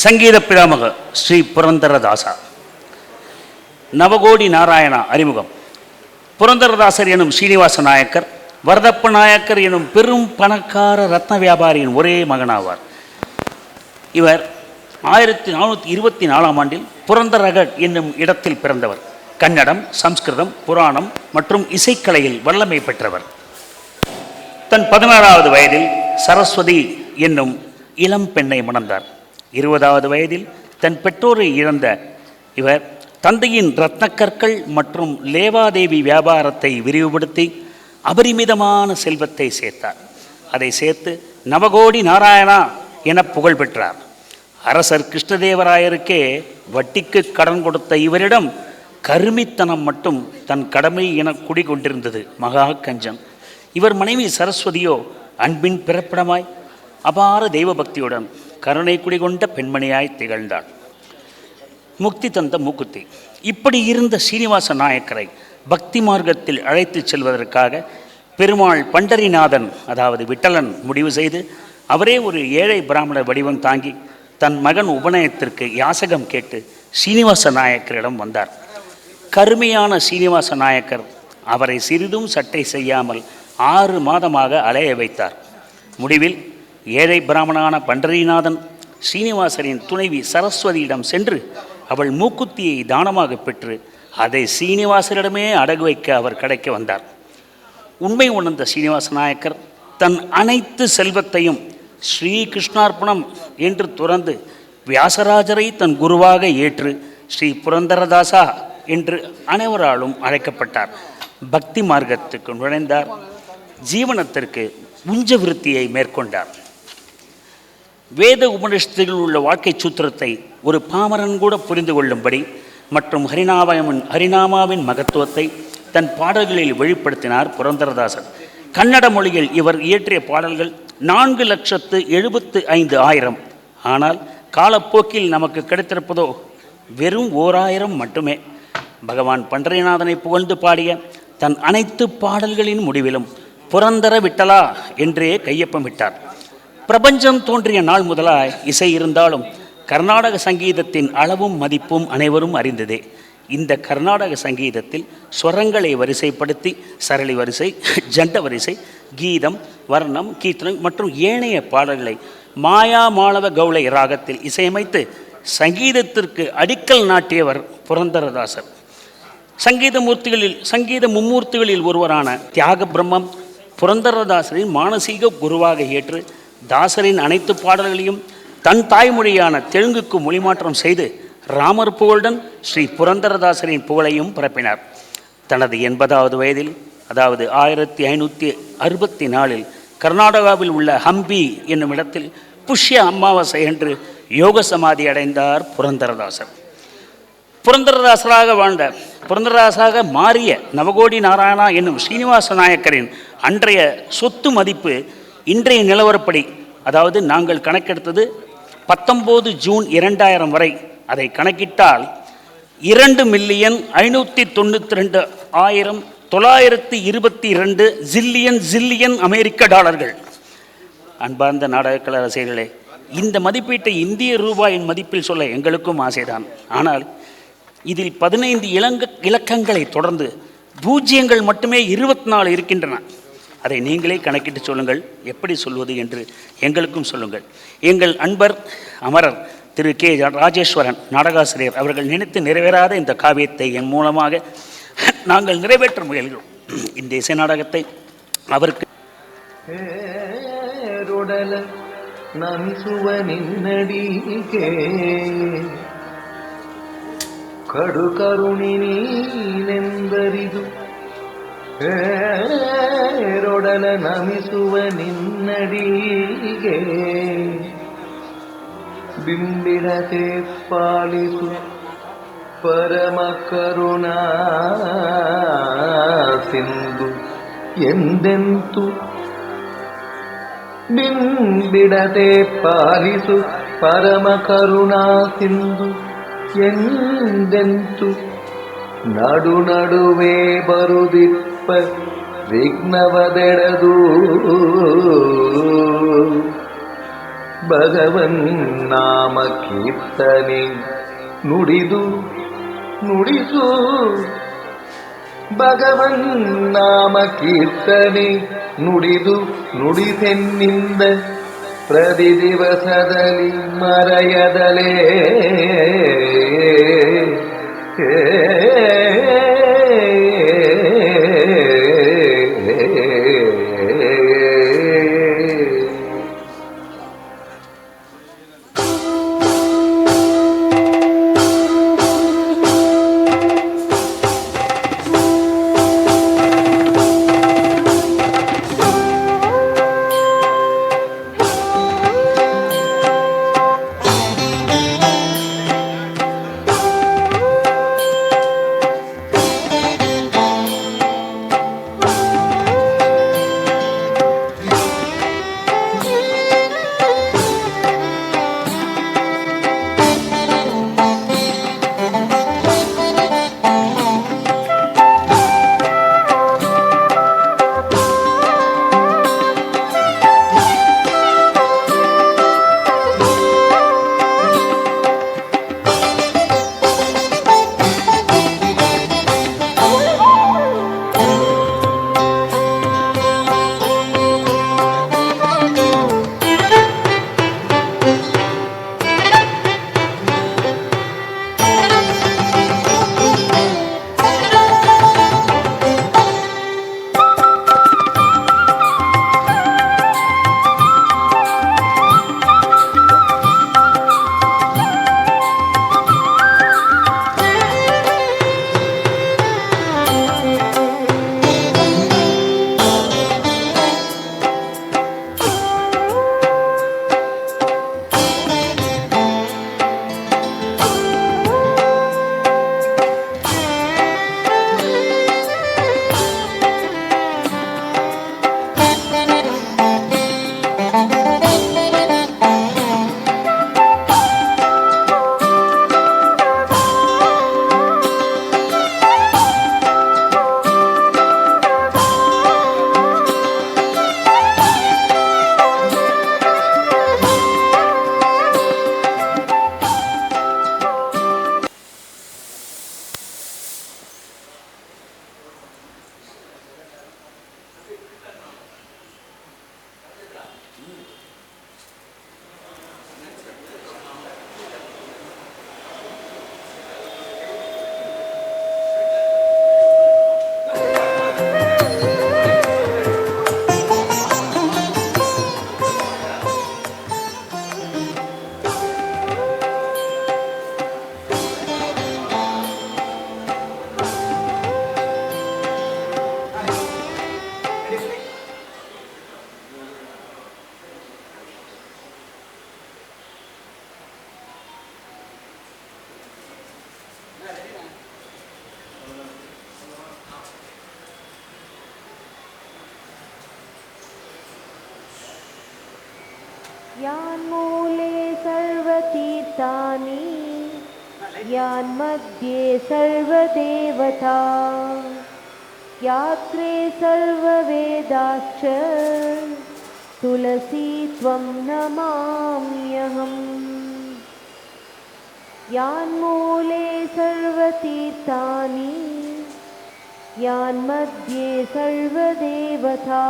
சங்கீத பிதாமக ஸ்ரீ புரந்தரதாசா. நவகோடி நாராயணா அறிமுகம். புரந்தரதாசர் எனும் ஸ்ரீனிவாச நாயக்கர் வரதப்ப நாயக்கர் எனும் பெரும் பணக்கார ரத்ன வியாபாரியின் ஒரே மகனாவார். இவர் 1424ஆம் ஆண்டில் புரந்தரகட் என்னும் இடத்தில் பிறந்தவர். கன்னடம், சம்ஸ்கிருதம், புராணம் மற்றும் இசைக்கலையில் வல்லமை பெற்றவர். தன் 16வது வயதில் சரஸ்வதி என்னும் இளம் பெண்ணை மணந்தார். 20வது வயதில் தன் பெற்றோரை இழந்த இவர் தந்தையின் இரத்னக்கற்கள் மற்றும் லேவாதேவி வியாபாரத்தை விரிவுபடுத்தி அபரிமிதமான செல்வத்தை சேர்த்தார். அதை சேர்த்து நவகோடி நாராயணா என புகழ் பெற்றார். அரசர் கிருஷ்ணதேவராயருக்கே வட்டிக்கு கடன் கொடுத்த இவரிடம் கருமித்தனம் மட்டும் தன் கடமை என குடிகொண்டிருந்தது. மகா கஞ்சன். இவர் மனைவி சரஸ்வதியோ அன்பின் பிறப்பிடமாய் அபார தெய்வ பக்தியுடன் கருணை குடிகொண்ட பெண்மணியாய் திகழ்ந்தாள். முக்தி தந்த மூக்குத்தி. இப்படி இருந்த ஸ்ரீனிவாச நாயக்கரை பக்தி மார்க்கத்தில் அழைத்து செல்வதற்காக பெருமாள் பண்டரிநாதன் அதாவது விட்டலன் முடிவு செய்து அவரே ஒரு ஏழை பிராமண வடிவம் தாங்கி தன் மகன் உபநயத்திற்கு யாசகம் கேட்டு ஸ்ரீனிவாச நாயக்கரிடம் வந்தார். கருமையான ஸ்ரீனிவாச நாயக்கர் அவரை சிறிதும் சட்டை செய்யாமல் 6 மாதமாக அலைய வைத்தார். முடிவில் ஏழை பிராமணான பண்டரிநாதன் ஸ்ரீனிவாசரின் துணைவி சரஸ்வதியிடம் சென்று அவள் மூக்குத்தியை தானமாக பெற்று அதை ஸ்ரீனிவாசரிடமே அடகு வைக்க அவர் கடைக்கு வந்தார். உண்மை உணர்ந்த ஸ்ரீனிவாச நாயக்கர் தன் அனைத்து செல்வத்தையும் ஸ்ரீ கிருஷ்ணார்ப்பணம் என்று துறந்து வியாசராஜரை தன் குருவாக ஏற்று ஸ்ரீ புரந்தரதாசா என்று அனைவராலும் அழைக்கப்பட்டார். பக்தி மார்க்கத்துக்கு நுழைந்தார். ஜீவனத்திற்கு உஞ்ச விருத்தியை மேற்கொண்டார். வேத உபனிஷத்தில் உள்ள வாழ்க்கை சூத்திரத்தை ஒரு பாமரன் கூட புரிந்து கொள்ளும்படி மற்றும் ஹரிநாமாவின் மகத்துவத்தை தன் பாடல்களில் வெளிப்படுத்தினார் புரந்தரதாசர். கன்னட மொழியில் இவர் இயற்றிய பாடல்கள் 4,75,000. ஆனால் காலப்போக்கில் நமக்கு கிடைத்திருப்பதோ வெறும் 1000 மட்டுமே. பகவான் பண்டரிநாதனை புகழ்ந்து பாடிய தன் அனைத்து பாடல்களின் முடிவிலும் புரந்தர விட்டலா என்றே கையொப்பமிட்டார். பிரபஞ்சம் தோன்றிய நாள் முதலாய் இசை இருந்தாலும் கர்நாடக சங்கீதத்தின் அளவும் மதிப்பும் அனைவரும் அறிந்ததே. இந்த கர்நாடக சங்கீதத்தில் ஸ்வரங்களை வரிசைப்படுத்தி சரளி வரிசை, ஜண்ட வரிசை, கீதம், வர்ணம், கீர்த்தனம் மற்றும் ஏனைய பாடல்களை மாயா மாளவ கௌளை ராகத்தில் இசையமைத்து சங்கீதத்திற்கு அடிக்கல் நாட்டியவர் புரந்தரதாசர். சங்கீத மும்மூர்த்திகளில் ஒருவரான தியாக பிரம்மம் புரந்தரதாசரின் மானசீக குருவாக ஏற்று தாசரின் அனைத்து பாடல்களையும் தன் தாய்மொழியான தெலுங்குக்கு மொழிமாற்றம் செய்து ராமர் புகழுடன் ஸ்ரீ புரந்தரதாசரின் புகழையும் பரப்பினார். தனது 80வது வயதில் அதாவது 1564 கர்நாடகாவில் உள்ள ஹம்பி என்னும் இடத்தில் புஷ்ய அமாவாசை என்று யோக சமாதி அடைந்தார் புரந்தரதாசர். புரந்தரதாசராக மாறிய நவகோடி நாராயணா என்னும் ஸ்ரீனிவாச நாயக்கரின் அன்றைய சொத்து மதிப்பு இன்றைய நிலவரப்படி அதாவது நாங்கள் கணக்கெடுத்தது 19 ஜூன் 2000 வரை அதை கணக்கிட்டால் 2,992,922 ஜில்லியன் அமெரிக்க டாலர்கள். அன்பார்ந்த நாடக ரசிகர்களே, இந்த மதிப்பீட்டை இந்திய ரூபாயின் மதிப்பில் சொல்ல எங்களுக்கும் ஆசைதான். ஆனால் இதில் 15 இலக்கங்களை தொடர்ந்து பூஜ்ஜியங்கள் மட்டுமே 24 இருக்கின்றன. அதை நீங்களே கணக்கிட்டு சொல்லுங்கள். எப்படி சொல்வது என்று எங்களுக்கும் சொல்லுங்கள். எங்கள் அன்பர் அமரர் திரு கே ராஜேஸ்வரன் நாடகாசிரியர் அவர்கள் நினைத்து நிறைவேறாத இந்த காவியத்தை என் மூலமாக நாங்கள் நிறைவேற்ற முயல்கிறோம். இந்த இசை நாடகத்தை அவருக்கு ಕಡು ಕರುಣಿ ನೀನೆಂದರಿದು ರೊಡಲ ನಮಿಸುವ ನಿನ್ನಡಿಗೆ ಬಿಂಬಿಡತೆ ಪಾಲಿಸು ಪರಮ ಕರುಣಾ ಸಿಂಧು ಎಂದೆಂತು ಬಿಂಬಿಡತೆ ಪಾಲಿಸು ಪರಮ ಕರುಣಾ ಸಿಂಧು ಎಂದೆಂತು ನಡು ನಡುವೆ ಬರುದಿಪ್ಪ ವಿಘ್ನವದೆಡದು ಭಗವನ್ ನಾಮ ಕೀರ್ತನೆ ನುಡಿದು ನುಡಿಸು ಭಗವನ್ ನಾಮ ಕೀರ್ತನೆ ನುಡಿದು ನುಡಿಸೆನ್ನಿಂದ ಪ್ರತಿ ದಿವಸದಲ್ಲಿ ಮರೆಯದಲೇ यान्मूले सर्वतीर्थानि यान्मध्ये सर्वदेवता यात्रे सर्ववेदाश्च तुलसी त्वं नमाम्यहम् यान्मूले सर्वतीर्थानि यान्मध्ये सर्वदेवता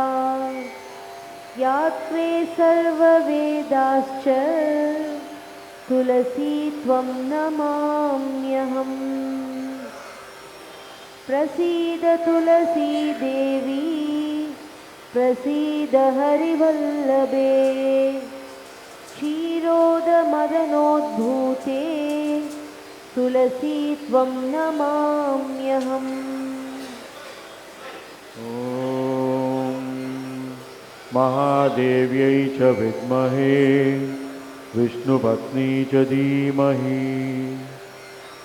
यात्रे सर्ववेदाश्च तुलसी त्वं नमाम्यहम् प्रसीद तुलसी देवी प्रसीद हरिवल्लभे क्षीरोदमदनोद्भूते तुलसी त्वं नमाम्यहम् महादेव्यै च विद्महे विष्णुपत्नी च धीमहि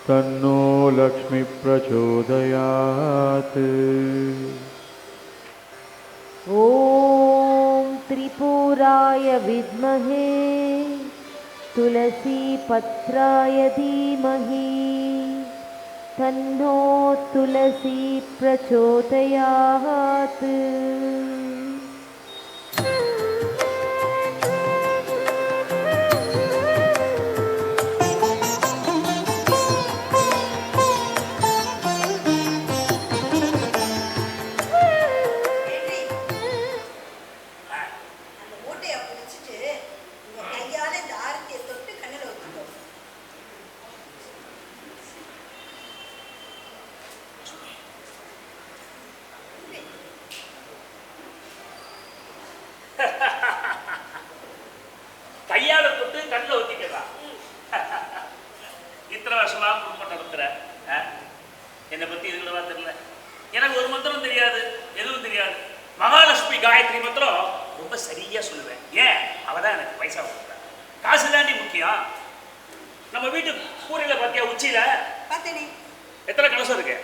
तन्नो लक्ष्मी प्रचोदयात्। ॐ त्रिपुराय विद्महे तुलसीपत्राय धीमहि तन्नो तुलसी प्रचोदयात्। தெரியல. எனக்கு ஒரு மந்திரம் தெரியாது, எதுவும் தெரியாது. மகாலட்சுமி காயத்ரி மந்திரம் ரொம்ப சரியா சொல்லுவேன். ஏன்? அவதான் எனக்கு பைசா கொடுக்குறேன். காசு தாண்டி முக்கியம். நம்ம வீட்டு கூரையில பாத்தியா, உச்சியில பார்த்தேனே. எத்தனை கலசம் இருக்கு?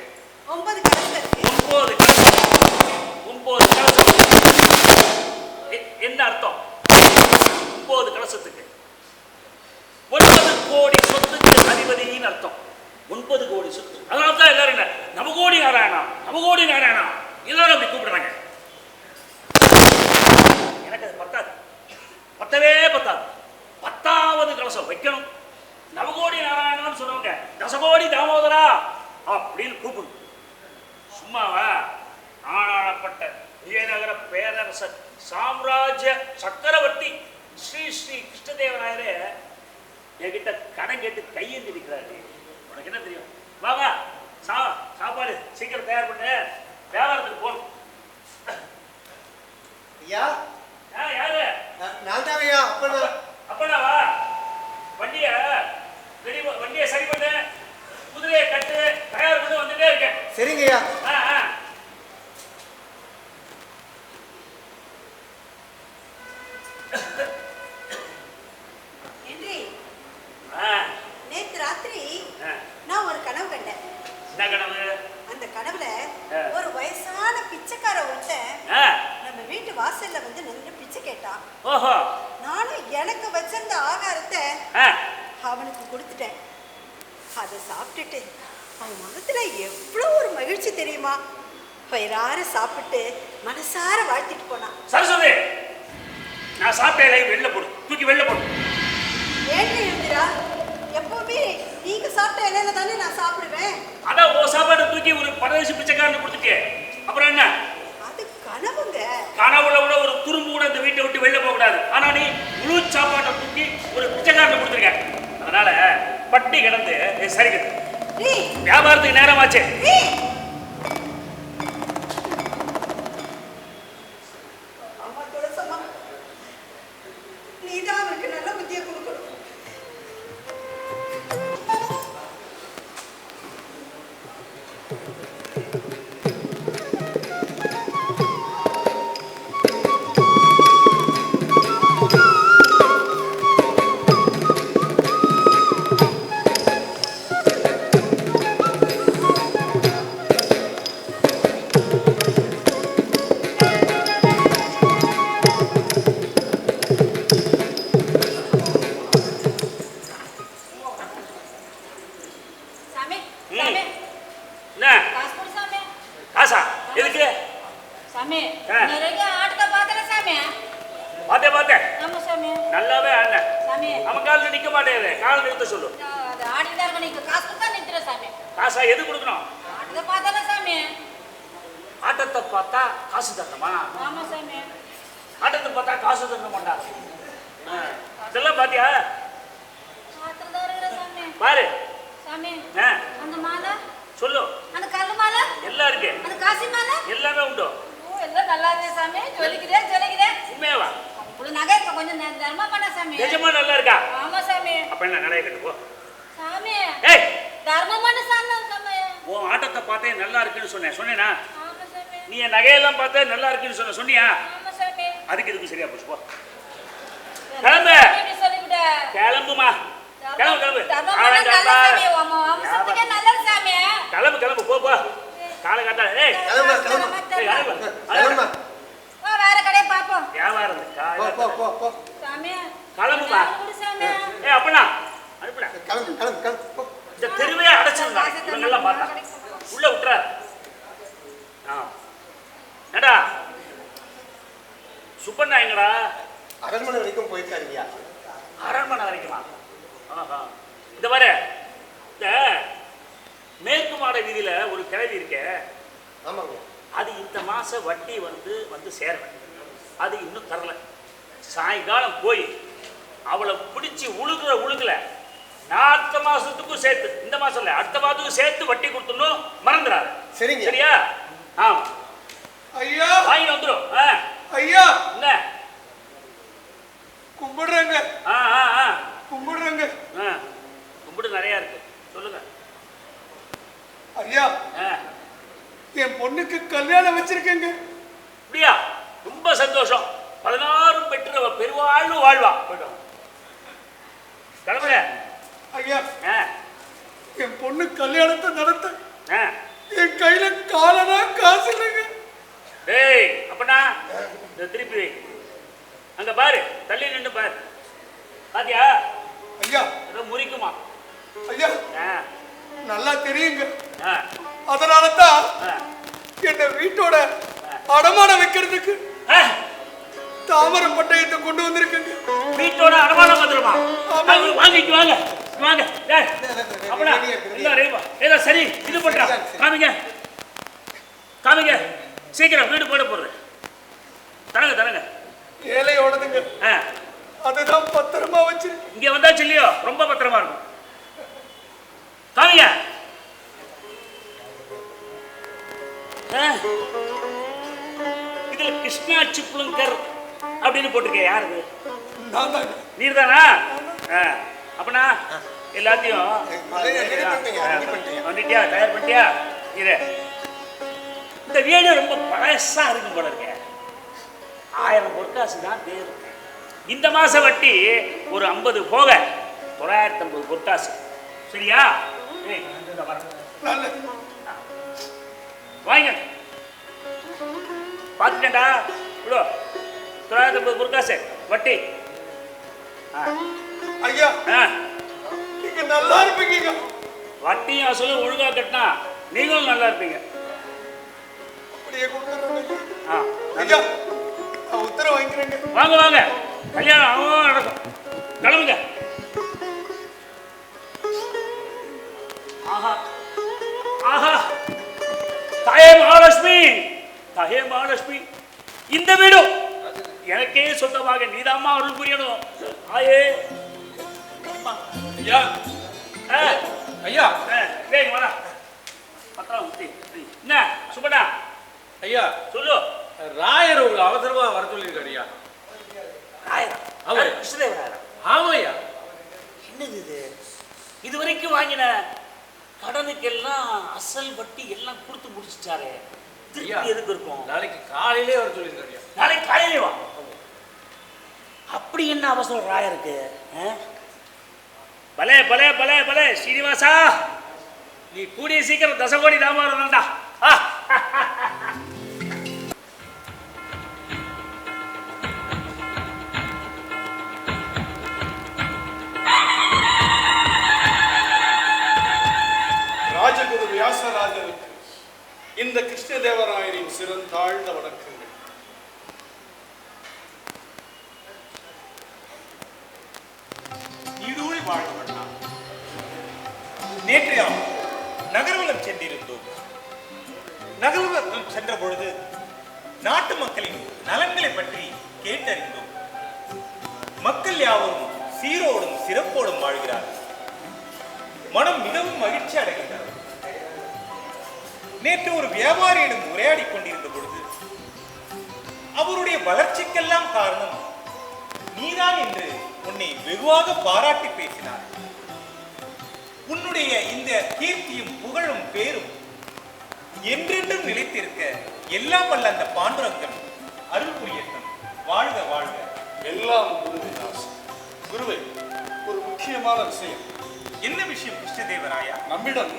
9 கலசம் இருக்கு. 9 கலசம். 9 கலசம். என்ன அர்த்தம்? 9 கலசத்துக்கு 9 கோடி சொத்துக்கு அதிபதினு அர்த்தம். 9 கோடி சொத்து. அதனால தான் எல்லாரும் என்ன நவகோடி நாராயணா, நவகோடி நாராயணா எல்லாரும் அப்படி கூப்பிடுறாங்க. எனக்கு அது பத்தாது, பத்தவே பத்தாது. 10வது கலசம் வைக்கணும். நவகோடி நாராயணான்னு சொல்லுவாங்க, தசகோடி தாமோதரா அப்படின்னு கூப்பிடும். சும்மாவா? ஆனாளப்பட்ட விஜயநகர பேரரசர் சாம்ராஜ்ய சக்கரவர்த்தி ஸ்ரீ ஸ்ரீ கிருஷ்ணதேவராயரே என்கிட்ட கடன் கேட்டு கையேந்தி இருக்கிறாரு. உனக்கு என்ன தெரியும்? வாங்க, சாப்பாடு சீக்கிரம் தயார் பண்ணு, வியாபாரத்துக்கு போகணும். ஐயா, யாரு? நான் தான் ஐயா. அப்பனாவா? வண்டியை சரி பண்ணு, குதிரையை கட்டு, தயார் பண்ணி வந்துட்டே இருக்கேன். சரிங்க ஐயா. நேத்து ராத்திரி நான் ஒரு கனவு கண்டேன். என்ன கனவு? அந்த கனவுல ஒரு வயசான பிச்சைக்கார ஒருத்தன் நம்ம வீட்டு வாசல்ல வந்து நின்று பிச்சை கேட்டான். ஓஹோ. நானும் எனக்கு வச்சிருந்த ஆகாரத்தை அவனுக்கு கொடுத்துட்டேன். அதை சாப்பிட்டுட்டு அவன் முகத்துல எவ்வளவு ஒரு மகிழ்ச்சி தெரியுமா? வயிறார சாப்பிட்டு மனசார வாழ்த்திட்டு போனான். சரஸ்வதி, நான் சாப்பிட்டேன், வெளில போடு, தூக்கி வெளில போடு. ஏன் எழுதுரா? எப்பவுமே நீங்க சாப்பிட்ட இலையில தானே நான் சாப்பிடுவேன். அதான் ஓ சாப்பாடு தூக்கி ஒரு பரதேசி பிச்சைக்காரன் கொடுத்துட்டே, அப்புறம் என்ன? அது கனவுங்க. கனவுல கூட ஒரு துரும்பு கூட இந்த வீட்டை விட்டு வெளில போக கூடாது. ஆனா நீ முழு சாப்பாட்டை தூக்கி ஒரு பிச்சைக்காரன் கொடுத்துருக்க. அதனால பட்டி கிடந்து சரி, வியாபாரத்துக்கு நேரமாச்சு. நீதான் அவருக்கு நல்ல புத்தியை கொடுக்கணும். நல்லாவே ஆடல. அவன் காலில் நிக்க மாட்டேங்குது, கால் நிறுத்த சொல்லு. காசா எது கொடுக்கணும்? ஆட்டத்தை பார்த்தா காசு தரணுமா? ஆட்டத்தை பார்த்தா காசு தர மாட்டாங்க. இதெல்லாம் பாத்தியா? பாரு சொல்லு. எல்லாம் இருக்கு, எல்லாமே உண்டு. உண்மையாவா? நிஜமா நல்லா இருக்கா? அப்ப என்ன நடைய கட்டு போ. உன் ஆட்டத்தை பார்த்தே நல்லா இருக்குன்னு சொன்னேனா? நீ என் நகையெல்லாம் பார்த்தே நல்லா இருக்குன்னு சொன்னியா? அதுக்கு இதுக்கு சரியா போச்சு. போ, கிளம்பு. கிளம்புமா, கிளம்பு கிளம்பு. கிளம்பு கிளம்பு, போ போ. காலை காட்டா. வியாபாரம் கிளம்புமா. அப்பனா அனுப்புடா. இந்த தெருவையே அடைச்சிருந்தாங்க இவங்கெல்லாம் பார்த்தா. உள்ள விட்டுற. ஏடா சுப்பண்ணா எங்கடா? அரண்மனை வரைக்கும் போயிருக்காருயா. அரண்மனை வரைக்குமா? இந்த வர இந்த மேற்கு மாட வீதியில ஒரு கிழவி இருக்கே, அது இந்த மாசம் வட்டி வந்து சேரல. அது இன்னும் தரல. சாயங்காலம் போய் அவளை பிடிச்சி உழுகுல அடுத்த மாசத்துக்கும் சேர்த்து, இந்த மாசம் இல்ல அடுத்த மாதத்துக்கும் சேர்த்து வட்டி கொடுத்துடணும், மறந்துடாது. சரிங்க. சரியா? ஆமா ஐயா, வாங்கி வந்துடும். ஐயா என்ன கும்பிடுறாங்க? கும்பிடுறாங்க. கும்பிடு நிறைய இருக்கு, சொல்லுங்க. ஐயா, என் பொண்ணுக்கு கல்யாணம் வச்சிருக்கேங்க. அப்படியா? ரொம்ப சந்தோஷம். 16 பெற்று பெருவாழ்வு வாழ்வா. போயிட்டோம். கிளம்புங்க. ஐயா, ஆ, என் பொண்ணு கல்யாணத்தை நடத்த ஆ. என் கையில காலனா காசு இல்லைங்க. டேய், அப்பனா இதை திருப்பி வை. அங்க பாரு, தள்ளி நின்று பாரு. பாத்தியா? ஐயா, ஏதோ முறிக்குமா? ஐயா, ஆ, நல்லா தெரியுங்க. ஆ, அதனால தான் ஆ. என்ன வீட்டோட அடமானம் வைக்கிறதுக்கு ஆ, தாமரை பட்டயத்தை கொண்டு வந்திருக்கேங்க. வீட்டோட அடமானம் வந்துருமா? ஆமா. வாங்கிக்கு வாங்க, வாங்க. டேய், அப்பனா எல்லாம் ரெடிப்பா. ஏதோ சரி, இது பண்றா. காமிங்க, காமிங்க. சீக்கிரம் வீடு போட போறது. தரங்க, தரங்க. ஏழையோடதுங்க. ஆ, அதுதான் பத்திரமா வச்சிருக்கேன். இங்க வந்தாச்சு இல்லையோ, ரொம்ப பத்திரமா இருக்கும். காமிங்க. ஆ, இதுல கிருஷ்ணா சிப்ளுங்கர் அப்படின்னு போட்டிருக்கேன். யாரு இது? நான் தாங்க. நீர்தானா? ஆ, அப்பனா எல்லாத்தையும் வந்துட்டியா? தயார் பண்ணிட்டியா? இரு. இந்த வீடு ரொம்ப பழசா இருக்கும் போல இருக்கே. 1000 பொற்காசு தான் தேவை. இந்த மாச வட்டி ஒரு 50 போக 950 பொற்காசு. சரியா? ஏய், இந்த பாரு. நல்லது. வாங்க. பார்த்துட்டேன்டா. இவ்வளோ 950 பொற்காசு வட்டி. ஆ, ஐயா, ஆ. நீங்க நல்லா இருப்பீங்க. வட்டியும் அசலும் ஒழுங்கா கட்டினா நீங்களும் நல்லா இருப்பீங்க. அப்படியே கொடுத்துறேன். ஆ, ஐயா, நான் உத்தரவு வாங்கிக்கிறேங்க. வாங்க வாங்க. கல்யாணம் அவன் நடக்கும். கிளம்புங்க. ஆஹா, ஆஹா. தாயே மகாலட்சுமி, தாயே மகாலட்சுமி, இந்த வீடு எனக்கே சொந்தமாக நீதாம்மா அருள் புரியணும். தாயே. அம்மா. ஐயா, ஆ, ஐயா, ஆ, டேய் வாடா. பத்திரம் ஊத்தி. என்ன சுப்பண்ணா ஐயா, சொல்லு. ராயர் உங்களை அவசரமா வர சொல்லியிருக்காரு ஐயா. ராயரா? ஆமா. கிருஷ்ணதேவராயரா? ஆமாய்யா. என்னது இது? இது வரைக்கும் வாங்கின கடனுக்கெல்லாம் அசல் வட்டி எல்லாம் கொடுத்து முடிச்சிட்டாரே. ஐயா, திருப்பி எதுக்கு இருக்கும்? நாளைக்கு காலையிலே வர சொல்லியிருக்காரு ஐயா. நாளைக்கு காலையிலே வா. அப்படி என்ன அவசரம் ராயருக்கு? பலே பலே பலே பலே ஸ்ரீனிவாசா, நீ கூடிய சீக்கிரம் 10 கோடி தாமரம் தான்டா. ராஜகுரு வியாசராஜருக்கு இந்த கிருஷ்ணதேவராயரின் சிறந்தாழ்ந்த வணக்கங்கள். நீடூழி வாழ வேண்டாம். நேற்று நாம் நகர்வலம் சென்றிருந்தோம். நகர்வலம் சென்ற பொழுது நாட்டு மக்களின் நலன்களை பற்றி கேட்டறிந்தோம். மக்கள் யாவரும் சீரோடும் சிறப்போடும் வாழ்கிறார்கள். மனம் மிகவும் மகிழ்ச்சி அடைகின்றார். நேற்று ஒரு வியாபாரியிடம் உரையாடி கொண்டிருந்த பொழுது அவருடைய வளர்ச்சிக்கெல்லாம் காரணம் நீதான் என்று உன்னை வெகுவாக பாராட்டி பேசினார். உன்னுடைய இந்த கீர்த்தியும் புகழும் பேரும் என்றென்றும் நிலைத்திருக்க எல்லாம் வல்ல அந்த பாண்டுரங்கன் அருள் புரியட்டும். வாழ்க வாழ்க. எல்லாம் குருவின் குருவை, ஒரு முக்கியமான விஷயம். என்ன விஷயம் கிருஷ்ணதேவராயா? நம்மிடம்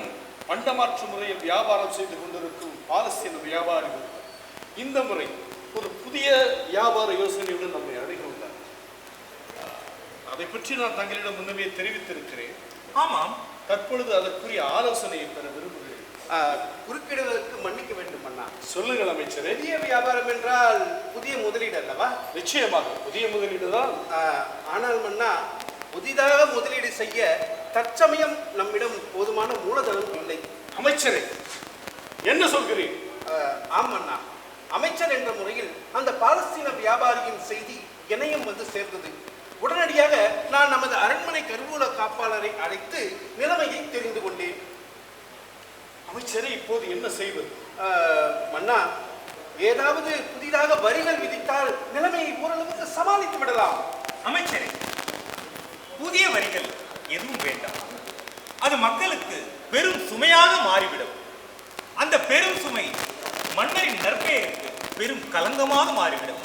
பண்டமாற்று முறையில் வியாபாரம் செய்து கொண்டிருக்கும் பாலஸ்தீன வியாபாரிகள் இந்த முறை ஒரு புதிய வியாபார யோசனையுடன் நம்மை அணுகியுள்ளார். அதை பற்றி நான் தங்களிடம் முன்னமே தெரிவித்திருக்கிறேன். ஆமாம், தற்பொழுது அதற்குரிய ஆலோசனையை பெற விரும்புகிறேன். குறுக்கிடுவதற்கு மன்னிக்க வேண்டும் அண்ணா. சொல்லுங்கள் அமைச்சரே. புதிய வியாபாரம் என்றால் புதிய முதலீடு அல்லவா? நிச்சயமாக புதிய முதலீடு தான். ஆனால் மன்னா, புதிதாக முதலீடு செய்ய தற்சமயம் நம்மிடம் போதுமான மூலதனம் இல்லை. அமைச்சரே, என்ன சொல்கிறேன்? ஆம் அண்ணா, அமைச்சர் என்ற முறையில் அந்த பாலஸ்தீன வியாபாரியின் செய்தி இணையம் வந்து சேர்ந்தது. உடனடியாக நான் நமது அரண்மனை கருவூல காப்பாளரை அழைத்து நிலைமையை தெரிந்து கொண்டேன். அமைச்சரே, இப்போது என்ன செய்வது? மன்னா, ஏதாவது புதிதாக வரிகள் விதித்தால் நிலைமையை ஓரளவுக்கு சமாளித்து விடலாம். அமைச்சரே, புதிய வரிகள் எதுவும் வேண்டாம். அது மக்களுக்கு பெரும் சுமையாக மாறிவிடும். அந்த பெரும் சுமை மன்னரின் நற்பெயருக்கு பெரும் கலங்கமாக மாறிவிடும்.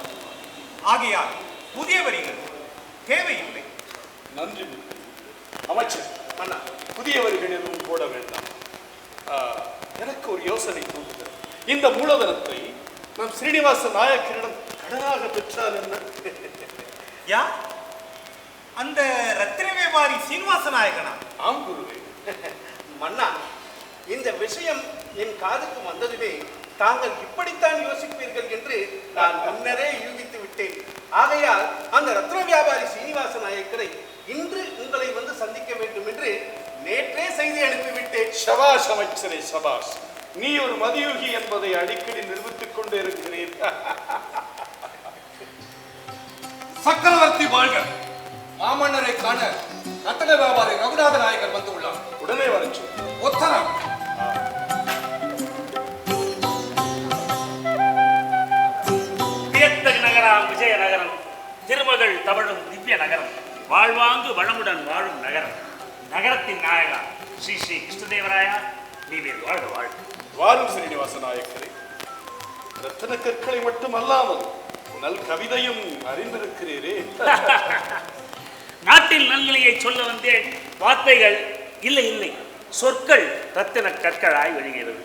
ஆகையால் புதிய வரிகள் தேவையில்லை. நன்றி அமைச்சர். மன்னா, புதிய வரிகள் எதுவும் போட வேண்டாம். எனக்கு ஒரு யோசனை தோன்றுகிறது. இந்த மூலதனத்தை நாம் ஸ்ரீனிவாச நாயக்கரிடம் கடனாக பெற்றால் என்ன? யா, அந்த ரத்தின வியாபாரி சீனிவாச நாயகனா? ஆம் குருவே. மன்னா, இந்த விஷயம் என் காதுக்கு வந்ததுமே தாங்கள் இப்படித்தான் யோசிப்பீர்கள் என்று நான் முன்னரே யூகித்து விட்டேன். ஆகையால் அந்த ரத்ன வியாபாரி சீனிவாச நாயக்கரை இன்று உங்களை வந்து சந்திக்க வேண்டும் என்று நேற்றே செய்தி அனுப்பிவிட்டேன். சபாஷ் அமைச்சரே, சபாஷ். நீ ஒரு மதியூகி என்பதை அடிக்கடி நிரூபித்துக் கொண்டே இருக்கிறீர். சக்கரவர்த்தி வாழ்க. மாமன்னரை காண ரத்தன வியாபாரி ரகுநாத நாயகர் வந்து உள்ளார். உடனே வரச்சு. உத்தரம். வியத்தகு நகரம் விஜயநகரம், திருமகள் தவழும் திவ்ய நகரம், வாழ்வாங்கு வளமுடன் வாழும் நகரம். நகரத்தின் நாயகா ஸ்ரீ ஸ்ரீ கிருஷ்ணதேவராயா, நீர் வாழ்க வாழ்க. வாரும் ஸ்ரீனிவாச நாயக்கரே. ரத்தன கற்களை மட்டுமல்லாமல் நல் கவிதையும் அறிந்திருக்கிறீரே. நாட்டில் நல்நிலையை சொல்ல வந்தேன். வார்த்தைகள் இல்லை இல்லை, சொற்கள் ரத்தின கற்களாய் வருகிறது.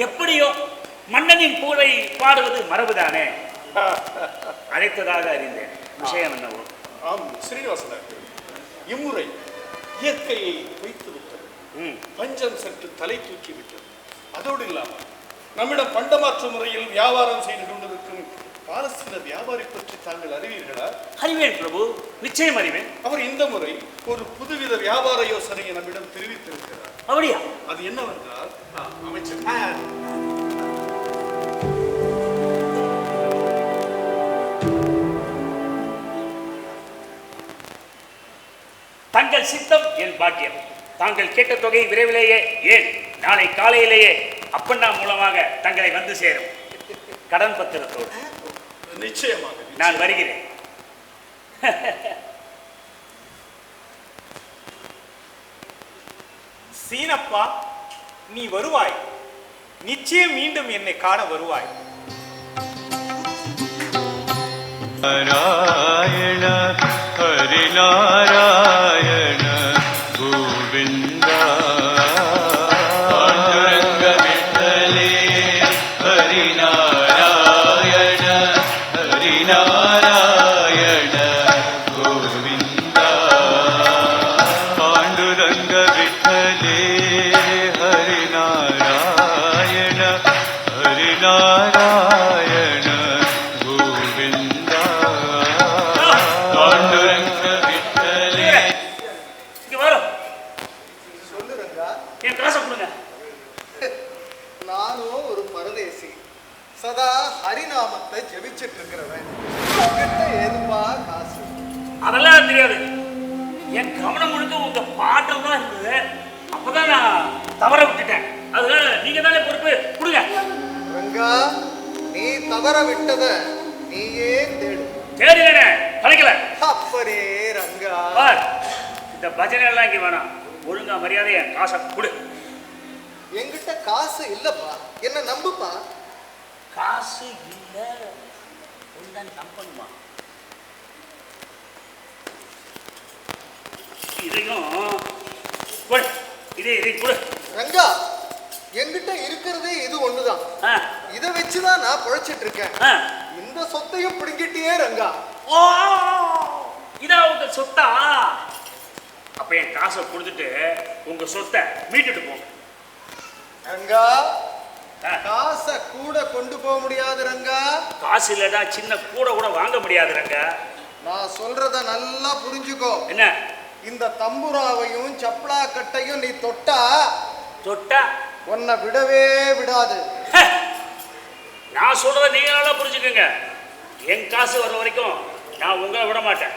எப்படியோ மன்னனின் புகழை பாடுவது மரபுதானே, அழைத்ததாக அறிந்தேன். விஷயம் என்னவோ? ஆம் ஸ்ரீனிவாச நாயக்கரே, இம்முறை இயற்கையை வைத்து விட்டது. பஞ்சம் சற்று தலை தூக்கி விட்டது. அதோடு இல்லாமல் நம்மிடம் பண்டமாற்று முறையில் வியாபாரம் செய்து கொண்டிருக்கும் பாலஸ்தீன வியாபாரி பற்றி தாங்கள் அறிவீர்களா? அறிவேன் பிரபு, நிச்சயம் அறிவேன். அவர் இந்த முறை ஒரு புதுவித வியாபார யோசனையை நம்மிடம் தெரிவித்திருக்கிறார். அப்படியா? அது என்னவென்றால், அமைச்சர், தங்கள் சித்தம் என் பாக்கியம். தாங்கள் கேட்ட தொகை விரைவிலேயே, ஏன் நாளை காலையிலேயே அப்பண்ணா மூலமாக தங்களை வந்து சேரும். கடன் பத்திரத்தோடு. நிச்சயமாக நான் வருகிறேன். சீனப்பா, நீ வருவாய். நிச்சயம் மீண்டும் என்னை காண வருவாய். நாராயண ஹரி நாராயண கோவிந்தா பாண்டுரங்க விட்டலே ஹரி நாராயண ஹரி நாராயண கோவிந்தா பாண்டுரங்க விட்டலே ஹரி நாராயண ஹரி நாராயண கோவிந்தா பாண்டுரங்க விட்டலே. இங்க வரும். சொல்லுறங்க. என் காசை கொடுங்க. நானும் ஒரு பரதேசி, சதா ஹரிநாமத்தை ஜெபிச்சிட்டு இருக்கிறவன். உங்ககிட்ட ஏதுப்பா காசு? அதெல்லாம் தெரியாது. என் கவனம் முழுக்க உங்க பாட்டம் தான் இருந்தது. அப்பதான் நான் தவற விட்டுட்டேன். அதனால நீங்க தானே பொறுப்பு. கொடுங்க. ரங்கா, நீ தவற விட்டத நீயே தேடு. தேடினே கிடைக்கல. அப்பரே ரங்கா. பார், இந்த பஜனை எல்லாம் இங்க வேணாம். ஒழுங்கா மரியாதை என் காசை கொடு. என்கிட்ட காசு இல்லப்பா, என்ன நம்புப்பா. காசு இல்ல, ஒன்றான் நம்பணுமா? இதையும் கொடு. இதை கொடு. ரங்கா, என்கிட்ட இருக்கிறதே இது ஒண்ணுதான். ஆ, இதை வச்சுதான் நான் பொழைச்சிட்டு இருக்கேன். ஆ. இந்த சொத்தையும் பிடுங்கிட்டியே ரங்கா. ஓ, இதா உங்க சொத்தா? அப்ப என் காசை கொடுத்துட்டு உங்க சொத்தை மீட்டுட்டு போங்க. ரங்கா, ஆ. காசை கூட கொண்டு போக முடியாது ரங்கா. காசு இல்லடா, சின்ன கூட வாங்க முடியாதுங்க. நான் சொல்றத நல்லா புரிஞ்சுக்கோ. என்ன? இந்த தம்புராவையும் சப்ளா கட்டையும் நீ தொட்டா தொட்டா உன்னை விடவே விடாது. நான் சொல்றத நீங்க நல்லா புரிஞ்சுக்கோங்க. என் காசு வர வரைக்கும் நான் உங்களை விட மாட்டேன்.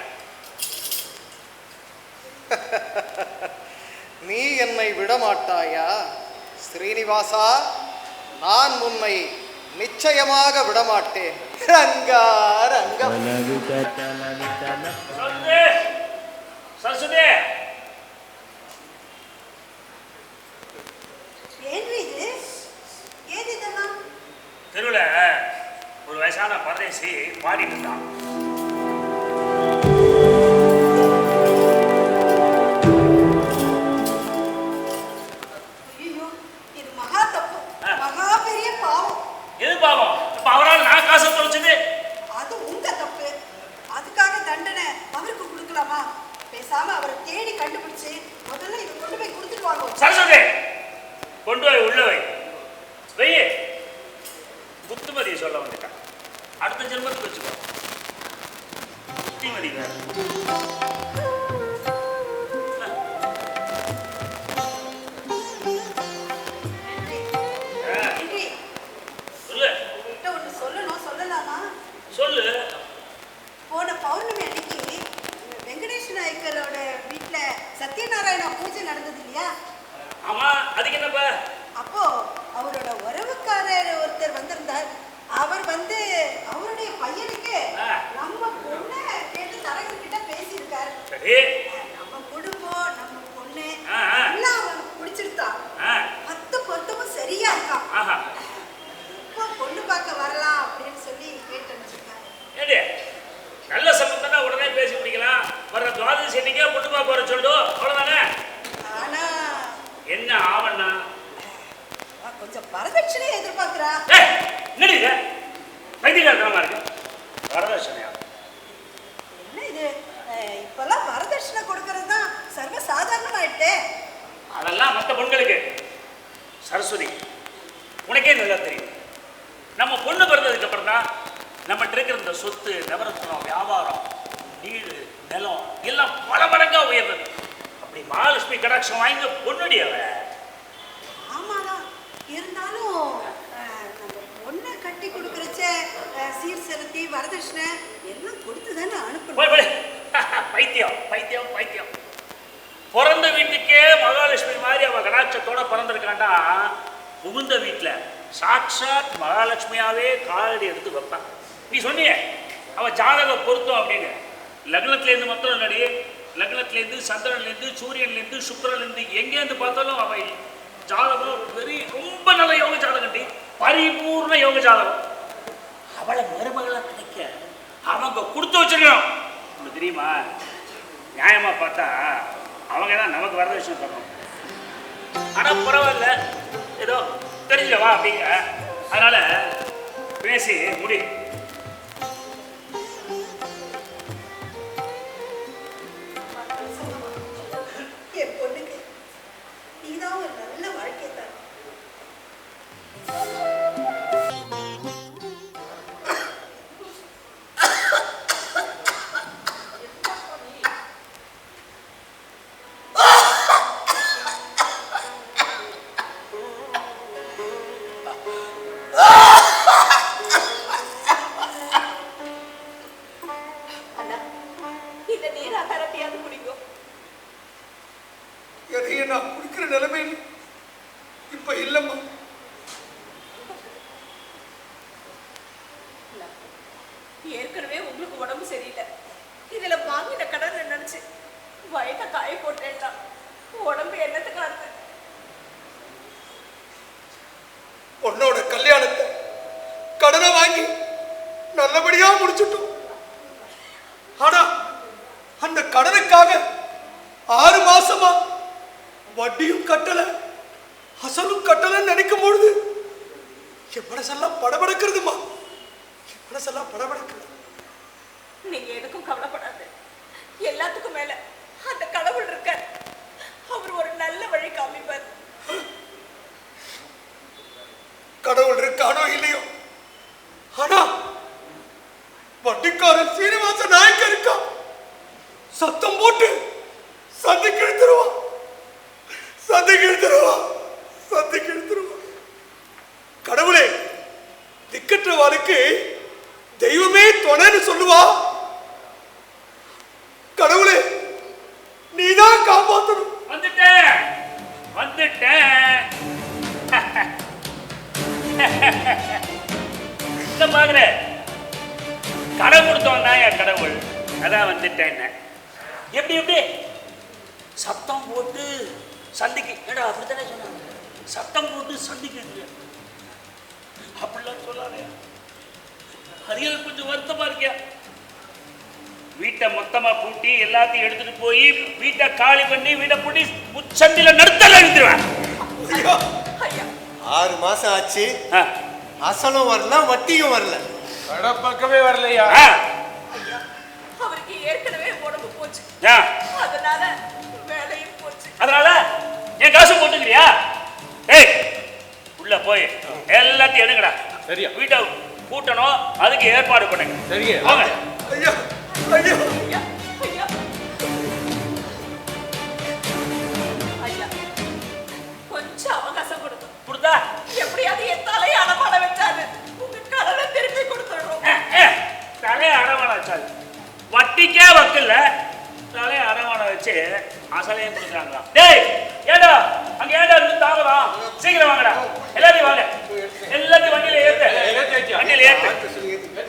நீ என்னை விடமாட்டாயா ஸ்ரீனிவாசா? நான் உன்னை நிச்சயமாக விடமாட்டேன். ரங்கா ரங்கா. சரஸ்வதி, ஏன் இது பாடிட்டு இருந்தான். ஐயோ, இது மகா தப்பு, மகா பெரிய பாவம். எது பாவம்? இப்ப அவரால் நான் காசை தொலைச்சது. அது உங்க தப்பு. அதுக்காக தண்டனை அவருக்கு கொடுக்கலாமா? பேசாம அவரை தேடி கண்டுபிடிச்சு முதல்ல இதை கொண்டு போய் கொடுத்துட்டு வாங்க. சரஸ்வதி, கொண்டு போய் உள்ள வை. வெய்ய புத்துமதியை சொல்ல வந்துட்டான். அடுத்த ஜென்மத்துக்கு வச்சுக்கோ. புத்திமதி வேற. நன்றி. சொல்லு. உங்ககிட்ட ஒண்ணு சொல்லணும், சொல்லலாமா? சொல்லு. போன பௌர்ணமி அன்னைக்கு வெங்கடேஷ் நாயக்கரோட வீட்டுல சத்யநாராயண பூஜை நடந்தது இல்லையா? ஆமா, அதுக்கு என்னப்பா? அப்போ அவரோட உறவுக்காரர் ஒருத்தர் வந்திருந்தார். அவர் வந்து அவருடைய பையனுக்கு நம்ம பொண்ணு கேட்டு தரகர்கிட்ட பேசியிருக்காரு. சரி. நம்ம குடும்பம், நம்ம பொண்ணு எல்லாம் அவனுக்கு பிடிச்சிருக்கான். 10 பொருத்தமும் சரியா இருக்கான். இப்போ பொண்ணு பார்க்க வரலாம் அப்படின்னு சொல்லி கேட்டு அனுப்பிச்சிருக்காரு. ஏடி, நல்ல சம்பந்தம்னா உடனே பேசி முடிக்கலாம். வர்ற துவாதசி அன்னைக்கே பொண்ணு பார்க்க வர சொல்லு, அவ்வளவுதானே? ஆனா என்ன ஆவண்ணா? கொஞ்சம் வரதட்சணையை எதிர்பார்க்கிறா. என்னடி இது? வைத்தியகாரத்தனமா இருக்கு. வரதட்சணையா? என்ன இது? இப்பெல்லாம் வரதட்சணை கொடுக்கறது தான் சர்வ சாதாரணமாயிட்டே. அதெல்லாம் மற்ற பொண்களுக்கு. சரஸ்வதி, உனக்கே நல்லா தெரியும். நம்ம பொண்ணு பிறந்ததுக்கு அப்புறம் தான் நம்மகிட்ட இருக்கிற இந்த சொத்து, நவரத்னம், வியாபாரம், வீடு, நிலம் எல்லாம் பல மடங்கா உயர்ந்தது. அப்படி மகாலட்சுமி கடாட்சம் வாங்கி பொண்ணுடி அவ. ஆமாதான். இருந்தாலும் நம்ம பொண்ணை கட்டி கொடுக்கறச்ச சீர் செலுத்தி வரதட்சணை எல்லாம் கொடுத்து தானே அனுப்பணும். பைத்தியம் பைத்தியம் பைத்தியம். பிறந்த வீட்டுக்கே மகாலட்சுமி மாதிரி அவ கடாட்சத்தோட பிறந்திருக்காண்டா, புகுந்த வீட்டில் சாட்சாத் மகாலட்சுமியாவே காலடி எடுத்து வைப்பான். நீ சொன்னியே அவ ஜாதக பொருத்தம் அப்படின்னு. லக்னத்திலேருந்து மாத்திரம் இல்லடி, லக்னத்திலேருந்து, சந்திரன்லேருந்து, சூரியன்லேருந்து, சுக்கிரன்லேருந்து எங்கேருந்து பார்த்தாலும் அவ ஜாதகம் ரொம்ப நல்ல யோக ஜாதகம், பரிபூர்ண யோக ஜாதகம். அவளை மருமகளை கிடைக்க அவங்க கொடுத்து வச்சிருக்கணும். உங்களுக்கு தெரியுமா? நியாயமா பார்த்தா அவங்க தான் நமக்கு வரதட்சணை தரணும். ஆனால் பரவாயில்ல, ஏதோ தெரிஞ்சவா அப்படிங்க, அதனால பேசி முடி. என் பொண்ணுக்கு நீதான் ஒரு நல்ல வாழ்க்கை தான். எதையும் நான் குடிக்கிற நிலைமையில் இப்ப இல்லம்மா. ஏற்கனவே உங்களுக்கு உடம்பு சரியில்லை. இதுல வாங்கின கடன் நினைச்சு வயக்க காய போட்டேன்னா உடம்பு என்னத்துக்கு ஆகுது? உன்னோட கல்யாணத்தை கடனை வாங்கி நல்லபடியா முடிச்சுட்டோம். ஆனா அந்த கடனுக்காக 6 மாசமா வட்டியும் கட்டல, அசலும் கட்டலன்னு நினைக்கும் பொழுது என் மனசெல்லாம் படபடக்கிறதுமா, என் மனசெல்லாம் படபடக்கிறது. நீங்க எதுக்கும் கவலைப்படாது. எல்லாத்துக்கும் மேல அந்த கடவுள் இருக்கார். அவர் ஒரு நல்ல வழி காமிப்பார். கடவுள் இருக்கானோ இல்லையோ, ஆனா வட்டிக்காரன் சீனிவாச நாயக்க இருக்கா. சத்தம் போட்டு சந்தைக்கு இழுத்துருவான், சந்தைக்கு இழுத்துருவான், சந்தைக்கு இழுத்துருவான். கடவுளே, திக்கற்றவாளுக்கு தெய்வமே துணைன்னு சொல்லுவா. கடவுளே, நீதான் காப்பாற்றணும். வந்துட்டேன் வந்துட்டேன். இந்த பாக்குற கடன் கொடுத்தவன் தான் என் கடவுள். அதான் வந்துட்டேன். எப்படி எப்படி சத்தம் போட்டு சந்திக்கு, ஏடா அப்படித்தானே சொன்னாங்க, சத்தம் போட்டு சந்திக்கு அப்படிலாம் சொல்லாதே. அது எனக்கு கொஞ்சம் வருத்தமா இருக்கியா? வீட்டை மொத்தமா பூட்டி எல்லாத்தையும் எடுத்துட்டு போய் வீட்டை காலி பண்ணி வீட்டை பூட்டி முச்சந்தில நடுத்தல எழுந்துருவேன். ஐயா 6 மாசம் ஆச்சு, அசலும் வரல வட்டியும் வரல, பக்கமே வரலையா? ஐயா அவருக்கு ஏற்கனவே உடம்பு போச்சு, அதனால வேலையும் போச்சு. அதனால என் காசு போட்டுக்கிறியா? ஏய் உள்ள போய் எல்லாத்தையும் எடுங்கடா. சரியா? வீட்டை கூட்டணும், அதுக்கு ஏற்பாடு பண்ணுங்க. சரியா? வாங்க. ஐயா ஐயா ஐயா ஐயா ஐயா கொஞ்சம் அவகாசம் கொடுங்க. கொடுத்தா எப்படியாவது என் தலையை அடமான வச்சாரு உங்க கடனை திருப்பி கொடுத்துடுறோம். தலையை அடமானம் வச்சாது, வட்டிக்கே வக்கல்ல தலையை அடமானம் வச்சு அசலையும் கொடுக்குறாங்களா? டேய் ஏடா அங்க ஏடா இருந்து தாங்கலாம், சீக்கிரம் வாங்கடா, எல்லாத்தையும் வாங்க, எல்லாத்தையும் வண்டியில ஏத்து, வண்டியில ஏத்து,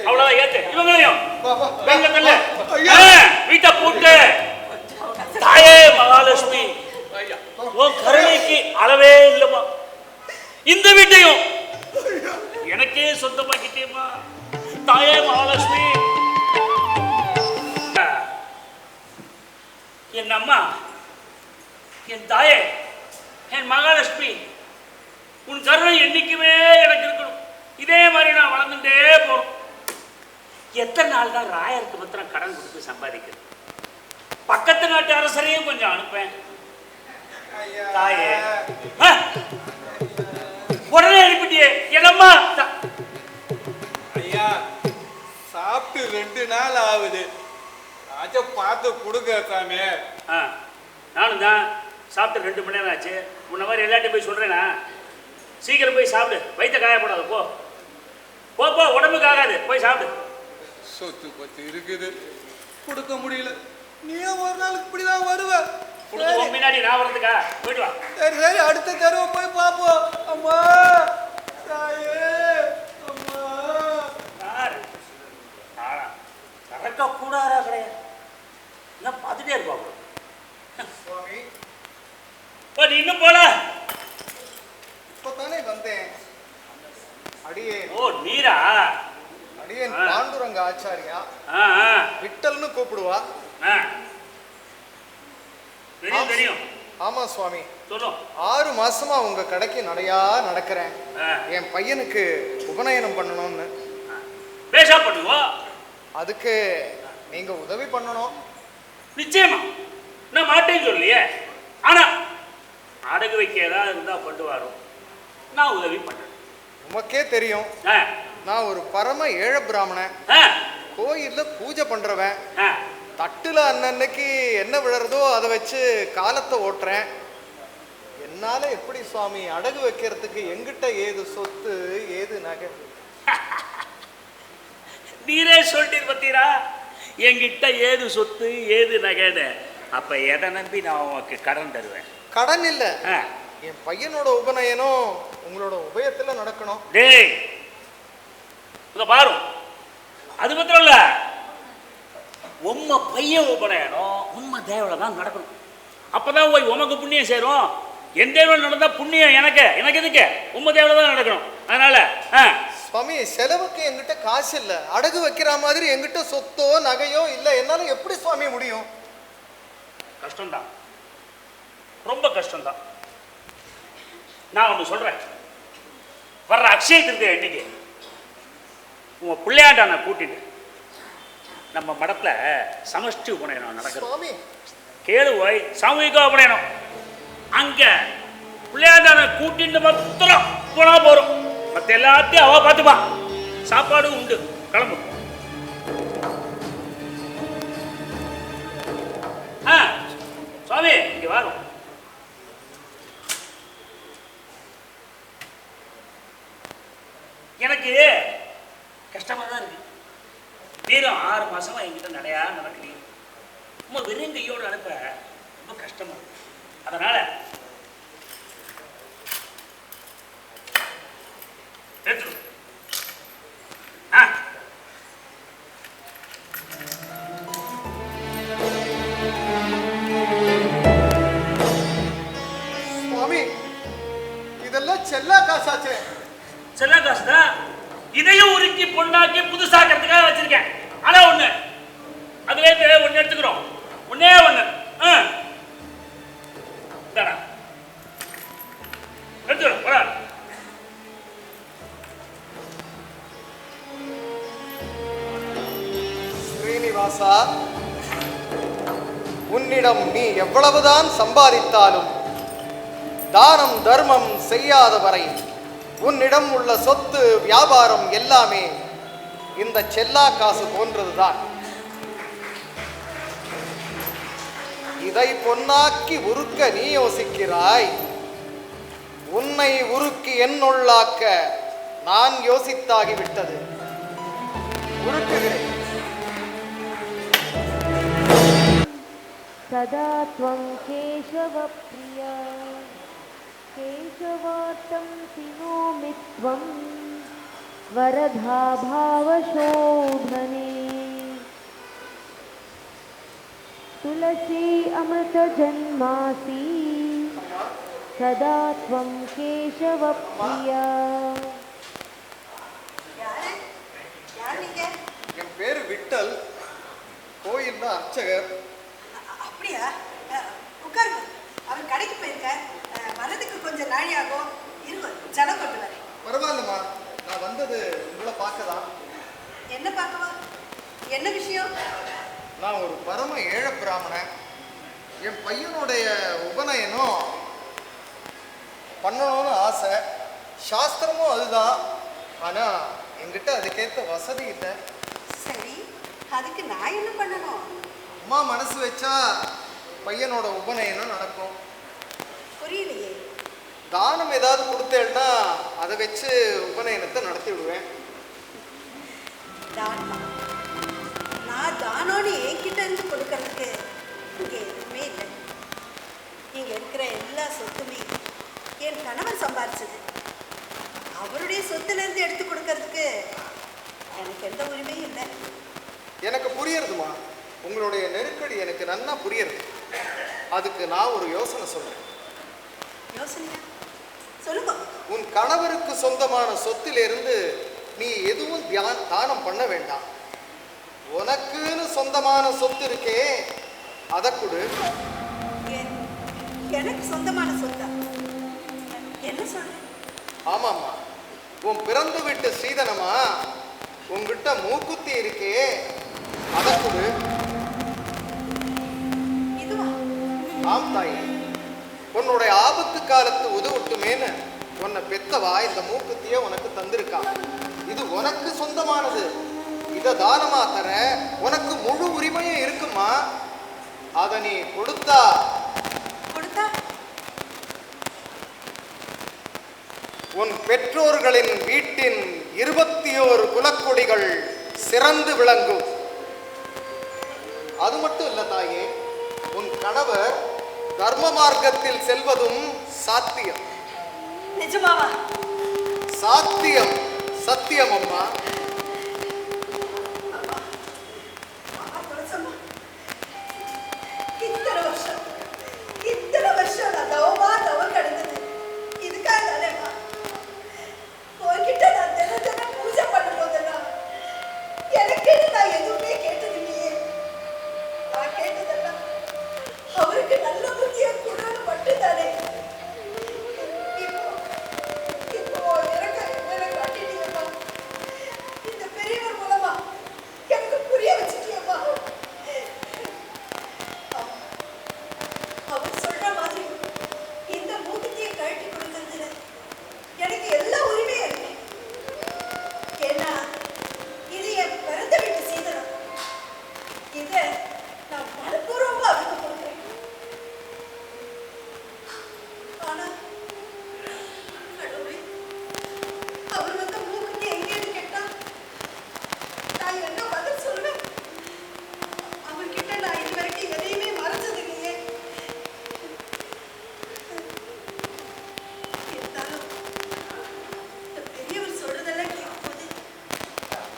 அவ்வளவுதான் ஏத்து. இவங்களையும் வீட்டை பூட்டு. தாயே மகாலட்சுமி, உன் கருணைக்கு அளவே இல்லைம்மா. இந்த வீட்டையும் எனக்கே சொந்தமாக்கிட்டேம்மா தாயே மகாலட்சுமி. என் அம்மா, என் தாயே, என் மகாலட்சுமி, உன் கருணை என்னைக்குமே எனக்கு இருக்கணும். இதே மாதிரி நான் வளர்ந்துட்டே போறோம். எத்தனை நாள் தான் ராயருக்கு மாத்திரம் கடன் கொடுத்து சம்பாதிக்கிறது? பக்கத்து நாட்டு அரசரையும் கொஞ்சம் அனுப்பேன். தாயே உடனே அனுப்பிட்டியே என்னம்மா? ஐயா சாப்பிட்டு 2 நாள் ஆகுது, அத பார்த்து கொடுங்க சாமி. நானும் தான் சாப்பிட்டு 2 மணி நேரம் ஆச்சு. முன்ன மாதிரி எல்லாத்தையும் போய் சொல்றேனா? சீக்கிரம் போய் சாப்பிடு, வயிற்ற காயப்படாது. போ போ போ, உடம்புக்கு ஆகாது, போய் சாப்பிடு. சொத்து பத்து இருக்குது, கொடுக்க முடியல. நீ ஒரு நாளுக்கு இப்படிதான் வருவ. முன்னாடி நான் வரதுக்கா? போயிட்டு வா. சரி சரி, அடுத்த தெருவை போய் பார்ப்போம். அம்மா தாயே, அம்மா. கரெக்டா கூடாரா கிடையாது, என்ன பார்த்துட்டே இருப்பா. சுவாமி நீ இன்னும் போல? இப்பதானே வந்தேன். அடியே ஓ நீரா? அடியேன் பாண்டுரங்க ஆச்சாரியா, விட்டல்னு கூப்பிடுவா. தெரியும் தெரியும். ஆமா சுவாமி, சொல்லும். 6 மாசமா உங்க கடைக்கு நடையா நடக்கிறேன். என் பையனுக்கு உபநயனம் பண்ணணும்னு. பேசா பண்ணுவோம். அதுக்கு நீங்க உதவி பண்ணணும். நிச்சயமா, நான் மாட்டேன்னு சொல்லியே. ஆனா அடகு வைக்க ஏதாவது இருந்தா பண்ணுவாரோ, நான் உதவி பண்ணேன். உமக்கே தெரியும், நான் ஒரு பரம ஏழை பிராமணன். கோயில்ல பூஜை பண்றவன். தட்டுல அன்னன்னைக்கு என்ன விழறதோ அதை வச்சு காலத்தை ஓட்டுறேன். என்னால எப்படி சுவாமி அடகு வைக்கிறதுக்கு எங்கிட்ட ஏது சொத்து ஏது நகை? நீரே சொல்லிட்டு பத்தீரா, என்கிட்ட ஏது சொத்து ஏது நகைன்னு. அப்ப எதை நம்பி நான் உனக்கு கடன் தருவேன்? கடன் இல்ல, என் பையனோட உபநயனம் உங்களோட உபயத்துல நடக்கணும். டேய் இத பாரு, அது மாத்திரம் இல்ல, உம்ம பையன் உபநயனம் உண்மை தேவையில தான் நடக்கணும். அப்பதான் போய் உமக்கு புண்ணியம் சேரும். என் தேவையில் நடந்தா புண்ணியம் எனக்கு எதுக்கு? உண்மை தேவையில தான் நடக்கணும். அதனால சுவாமி, செலவுக்கு என்கிட்ட காசு இல்ல. அடகு வைக்கிற மாதிரி என்கிட்ட சொத்தோ நகையோ இல்ல. என்னால எப்படி சுவாமி முடியும்? கஷ்டம்தான், ரொம்ப கஷ்டம்தான். நான் ஒன்று சொல்றேன். வர்ற அக்ஷய திருதியை அன்னைக்கு உங்க பிள்ளையாண்டான கூட்டிட்டு நம்ம மடத்துல சமஷ்டி உபநயனம் நடக்குது. கேளு போய் சாமூகிக உபநயனம். அங்க பிள்ளையாண்டான கூட்டிட்டு மாத்திரம் போனா போறோம், மத்த எல்லாத்தையும் அவ பார்த்துப்பா. சாப்பாடு உண்டு, கிளம்பு. சுவாமி இங்க வரும். எனக்கு கஷ்டமா தான் இருக்கு. வீரம் 6 மாசமா என்கிட்ட நடையா நடக்கிறீங்க. ரொம்ப வெறும் கையோடு அனுப்ப ரொம்ப கஷ்டமா இருக்கு. அதனால எடுத்துரு. சுவாமி, இதெல்லாம் செல்லா காசாச்சே. செல்லா காசு தான். இதையும் உருக்கி பொண்ணாக்கி புதுசாக்கிறதுக்காக வச்சிருக்கேன். ஆனா ஒண்ணு, அதுல இருந்து ஒண்ணு எடுத்துக்கிறோம். ஒண்ணே ஒண்ணு எடுத்துக்கிறோம். ஸ்ரீனிவாசா, உன்னிடம் நீ எவ்வளவுதான் சம்பாதித்தாலும் தானம் தர்மம் செய்யாத வரை உன்னிடம் உள்ள சொத்து வியாபாரம் எல்லாமே இந்த செல்லா காசு போன்றதுதான். இதை பொன்னாக்கி உருக்க நீ யோசிக்கிறாய். உன்னை உருக்கி என்னுள்ளாக்க நான் யோசித்தாகிவிட்டது. உருக்குகிறேன். सदा त्वं केशवप्रिया केशवार्तं सिनोमि त्वं वरधा भावशोभने तुलसी अमृतजन्मासि सदा त्वं केशवप्रिया. என் பேரு விட்டல், கோயில் அர்ச்சகர். அப்படியா? உட்காருங்க. அவர் கடைக்கு போயிருக்க, வரதுக்கு கொஞ்சம் நாழி ஆகும். இருங்க, ஜனம் கொண்டு வரேன். பரவாயில்லம்மா, நான் வந்தது உங்களை பார்க்கதான். என்ன பார்க்கவா? என்ன விஷயம்? நான் ஒரு பரம ஏழை பிராமணன். என் பையனுடைய உபநயனம் பண்ணணும்னு ஆசை. சாஸ்திரமும் அதுதான். ஆனால் என்கிட்ட அதுக்கேற்ற வசதி இல்லை. சரி, அதுக்கு நான் என்ன பண்ணணும்? அம்மா மனசு வச்சா பையனோட உபநயனம் நடக்கும். புரியலையே. தானம் ஏதாவது கொடுத்தேன்னா அதை வச்சு உபநயனத்தை நடத்தி விடுவேன். தானமா? நான் தானோன்னு என்கிட்ட இருந்து கொடுக்கறதுக்கு இங்கே எதுவுமே இல்லை. இங்கே இருக்கிற எல்லா சொத்துமே என் கணவர் சம்பாதிச்சது. அவருடைய சொத்துலேருந்து எடுத்து கொடுக்கறதுக்கு எனக்கு எந்த உரிமையும் இல்லை. எனக்கு புரியறதுமா, உங்களுடைய நெருக்கடி எனக்கு நன்னா புரியுது. அதுக்கு நான் ஒரு யோசனை சொல்றேன். யோசனையா? சொல்லுங்க. உன் கணவருக்கு சொந்தமான சொத்திலிருந்து நீ எதுவும் தானம் பண்ண வேண்டாம். உனக்குன்னு சொந்தமான சொத்து இருக்கே, அதை கொடு. எனக்கு சொந்தமான சொத்தா? என்ன சொல்ற? ஆமாம்மா, உன் பிறந்து விட்டு ஸ்ரீதனமா உங்ககிட்ட மூக்குத்தி இருக்கே, அதை கொடு. ஆம் தாயே, உன்னுடைய ஆபத்து காலத்து உதவட்டுமேன்னு உன்னை பெத்தவா இந்த மூக்குத்திய உனக்கு தந்திருக்கா. இது உனக்கு சொந்தமானது. இதை தானமா தர உனக்கு முழு உரிமையும் இருக்குமா. அதை நீ கொடுத்தா உன் பெற்றோர்களின் வீட்டின் 21 குலக்கொடிகள் சிறந்து விளங்கும். அது மட்டும் இல்ல தாயே, உன் கணவர் தர்ம மார்க்கத்தில் செல்வதும் சாத்தியம். நிஜமாவா? சாத்தியம், சத்தியம் அம்மா. இத்தனை வருஷம் நான் தவம் கடந்தது இதுக்காக தானேம்மா. உன்கிட்ட நான் தினம் பூஜை பண்ணும் போதெல்லாம் எனக்கு நான் எதுவுமே கேட்டது இல்லையே. நான் கேட்டதெல்லாம் அவருக்கு நல்ல புத்திய குணம் மட்டும்தானே. இப்போ என்ன காட்டிட்டீங்கம்மா. இந்த பெரியவர் மூலமா எனக்கு புரிய வச்சுட்டியம்மா. அவர் சொல்ற மாதிரி இந்த மூக்குத்தியை கழட்டி கொடுக்கறதுல எனக்கு எல்லா உரிமையும் இருக்கு. ஏன்னா இது என் பிறந்த வீட்டு சீதனம். இதை நான் மனப்பூர்வமா அவருக்கு கொடுக்குறேன். ஆனா கடவுளே, அவர் வந்து மூக்குத்தி எங்கேன்னு கேட்டா நான் என்ன பதில் சொல்லுவேன்? அவர்கிட்ட நான் இது வரைக்கும் எதையுமே மறைச்சது இல்லையே. இருந்தாலும் இந்த பெரியவர் சொல்றதெல்லாம் கேட்கும்போது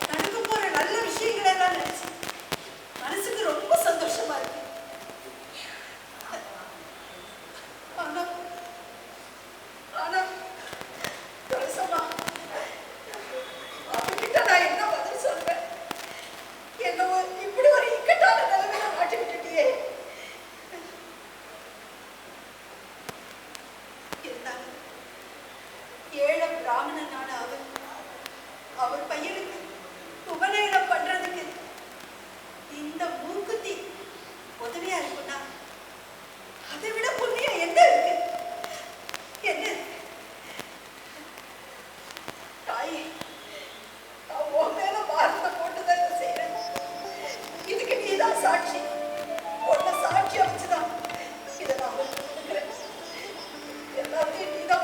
நடக்க போற நல்ல விஷயங்களை எல்லாம் நினைச்சு மனசுக்கு ரொம்ப சந்தோஷமா இருக்கு. ஆனா அவர் பையனுக்கு உபநயனம் பண்றதுக்கு இந்த மூக்குத்தி உதவியா இருக்குன்னா அதை விட புண்ணியம் என்ன இருக்கு? என்ன தாயே, நான் உன் மேல பாரத்தை போட்டுதான் இதை செய்யறேன். இதுக்கு நீதான் சாட்சி. உன்னை சாட்சி அமைச்சுதான் இதை நான் உங்களுக்கு கொடுக்குறேன். எல்லாத்தையும் நீதான்.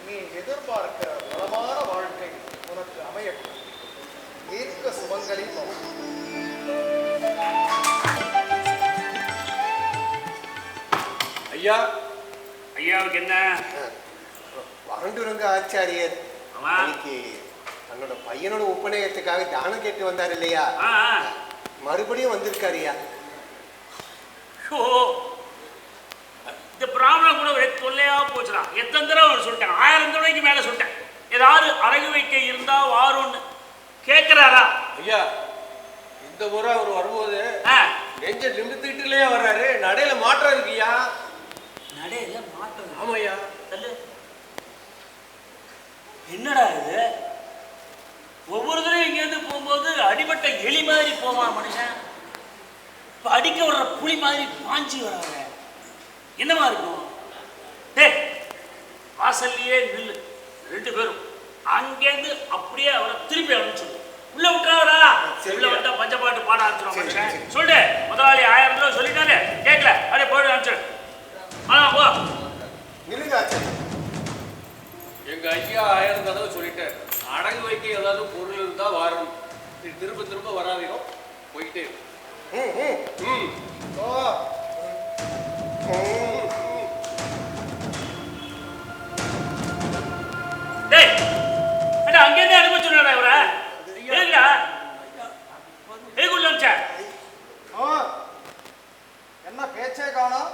நீ எதிர்பார்க்கிற வளமான வாழ்க்கை உனக்கு அமையட்டும். தீர்க்க சுமங்கலி பவ. ஐயா, ஐயாவுக்கு என்ன? வறண்டுருங்க ஆச்சாரியர் ஆமா. இன்னைக்கு தன்னோட பையனோட ஒப்பனையத்துக்காக தானம் கேட்டு வந்தார் இல்லையா? ஆ, ஆ. மறுபடியும் வந்திருக்காருயா. ஓ, இந்த பிராமணன் கூட ஒரே தொல்லையா போச்சுடா. எத்தனை தடவை அவன் சொல்லிட்டேன், 1000 தடவைக்கு மேல சொல்லிட்டேன். ஏதாவது அழகு வைக்க இருந்தா வாரும்னு கேட்கிறாரா? ஐயா, இந்த முறை அவர் வரும்போது ஆ, நெஞ்ச நிமித்திட்டுலயே வர்றாரு. நடையில மாற்றம் இருக்குயா. நடையில மாட்டம். ஆமாய்யா. தள்ளு. என்னடா இது? ஒவ்வொரு தடவை இங்கேருந்து போகும்போது அடிபட்ட எலி மாதிரி போவான் மனுஷன். இப்போ அடிக்க வர்ற புலி மாதிரி பாஞ்சி வராங்க. என்னமா இருக்கும்? டேய், வாசல்லையே நில்லு. 2 பேரும் அங்கேருந்து அப்படியே அவரை திருப்பி அனுப்பிச்சு உள்ள விட்டுறாரா? உள்ள விட்டா பஞ்சப்பாட்டு பாட ஆரம்பிச்சிடும் மனுஷன். சொல்லு, முதலாளி 1000 ரூபா சொல்லிட்டாரு, கேட்கல, அப்படியே போயிடு அனுப்பிச்சு. போ. நிலுங்க ஆச்சாரியர். எங்க ஐயா 1000 தடவை சொல்லிட்டார், அடகு வைக்க ஏதாவது பொருள் இருந்தா வரணும். இது திரும்ப திரும்ப வராதீங்க, போய்கிட்டே இருக்கு. டேய், அட அங்கேருந்து அனுப்ப சொன்னாடா இவரை? ஏங்கடா? ஏகுள்ள அனுப்பிச்ச? என்ன பேச்சே காணோம்?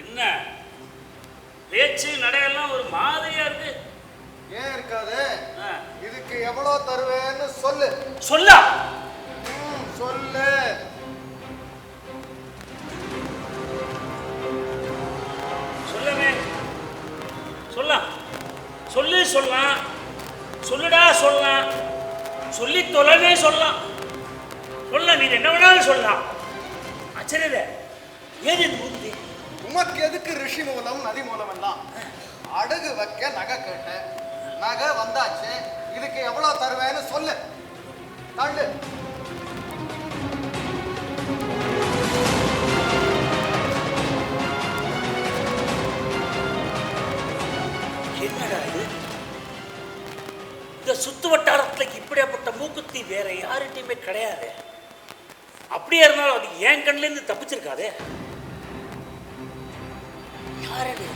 என்ன பேச்சு நடையெல்லாம் ஒரு மாதிரியா இருக்கு. ஏன் இருக்காது? ஆ. இதுக்கு எவ்வளவு தருவேன்னு சொல்லு. சொல்லா? சொல்லு. சொல்லவே சொல்லலாம். சொல்லு சொல்லலாம். சொல்லுடா சொல்லலாம். சொல்லி தொலைவே சொல்லலாம். சொல்லலாம், நீ என்ன வேணாலும் சொல்லலாம். ஆச்சரியல ஏது இந்த மூர்த்தி? உமக்கு எதுக்கு ரிஷி மூலம் நதி மூலம் எல்லாம்? அடகு வைக்க நகை கேட்டேன், நகை வந்தாச்சு. இதுக்கு எவ்வளவு தருவேன்னு சொல்லு. தள்ளு. என்னடா இது? இந்த சுத்து வட்டாரத்துல இப்படியாப்பட்ட மூக்குத்தி வேற யார்கிட்டயுமே கிடையாது. அப்படியே இருந்தாலும் அது என் கண்ணுல இருந்து தப்பிச்சிருக்காதே. யாரு இது?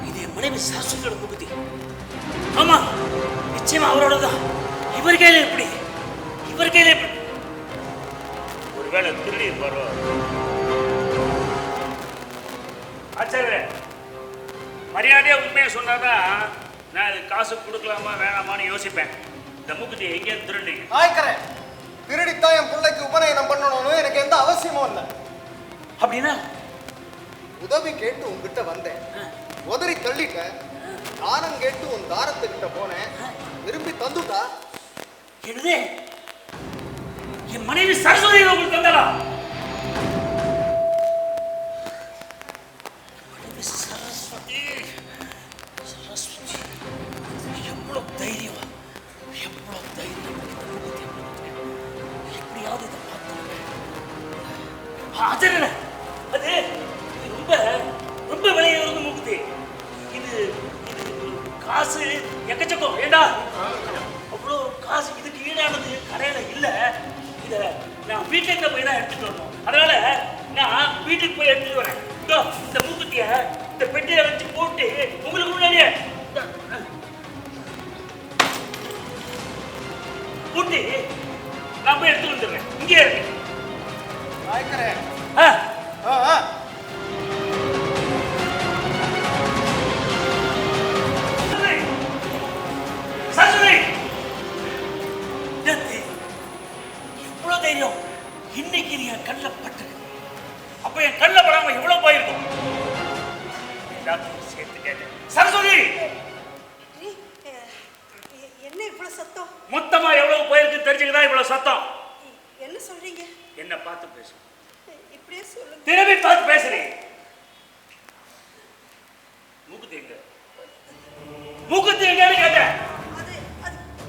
இது என் மனைவி சரஸ்வதியோட மூக்குத்தி. ஆமா, நிச்சயமா அவரோட தான். இவர் கையில எப்படி? இவர் கையில எப்படி? ஒருவேளை திருடி இருப்பாரோ? ஆச்சாரிய, மரியாதையா உண்மையை சொன்னாதான் நான் இது காசு கொடுக்கலாமா வேணாமான்னு யோசிப்பேன். இந்த மூக்குத்தி எங்கேயும் திருடுங்க. நாய்க்கறேன், திருடித்தான் என் பிள்ளைக்கு உபநயனம் பண்ணணும்னு எனக்கு எந்த அவசியமும் இல்லை. அப்படின்னா உதவி கேட்டு உன்கிட்ட வந்தேன், உதறி தள்ளிட்டேன். தானம் கேட்டு உன் தாரத்துக்கிட்ட போனேன், விரும்பி தந்துட்டா. என்னது? என் மனைவி சரஸ்வதி உங்களுக்கு தந்தாரா? மனைவி சரஸ்வதி, சரஸ்வதி எவ்வளவு தைரியம், எவ்வளவு தைரியம். எப்படியாவது இதை பார்த்துருவேன். அது ரொம்ப ரொம்ப விலையுறது மூக்குத்தி. இது இது காசு எக்கச்சக்கம். ஏண்டா அவ்வளோ காசு இதுக்கு ஈடானது கடையில இல்ல. இத நான் வீட்டுல போய் தான் எடுத்துட்டு வரணும். அதனால நான் வீட்டுக்கு போய் எடுத்துட்டு வரேன். இதோ இந்த மூக்குத்திய இந்த பெட்டியில வச்சு போட்டு உங்களுக்கு முன்னாடியே பூட்டி நான் போய் எடுத்துட்டு வந்துடுறேன். இங்கே இருக்கு. எவ்வளவு தைரியம் இன்னைக்கு என் கண்ணில் பட்டு. அப்ப என் கண்ணில் படாம எவ்வளவு போயிருக்கும். சேர்த்து கேட்டேன். சரஸ்வதி என்ன இவ்வளவு சத்தம்? மொத்தமா எவ்வளவு போயிருக்கு தெரிஞ்சுக்கதான் இவ்வளவு சத்தம். என்ன சொல்றீங்க? என்ன பார்த்து பேசு. இப்படியே சொல்லுங்க. திரும்பி பார்த்து பேசுறேன். மூக்குத்தி எங்க? மூக்குத்தி எங்கன்னு கேட்டேன். அது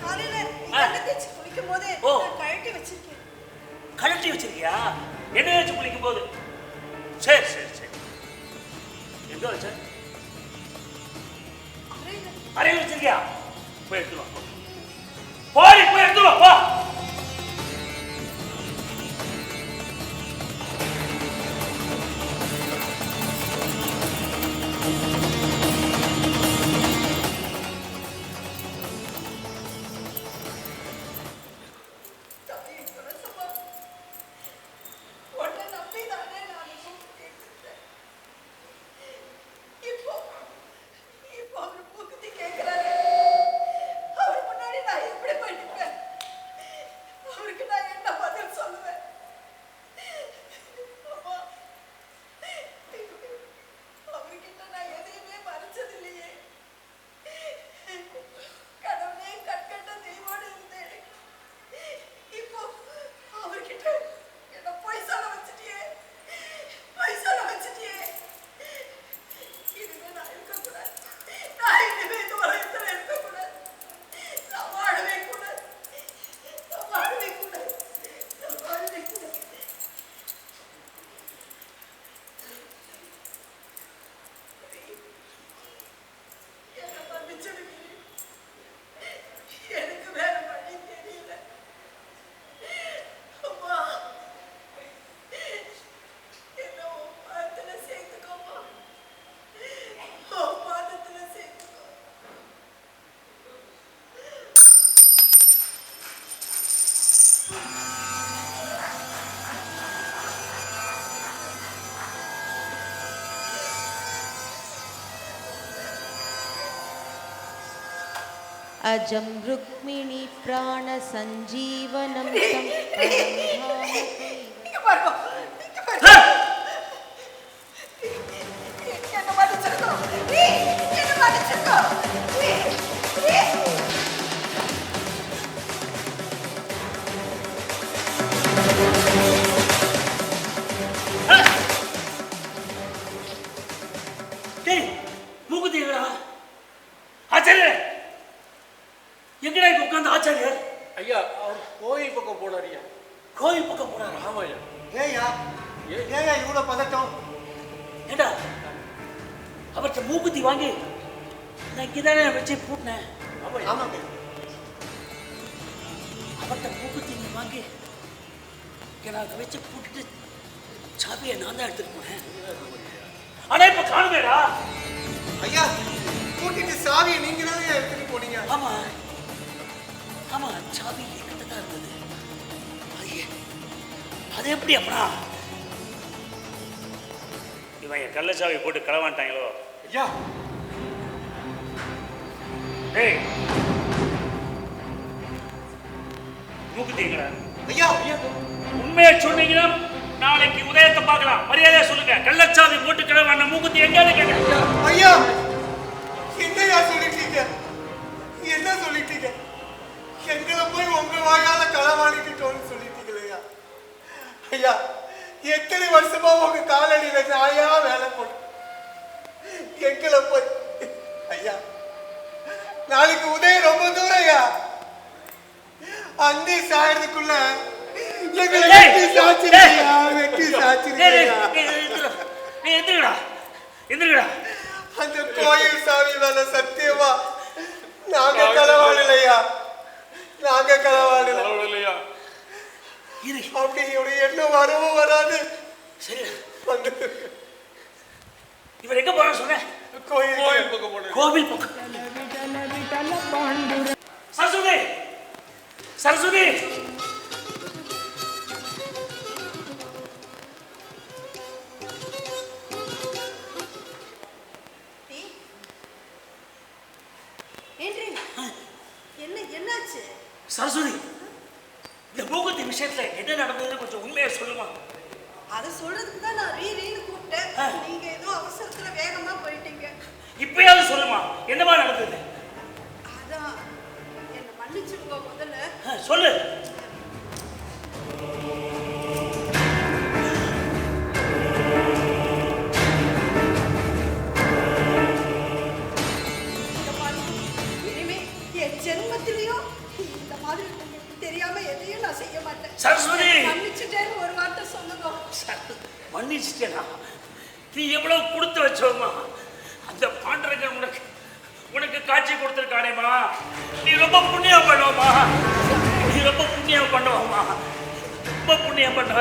காலையில எண்ணெய் தேய்ச்சி குளிக்கும் போது கழட்டி வச்சிருக்கேன். கழட்டி வச்சிருக்கியா? எண்ணெய் தேய்ச்சி குளிக்கும் போது? சரி சரி சரி. எங்க வச்ச? அறையில் வச்சிருக்கியா? போய் எடுத்துருவா. போய் எடுத்துருவா போ. अजं रुक्मिणी प्राण संजीवनं तं எங்கடா இப்ப உட்கார்ந்து ஆச்சாரியார்? ஐயா அவர் கோயில் பக்கம் போனார். ஐயா கோயில் பக்கம் போனார்? ஆமா ஐயா. ஏயா இவ்வளவு பதட்டம்? ஏண்டா அவர்கிட்ட மூக்குத்தி வாங்கி நான் இங்கதானே வச்சு பூட்டினேன். ஆமாங்க. அவர்கிட்ட மூக்குத்தி நீ வாங்கி எனக்கு வச்சு பூட்டிட்டு சாப்பியை நான் தான் எடுத்துட்டு போனேன். ஆனா இப்ப காணுமேடா. ஐயா பூட்டிட்டு சாவியை நீங்க தான் எடுத்துட்டு போனீங்க. ஆமா ஆமா சாவி என்கிட்ட தான் இருந்தது. அது எப்படி அப்படா? இவன் என் கள்ளச்சாவி போட்டு களவான்ட்டாங்களோ? ஐயா டேய் மூக்குத்தீங்களா? ஐயா உண்மையை சொன்னீங்கன்னா நாளைக்கு உதயத்தை பார்க்கலாம். மரியாதையா சொல்லுங்க. கள்ளச்சாவி போட்டு களவான மூக்குத்தி எங்கன்னு கேட்க. ஐயா என்னையா சொல்லிட்டீங்க? என்ன சொல்லிட்டீங்க? எங்களை போய் உங்க வாயால களவாணிக்கிட்டோன்னு சொல்லிட்டீங்களா? ஐயா எத்தனை வருஷமா உங்க காலடியில நாயா வேலை போட்டு எங்களை போய் ஐயா நாளைக்கு உதயம் ரொம்ப தூரம் ஐயா. அந்தி சாயறதுக்குள்ள எங்களை வெட்டி சாச்சிருக்கா வெட்டி சாச்சிருக்கா. அந்த கோயில் சாமி மேல சத்தியமா நாங்க களவாடலையா. நாங்க களவாடல. களவாடலையா? அப்படி ஒரு எண்ணம் வரவும் வராது. சரி வந்து இவர் எங்க போறான்னு சொன்ன? கோயில் பக்கம் போன. கோவில் பக்கம். சரஸ்வதி சரஸ்வதி என்னாச்சு? சரஸ்வதி, இந்த மூக்குத்தி விஷயத்துல என்ன நடந்ததுன்னு கொஞ்சம் உண்மையா சொல்லுமா? அதை சொல்றதுக்கு தான் நான் ரீன்னு கூப்பிட்டேன். நீங்க ஏதோ அவசரத்துல வேகமா போயிட்டீங்க. இப்பயாவது சொல்லுமா, என்னமா நடந்தது? அதான் என்ன மன்னிச்சுடுங்க முதல்ல. சொல்லு. இனிமே என் ஜென்மத்திலையும் இந்த மாதிரி உங்களுக்கு தெரியாம எதையும் நான் செய்ய மாட்டேன். சரஸ்வதி, மன்னிச்சுட்டேன்னு ஒரு வார்த்தை சொல்லுங்க. மன்னிச்சுட்டேனா? நீ எவ்வளவு கொடுத்து வச்சோமா? அந்த பாண்டரங்கன் உனக்கு காட்சி கொடுத்துருக்கானேமா. நீ ரொம்ப புண்ணியம் பண்ணுவமா. நீ ரொம்ப புண்ணியம் பண்ணுவமா. ரொம்ப புண்ணியம் பண்ணுவ.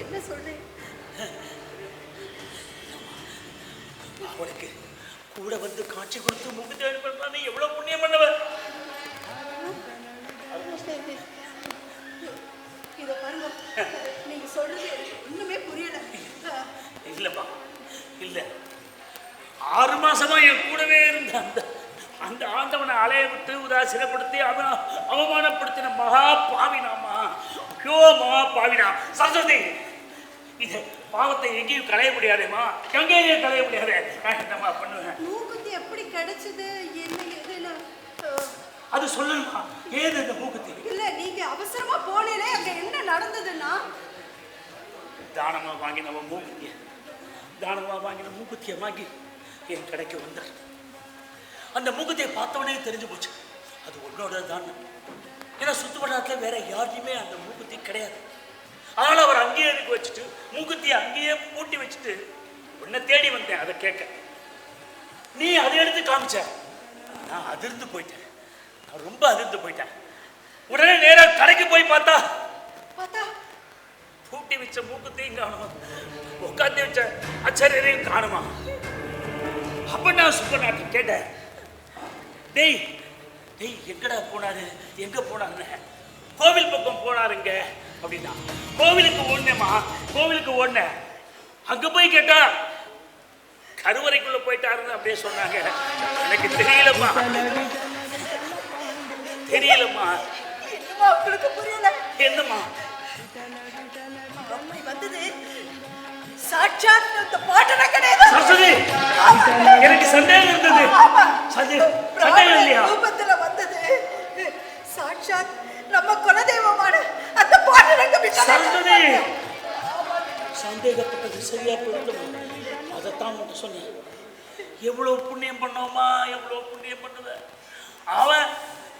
என்ன சொல்றேன்? உனக்கு கூட வந்து காட்சி கொடுத்து முகுதி அனுப்பா. நீ எவ்வளவு புண்ணியம் பண்ணுவ. இத பாருங்க, நீங்க சொல்றது எனக்கு ஒண்ணுமே புரியல. இல்லப்பா, இல்ல. 6 மாசமா என் கூடவே இருந்த அந்த ஆண்டவனை அலைய விட்டு உதாசீனப்படுத்தி அவமானப்படுத்தின மகா பாவினாமா. ஐயோ மகா பாவினா. சரஸ்வதி, இது பாவத்தை எங்கேயும் களைய முடியாதேமா. எங்கேயும் களைய முடியாது. நான் என்னமா பண்ணுவேன்? மூக்குத்தி எப்படி கிடைச்சது? என்ன எதுன்னு அது சொல்லணுமா? ஏது இந்த மூக்குத்தி? இல்ல, நீங்க அவசரமா போனீங்களே, அங்க என்ன நடந்ததுன்னா? தானமா வாங்கின மூக்குத்திய வாங்கி என் கடைக்கு வந்தார். அந்த மூக்குத்தியை பார்த்தவனே தெரிஞ்சு போச்சு அது உன்னோட தான். ஏன்னா சுத்துவட்டாரத்துல வேற யாருமே அந்த மூக்குத்தி கிடையாது. அதனால அவர் அங்கேயே இருக்கு வச்சுட்டு மூக்குத்தியை அங்கேயே பூட்டி வச்சுட்டு உன்னை தேடி வந்தேன் அதை கேட்க. நீ அதை எடுத்து காமிச்ச. நான் அதிர்ந்து போயிட்டேன். நான் ரொம்ப அதிர்ந்து போயிட்டேன். உடனே நேரா கடைக்கு போய் பார்த்தா பூட்டி வச்ச மூக்குத்தையும் காணுமா, உட்காந்து வச்ச அச்சரையும் காணுமா. அப்ப நான் சுப்பநாட்டு கேட்டேன், டேய் டேய் எங்கடா போனாரு, எங்க போனாருன்னு. கோவில் பக்கம் போனாருங்க அப்படின்னா. கோவிலுக்கு ஓடனேமா, கோவிலுக்கு ஓடனேன். அங்க போய் கேட்டா கருவறைக்குள்ள போயிட்டாருன்னு அப்படியே சொன்னாங்க. எனக்கு தெரியலம்மா, தெரியலம்மா. உங்களுக்கு புரியல? என்னம்மா? அம்மை வந்தது சாட்சாத் அந்த பாட்டரங்கனேதான். சரஸ்வதி, எனக்கு சந்தேகம் இருந்தது. சந்தேகம் இல்லையா? ரூபத்துல வந்தது சாட்சாத் நம்ம குலதெய்வமான அந்த பாட்டரங்க. சரஸ்வதி, சந்தேகப்பட்டது சரியா போயிடுமா? அதைத்தான் மட்டும் சொன்னேன். எவ்வளவு புண்ணியம் பண்ணோமா, எவ்வளவு புண்ணியம் பண்ணுவ. அவன்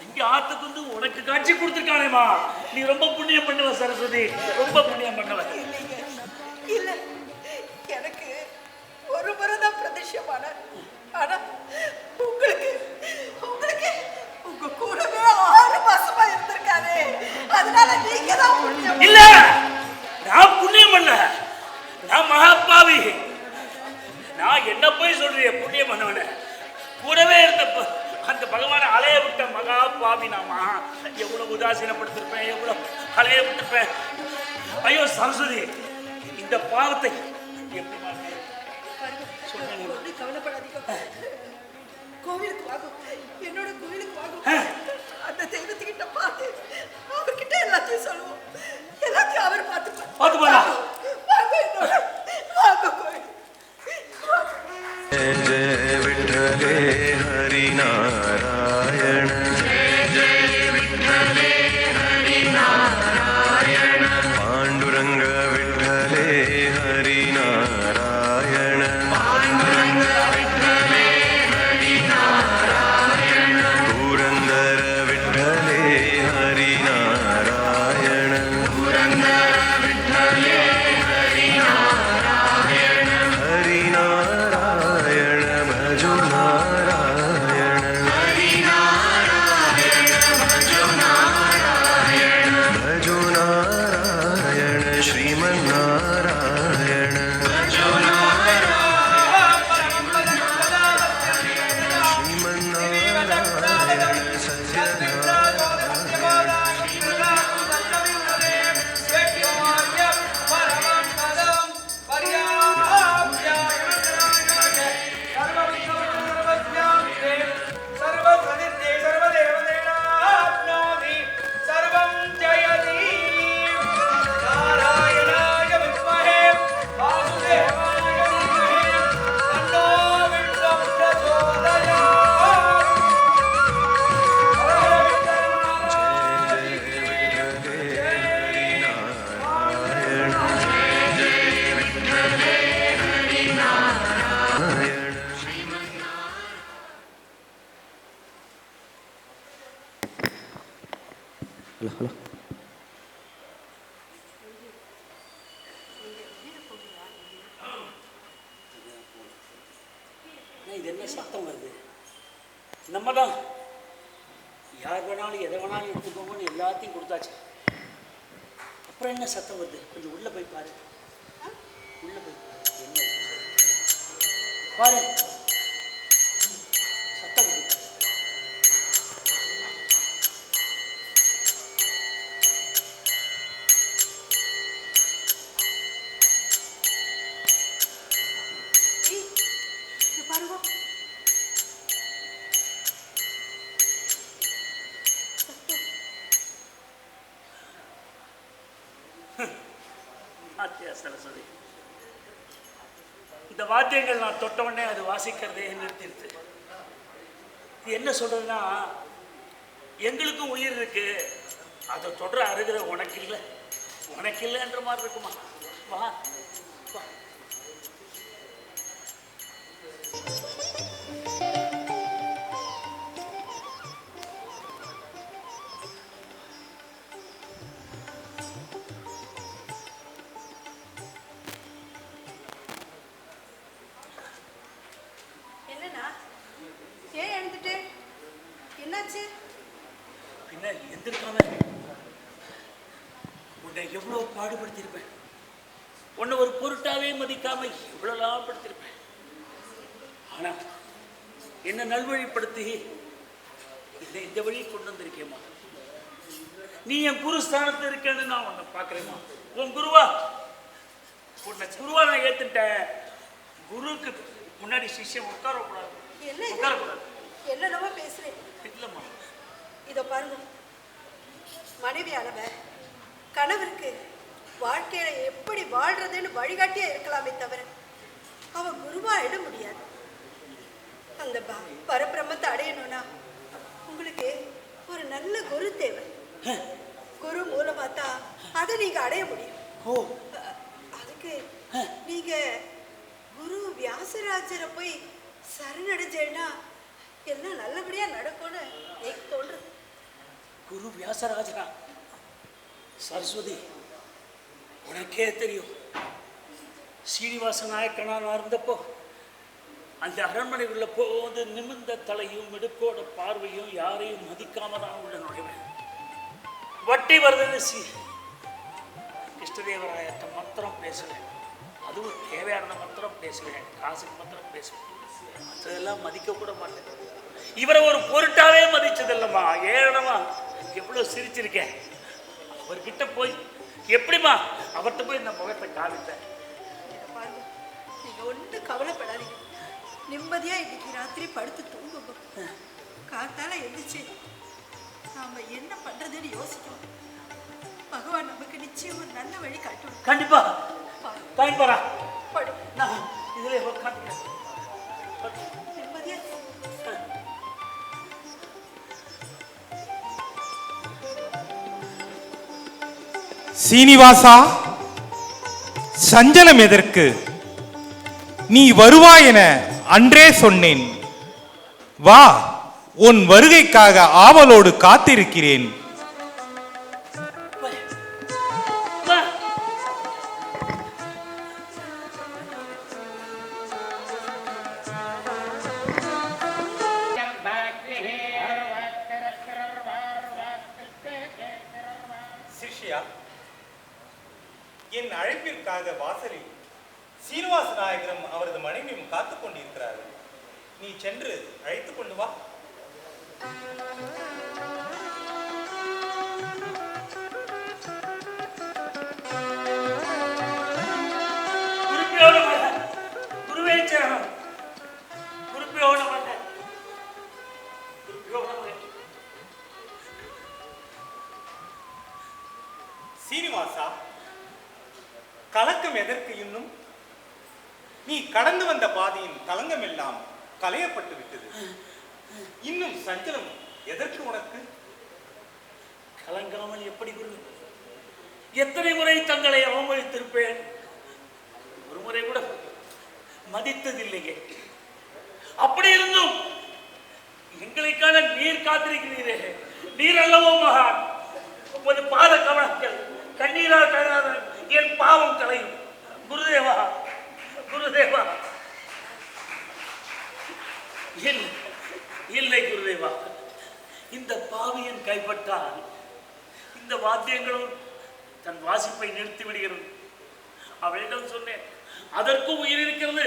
இங்க ஆத்துக்கு வந்து உனக்கு காட்சி கொடுத்துருக்கானேமா. நீ ரொம்ப புண்ணியம் பண்ணுவ சரஸ்வதி, ரொம்ப புண்ணியம் பண்ணுவ. இல்ல, எனக்கு ஒரு முறை தான் பிரதிஷ்யமான. ஆனா உங்களுக்கு உங்க கூடவே 6 மாசமா இருந்திருக்காரு. அதனால நீங்க தான் புண்ணியம். இல்ல, நான் புண்ணியம் பண்ண. நான் மகாபாவி. நான் என்ன போய் சொல்றேன் புண்ணியம் பண்ணவன. கூடவே இருந்த அந்த பகவான அலைய விட்ட மகா பாவி நாமா. எவ்வளவு உதாசீனப்படுத்திருப்பேன், எவ்வளவு அலைய விட்டுருப்பேன். ஐயோ சரஸ்வதி, இந்த பாவத்தை எப்படி கவலைப்படாதீங்க. கோவிலுக்கு வாங்கும், என்னோட கோவிலுக்கு வாங்கும். அந்த தெய்வத்துக்கிட்ட பார்த்து அவர்கிட்ட எல்லாத்தையும் சொல்லுவோம். எல்லாத்தையும் அவர் பார்த்துப்பாரு. வாங்க என்னோட, வாங்க கோவில். जय विठ्ठले हरि नारायण, जय विठ्ठले हरि नारायण, पांडुरंग विठ्ठले हरि नारायण, पांडुरंग विठ्ठले हरि नारायण, पुरंदर विठ्ठले हरि नारायण, पुरंदर विठ्ठले हरि नारायण, हरि नारायण भजो नारायण, हरि ஹலோ ஹலோ. இது என்ன சத்தம் வருது? நம்ம தான் யார் வேணாலும் எதை வேணாலும் எடுத்துக்கோங்கன்னு எல்லாத்தையும் கொடுத்தாச்சு. அப்புறம் என்ன சத்தம் வருது? கொஞ்சம் உள்ள போய் பாரு. உள்ள போய் பாரு. என்ன பாரு, சத்தம் வருது. பாருங்க, சரஸ்வதி, இந்த வாத்தியங்கள் நான் தொட்ட உடனே அது வாசிக்கிறதே நிறுத்திடுது. இது என்ன சொல்றதுன்னா, எங்களுக்கும் உயிர் இருக்கு, அதை தொடர அருகிற உனக்கு இல்லை, உனக்கு இல்லைன்ற மாதிரி இருக்குமா? வா வா. என்னண்ணா ஏன் எழுந்துட்டு? என்னாச்சு? பின்ன எந்திருக்காம உன்னை எவ்வளவு பாடுபடுத்தியிருப்பேன். உன்னை ஒரு பொருட்டாவே மதிக்காம எவ்வளவு படுத்திருப்பேன். ஆனா என்ன நல்வழிப்படுத்தி என்னை இந்த வழி கொண்டு வந்திருக்கேம்மா. நீ என் குரு ஸ்தானத்தில் இருக்கேன்னு நான் உன்னை பார்க்கிறேம்மா. உன் குருவா, உன்னை குருவா நான் ஏத்துட்டேன். குருவுக்கு முன்னாடி சிஷ்யம் உட்காரக்கூடாது, உட்காரக்கூடாது. என்னென்னவோ பேசுறேன். இல்லம்மா, இதோ பாருங்க, மனைவியானவ கணவருக்கு வாழ்க்கையில எப்படி வாழ்றதுன்னு வழிகாட்டியே இருக்கலாமே தவிர அவ குருவா ஆயிட முடியாது. அந்த பரபிரம்மத்தை அடையணும்னா உங்களுக்கு ஒரு நல்ல குரு தேவை. குரு மூலமா தான் அதை நீங்க அடைய முடியும். அதுக்கு நீங்க குரு வியாசராஜரை போய் சரணடைஞ்சேன்னா எல்லாம் நல்லபடியா நடக்கும்னு எனக்கு தோன்றுது. குரு வியாசராஜனா? சரஸ்வதி, உனக்கே தெரியும், சீனிவாச நாயக்கனா நான் இருந்தப்போ அந்த அரண்மனை உள்ள போது நிமிர்ந்த தலையும் மிடுக்கோட பார்வையும் யாரையும் மதிக்காம தான் உள்ள நுழைவேன். வட்டி வருதுன்னு கிருஷ்ணதேவராயத்தை மாத்திரம் பேசுவேன், அதுவும் தேவையான மாத்திரம் பேசுவேன், காசுக்கு மாத்திரம் பேசுவேன், அதெல்லாம் மதிக்க கூட மாட்டேன். இவரை ஒரு பொருட்டாவே மதிச்சதில்லம்மா. ஏழனமா எவ்வளவு சிரிச்சிருக்கேன். அவர்கிட்ட போய் எப்படிமா அவர்கிட்ட போய் இந்த முகத்தை காமித்தேன். நீங்க ஒண்ணு கவலைப்படாதீங்க, நிம்மதியா இன்னைக்கு ராத்திரி படுத்து தூங்குங்க. காத்தால எழுந்துச்சு நாம என்ன பண்றதுன்னு யோசிக்கணும். பகவான் நமக்கு நிச்சயம் ஒரு நல்ல வழி காட்டுவோம். கண்டிப்பா தாய்ப்பாரா படு. நான் இதுல உட்காந்துக்கிறேன். நிம்மதியா சீனிவாசா, சஞ்சலம் எதற்கு? நீ வருவாய் என அன்றே சொன்னேன். வா, உன் வருகைக்காக ஆவலோடு காத்திருக்கிறேன். சிஷ்யா, என் அழைப்பிற்காக வாசலில் சீனிவாச நாயகரும் அவரது மனைவியும் காத்துக் கொண்டிருக்கிறார்கள். நீ சென்று அழைத்துக் கொண்டு வா. சீனிவாசா, கலக்கம் எதற்கு? இன்னும் நீ கடந்து வந்த பாதையின் கலங்கம் எல்லாம் களையப்பட்டு விட்டது. இன்னும் சஞ்சலம் எதற்கு உனக்கு? கலங்காமல் எப்படி குரு? எத்தனை முறை தங்களை அவமதித்திருப்பேன், ஒரு முறை கூட மதித்ததில்லையே. அப்படி இருந்தும் எங்களுக்கான நீர் காத்திருக்கிறீரே, நீர் அல்லவோ மகான். உமது பாத கவனங்கள் கண்ணீரால் கழகாத என் பாவம் களையும். குருதேவா, குருதேவா. இல்லை குருதேவா, இந்த பாவியன் கைப்பட்டால் இந்த வாத்தியங்களும் தன் வாசிப்பை நிறுத்தி விடுகிறது. அவளிடம் சொன்னேன், அதற்கும் உயிர் இருக்கிறது,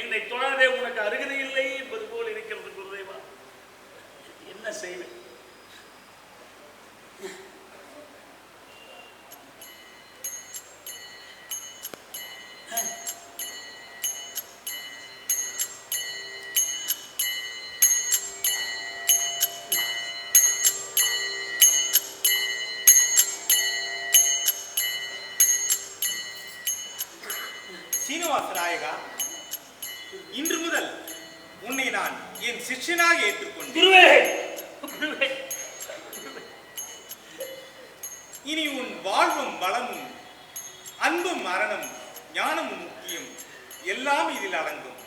என்னை தொழாதே, உனக்கு அருகதை இல்லை என்பது போல் இருக்கிறது. குருதேவா, என்ன செய்வேன்? சீனிவாச நாயகா, இன்று முதல் உன்னை நான் என் சிஷ்யனாக ஏற்றுக்கொண்டேன். இனி உன் வாழ்வும் வளமும் அன்பும் மரணம் ஞானமும் முக்கியம் எல்லாம் இதில் அடங்கும்.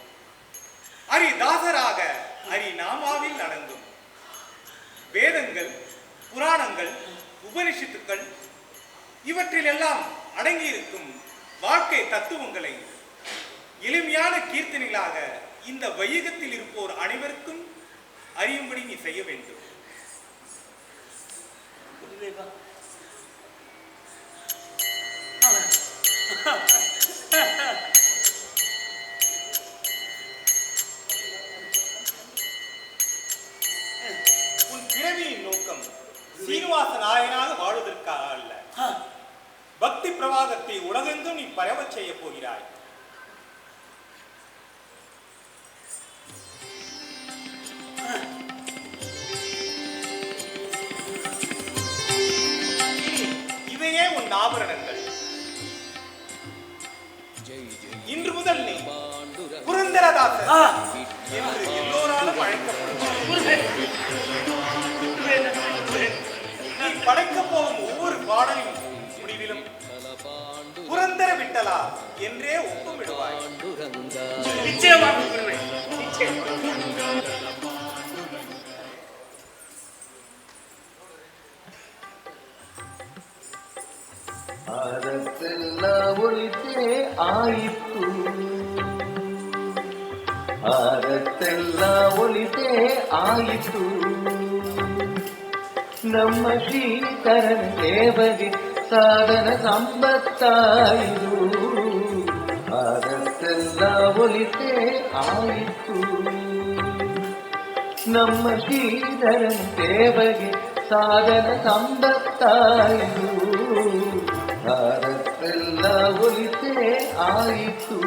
அரிதாசராக அரிநாமாவில் அடங்கும். வேதங்கள், புராணங்கள், உபனிஷத்துக்கள் இவற்றிலெல்லாம் அடங்கியிருக்கும் வாழ்க்கை தத்துவங்களை எளிமையான கீர்த்தனைகளாக இந்த வையகத்தில் இருப்போர் அனைவருக்கும் அறியும்படி நீ செய்ய வேண்டும். உன் பிறவியின் நோக்கம் சீனிவாச நாயனாக வாழ்வதற்காக அல்ல, பக்தி பிரவாகத்தை உலகெங்கும் நீ பரவச் செய்ய போகிறாய். இவையே உன் ஆபரணங்கள். இன்று முதல் நீ புரந்தரதாசர் என்று எல்லோராலும் அழைக்கப்படும். நீ படைக்கப் போகும் ஒவ்வொரு பாடலின் முடிவிலும் புரந்தர விட்டலா என்றே ஒப்புமிடுவாய். நிச்சயமாக. ಆರತ್ತೆಲ್ಲ ಒಳಿತೇ ಆಯಿತು, ಆರತ್ತೆಲ್ಲ ಒಳಿತೇ ಆಯಿತು, ನಮ್ಮ ಶ್ರೀಕರನ ದೇವಗೆ ಸಾಧನ ಸಂಪತ್ತಾಯಿತು. ಆರತ್ತೆಲ್ಲ ಒಳಿತೇ ಆಯಿತು, ನಮ್ಮ ಶ್ರೀಧರನ ದೇವಗೆ ಸಾಧನ ಸಂಪತ್ತಾಯಿತು. ಭಾರತೆಲ್ಲ ಒಲಿತೇ ಆಯಿತು.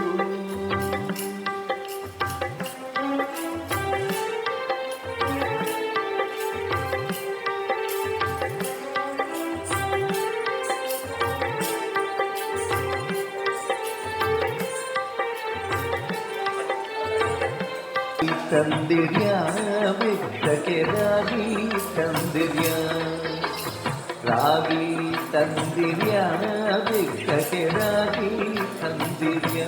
ತಂದಿರ್ಯ ಭಿಕ್ಷಕರಾಗಿ ತಂದಿರ್ಯ ರಾಗಿ ತಂದಿರ್ಯ ಭಿಕ್ಷಕರಾಗಿ ತಂದಿರ್ಯ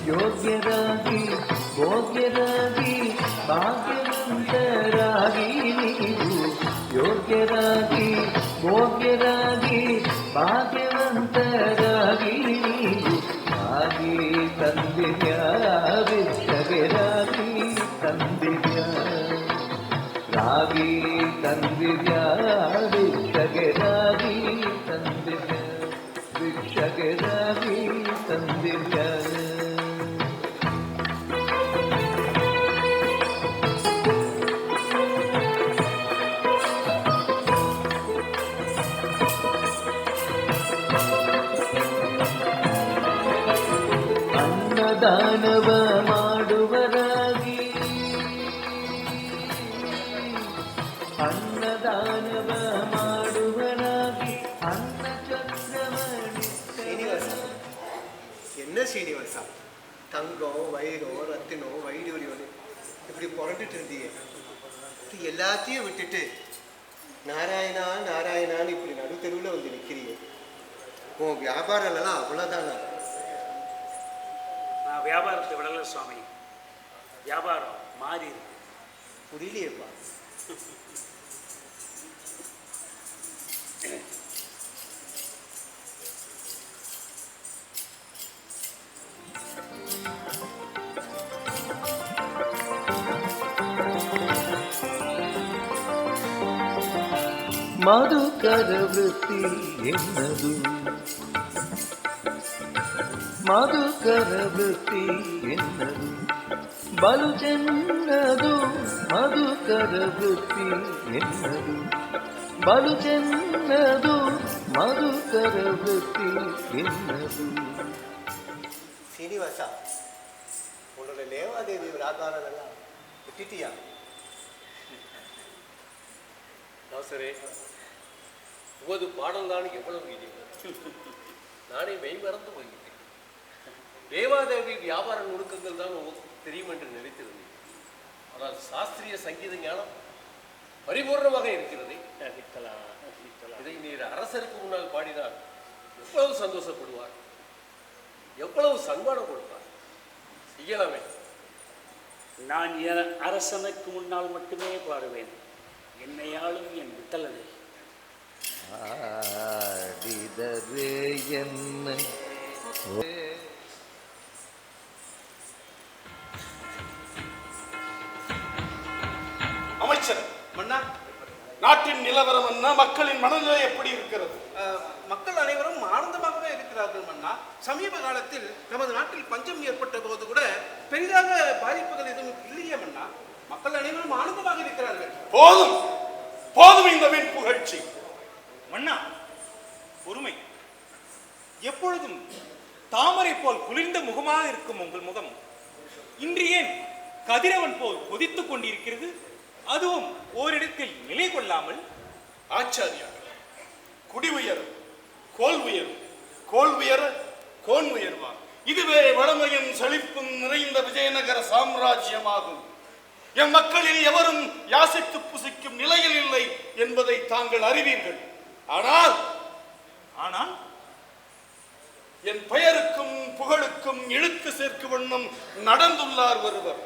ಯೋಗ್ಯರಾಗಿ ಭೋಗ್ಯರಾಗಿ ಭಾಗ್ಯವಂತರಾಗಿ ನೀವು ಯೋಗ್ಯರಾಗಿ ಭೋಗ್ಯರಾಗಿ ಭಾಗ್ಯವಂತರಾಗಿ ನೀವು ರಾಗಿ ತಂದಿರ್ಯ ಭಿಕ್ಷಕರಾಗಿ ತಂದಿರ್ಯ ರಾಗಿ ತಂದಿರ್ಯ ಭಿಕ್ಷಕರಾಗಿ ತಂದಿರ್ಯ ಭಿಕ್ಷಕರಾಗಿ ತಂದಿರ್ಯ ಅನ್ನದಾನವ ಮಾಡುವರಾಗಿ ಅನ್ನದಾನವ ಮಾಡುವರಾಗಿ ಅನ್ನ ಚಕ್ರವರ್ತಿ. ஸ்ரீனிவாசா, என்ன ஸ்ரீனிவாசா, தங்கம் வைரம் ரத்தினம் வைடூரியம்னு இப்படி புரண்டுட்டு இருந்தீங்க. இப்படி எல்லாத்தையும் விட்டுட்டு நாராயணா நாராயணான்னு இப்படி நடு தெருவில் வந்து நிற்கிறீங்க. உன் வியாபாரம்லாம் அவ்வளோதானா? நான் வியாபாரத்தை விடலை சுவாமி, வியாபாரம் மாறி இருக்கு. புரியலையேப்பா. మధుకర వృత్తి ఎన్నదు మధుకర వృత్తి ఎన్నదు బలు చెన్నదు మధుకర వృత్తి ఎన్నదు బలు చెన్నదు మధుకర వృత్తి ఎన్నదు. சீனிவாசா, உன்னோட லேவாதேவி வியாபாரம் எல்லாம் விட்டுட்டியா? தாசரே, உமது பாடல் தான் எவ்வளவு இனிமை. நானே மெய் மறந்து போய்விட்டேன். தேவாதேவி வியாபார நுணுக்கங்கள் தான் உமக்கு தெரியும் என்று நினைத்திருந்தேன். ஆனால் சாஸ்திரிய சங்கீத ஞானம் பரிபூர்ணமாக இருக்கிறது. இதை நீர் அரசருக்கு முன்னால் பாடினால் எவ்வளவு சந்தோஷப்படுவார், எவ்வளவு சன்மானம் கொடுப்பார். செய்யலாமே. நான் என் அரசனுக்கு முன்னால் மட்டுமே பாடுவேன். என்னையாளும் என் விட்டலனை ஆடிதரே என்ன அமைச்சர் மன்னா, நாட்டின் நிலவரம் என்ன, மக்களின் மனநிலை எப்படி இருக்கிறது? மக்கள் அனைவரும் ஆனந்தமாகவே இருக்கிறார்கள் மன்னா. சமீப காலத்தில் நமது நாட்டில் பஞ்சம் ஏற்பட்ட போது கூட பெரிதாக பாதிப்புகள் எதுவும் இல்லையே மன்னா. மக்கள் அனைவரும் ஆனந்தமாக இருக்கிறார்கள். போதும் போதும் இந்த வீண் புகழ்ச்சி. மன்னா, பொறுமை. எப்பொழுதும் தாமரை போல் குளிர்ந்த முகமாக இருக்கும் உங்கள் முகம் இன்று ஏன் கதிரவன் போல் கொதித்துக் கொண்டிருக்கிறது? அதுவும் ஓரிடத்தில் நிலை கொள்ளாமல். ஆச்சாரியா, குடி உயர் கோல் உயர், கோல் உயர கோன் உயர்வார். இதுவே வளமையும் செழிப்பும் நிறைந்த விஜயநகர சாம்ராஜ்யமாகும். எம் மக்களில் எவரும் யாசித்து புசிக்கும் நிலையில் இல்லை என்பதை தாங்கள் அறிவீர்கள். ஆனால் ஆனால் என் பெயருக்கும் புகழுக்கும் இழுக்கு சேர்க்கும் வண்ணம் நடந்துள்ளார் ஒருவர்.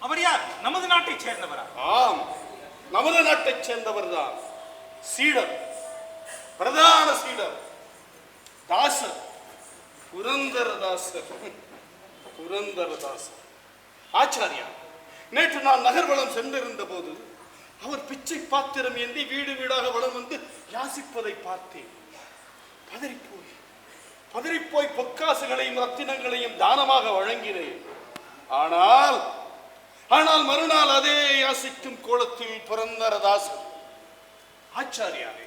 அவர் யார்? நமது நாட்டைச் சேர்ந்தவரா? ஆம், நமது நாட்டைச் சேர்ந்தவர் தான். சீடர், பிரதான சீடர், தாசர், புரந்தரதாசர். புரந்தரதாசர் ஆச்சாரியா, நேற்று நான் நகர்வலம் சென்றிருந்த போது அவர் பிச்சை பாத்திரம் ஏந்தி வீடு வீடாக வலம் வந்து யாசிப்பதை பார்த்தேன். பதறிப்போய் பொற்காசுகளையும் ரத்தினங்களையும் தானமாக வழங்கினேன். ஆனால் மறுநாள் அதே யாசிக்கும் கோலத்தில் புரந்தரதாசர். ஆச்சாரியாரே,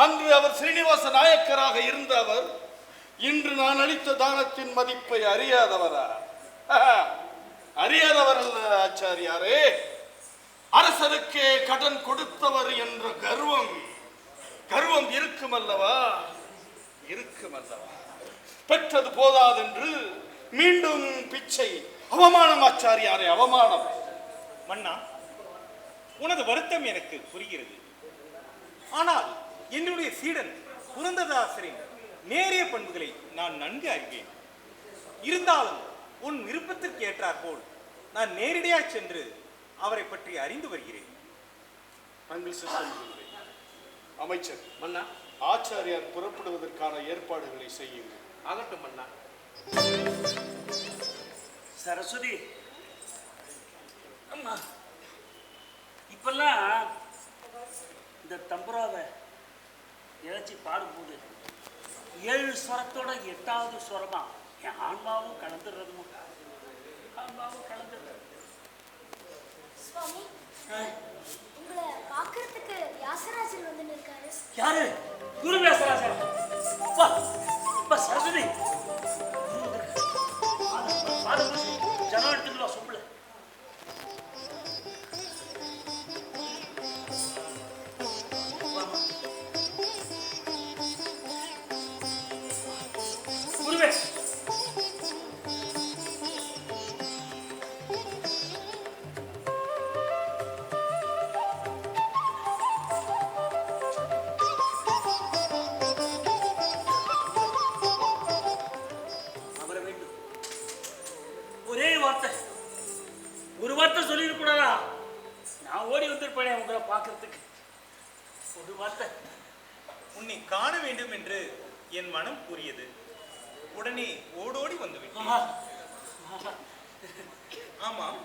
அன்று அவர் ஸ்ரீனிவாச நாயக்கராக இருந்த அவர் இன்று நான் அளித்த தானத்தின் மதிப்பை அறியாதவரா? அறியாதவர் அல்ல ஆச்சாரியாரே, அரசருக்கே கடன் கொடுத்தவர் என்ற கர்வம் இருக்குமல்லவா? பெற்றது போதாதென்று மீண்டும் பிச்சை. அவமானம் ஆச்சாரியாரே, அவமானம். மன்னா, உனது வருத்தம் எனக்கு புரிகிறது. ஆனால் என்னுடைய சீடன் புரந்ததாசரின் நேரிய பண்புகளை நான் நன்கு அறிவேன். இருந்தாலும் உன் விருப்பத்திற்கு ஏற்றார் போல் நான் நேரடியாக சென்று அவரை பற்றி அறிந்து வருகிறேன். அமைச்சர் மன்னா, ஆச்சாரியார் புறப்படுவதற்கான ஏற்பாடுகளை செய்யுங்கள். ஆகட்டும் மன்னா. சரஸ்வதி அம்மா, இப்பெல்லாம் இந்த தம்புராவை இழைச்சி பாடும்போது 7 ஸ்வரத்தோட 8வது ஸ்வரமா என் ஆன்மாவும் கலந்துடுறதுமா. சுவாமி, உங்களை பார்க்கறதுக்கு வியாசராஜர் வந்து இருக்காரு. யாரு? குரு வியாசராஜர். வா வா சரஸ்வதி, ஜனம் எடுத்துக்கலாம் சொம்பல. குருவே, ஒரு வார்த்தை சொல்லிருக்கூடாதா? நான் ஓடி வந்திருப்பேனே உங்களை பார்க்கறதுக்கு. ஒரு வார்த்தை உன்னை காண வேண்டும் என்று என் மனம் கூறியது. உடனே ஓடோடி வந்துவிட்டேன். ஆமாம்,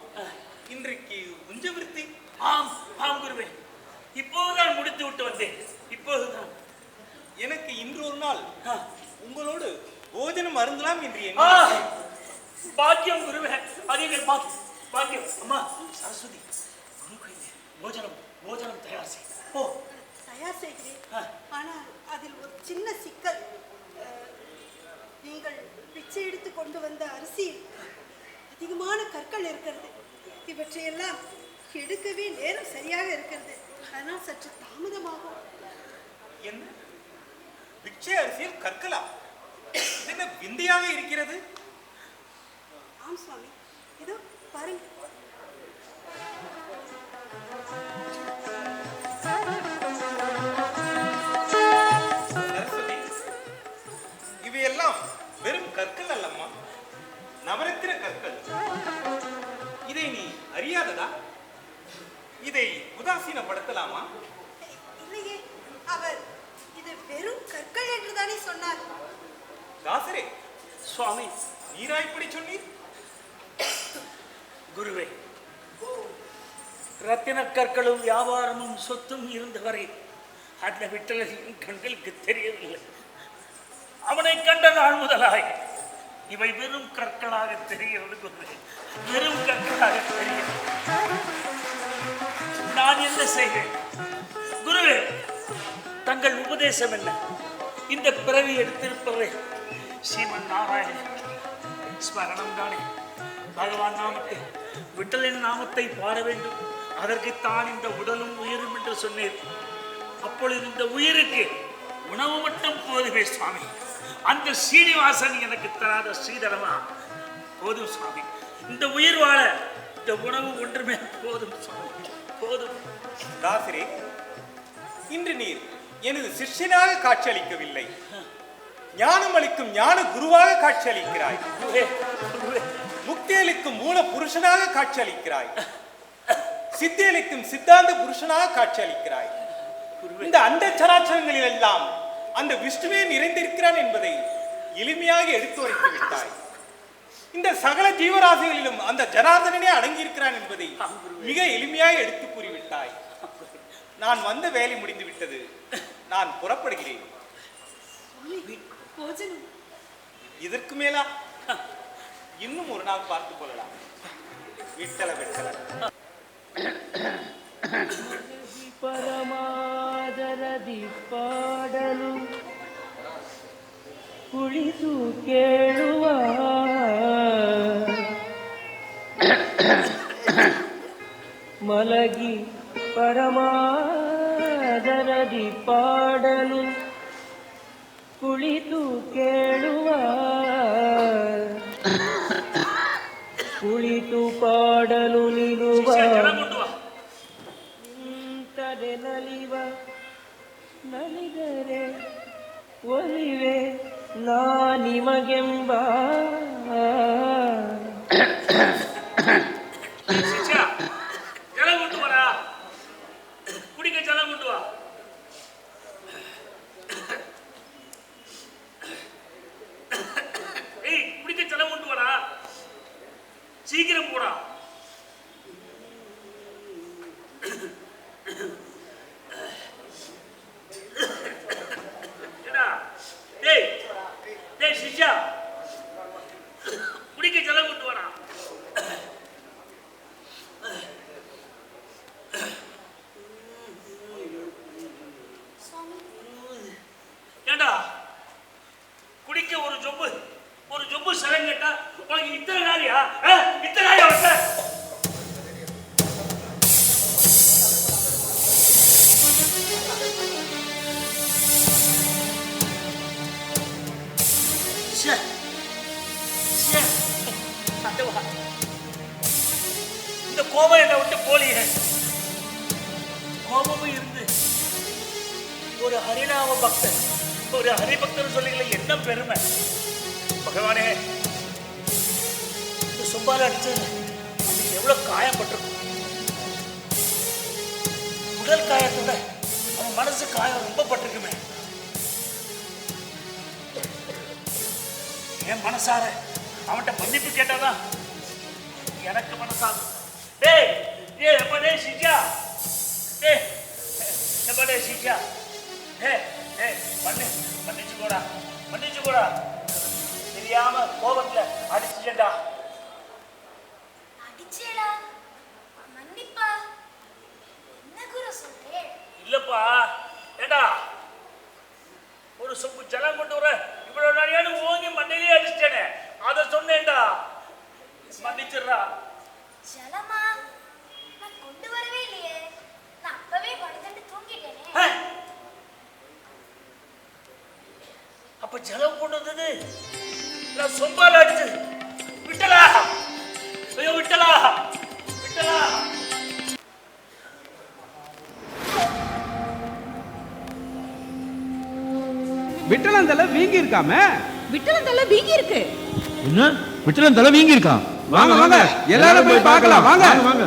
இன்றைக்கு உஞ்சவிருத்தி? ஆம் ஆம் குருவே, இப்போதுதான் முடித்து விட்டு வந்தேன். இப்போதுதான். எனக்கு இன்று ஒரு நாள் உங்களோடு போஜனம் அருந்தலாம் என்று பாக்கியம் குருவே, அது எங்கள் பாக்கியம். அம்மா சரஸ்வதி, போஜனம் தயார் செய். ஓ, தயார் செய்கிறேன். ஆனால் அதில் ஒரு சின்ன சிக்கல். நீங்கள் பிச்சை எடுத்து கொண்டு வந்த அரிசியில் அதிகமான கற்கள் இருக்கிறது. இவற்றையெல்லாம் எடுக்கவே நேரம் சரியாக இருக்கிறது. அதனால் சற்று தாமதமாகும். என்ன பிச்சை அரிசியில் கற்களா? இது என்ன விந்தையாக இருக்கிறது? ஆம் சுவாமி, இதோ பாருங்க. சரஸ்வதி, இவையெல்லாம் வெறும் கற்கள் அல்லம்மா, நவரத்தின கற்கள். இதை நீ அறியாததா? இதை உதாசீனப்படுத்தலாமா? இல்லையே, அவர் இது வெறும் கற்கள் என்றுதானே சொன்னார். தாசரே, சுவாமி, நீரா இப்படி சொன்னீர்? குருவே, ரத்தின கற்களும் வியாபாரமும் சொத்தும் இருந்தவரை அந்த விட்டலின் கண்களுக்கு தெரியவில்லை. அவனை கண்ட நாள் முதலாய் இவை வெறும் கற்களாக தெரிகிறது குருவே, வெறும் கற்களாக தெரிகிறது. நான் என்ன செய்வேன் குருவே? தங்கள் உபதேசம் என்ன? இந்த பிறவி எடுத்திருப்பவரை ஸ்ரீமன் நாராயண ஸ்மரணம் தானே. பகவான் நாமத்தை, விட்டலின் நாமத்தை பாட வேண்டும். அதற்குத்தான் இந்த உடலும் உயிரும் என்று சொன்னேன். அப்பொழுது இந்த உயிருக்கு உணவு மட்டும் போதுமே சுவாமி. அந்த சீனிவாசன் எனக்கு தராத ஸ்ரீதரமா போதும் சுவாமி. இந்த உயிர் வாழ இந்த உணவு ஒன்றுமே போதும் சுவாமி, போதும். தாசரே, இன்று நீர் எனது சிஷ்யனாக காட்சியளிக்கவில்லை, ஞானம் அளிக்கும் ஞான குருவாக காட்சியளிக்கிறாய். முக்தியளிக்கும் மூல புருஷனாக காட்சியளிக்கிறாய். சித்தியளிக்கும் சித்தாந்த புருஷனாக காட்சியளிக்கிறாய். இந்த அண்ட சராச்சரங்களில் எல்லாம் அந்த விஷ்ணுவே நிறைந்திருக்கிறான் என்பதை எளிமையாக எடுத்துரைத்து விட்டாய். இந்த சகல ஜீவராசிகளிலும் அந்த ஜனார்தனனே அடங்கியிருக்கிறான் என்பதை மிக எளிமையாக எடுத்து கூறிவிட்டாய். நான் வந்த வேலை முடிந்து விட்டது, நான் புறப்படுகிறேன். இதற்கு மேலா? இன்னும் ஒரு நாள் பார்த்துக் கொள்ளலாம். விட்டல விட்டல. ಪರಮಾದರದಿ ಪಾಡಲು ಕುಳಿತು ಕೇಳುವ ಮಲಗಿ ಪರಮಾದರದಿ ಪಾಡಲು ಕುಳಿತು ಕೇಳುವ ಕುಳಿತು ಪಾಡಲು ನಿಲ್ಲುವ ನಿಂತರೆ ನಲಿವ ನಲಿದರೆ ಒಲಿವೆ ನಾ ನಿಮಗೆಂಬ ஜலம் கொண்டு வரா, குடிக்க ஜலம் கொண்டு வா. ஏய், குடிக்க ஜலம் கொண்டு வரா, சீக்கிரம் போடா. சிஷ்யா, குடிக்க ஜலம் கொண்டு வரா. ஏண்டா, குடிக்க ஒரு ஜொம்பு சரம் கேட்டா உனக்கு இத்தனை நாளியா? இத்தனை நாளியா வச்ச? இந்த கோபம் என்னை விட்டு போலியே. கோபமும் இருந்து ஒரு ஹரிநாம பக்தர், ஒரு ஹரிபக்தர் சொல்லிக்கல, என்ன பெருமை. பகவானே, இந்த சும்பால அடிச்சது அதுக்கு எவ்வளவு காயப்பட்டிருக்கும். உடல் காயத்தோட அவன் மனசு காயம் ரொம்ப பட்டிருக்குமே. என் மனசார அவன்கிட்ட மன்னிப்பு கேட்டாதான் எனக்கு மனசாகும். டேய் ஏய் எப்ப டேய் சிஜா, டேய் எப்ப டேய் சிஜா, டேய் டேய் மன்னிச்சுக்கோடா, மன்னிச்சுக்கோடா, தெரியாம கோபத்துல அடிச்சுட்டேன்டா. அடிச்சேடா? மன்னிப்பா? என்ன குரு சொல்றேன்? இல்லப்பா, ஏண்டா ஒரு சொம்பு ஜலம் கொண்டு வர இவ்வளவு நாளையானு ஓங்கி மண்ணிலே அடிச்சிட்டேனே, அதை சொன்னேன்டா. மன்னிச்சிடுறா. ஜலமா? நான் கொண்டு வரவே இல்லையே. நான் அப்பவே படுத்துட்டு தூங்கிட்டேனே. அப்ப ஜலம் கொண்டு வந்தது நான் சொம்பால அடிச்சது. விட்டலா, ஐயோ விட்டலா, விட்டலா. விட்டலந்தலை வீங்கி இருக்காம? விட்டலந்தலை வீங்கி இருக்கு. என்ன விட்டலந்தலை வீங்கி இருக்கான்? வாங்க வாங்க எல்லாரும் போய் பார்க்கலாம். வாங்க வாங்க.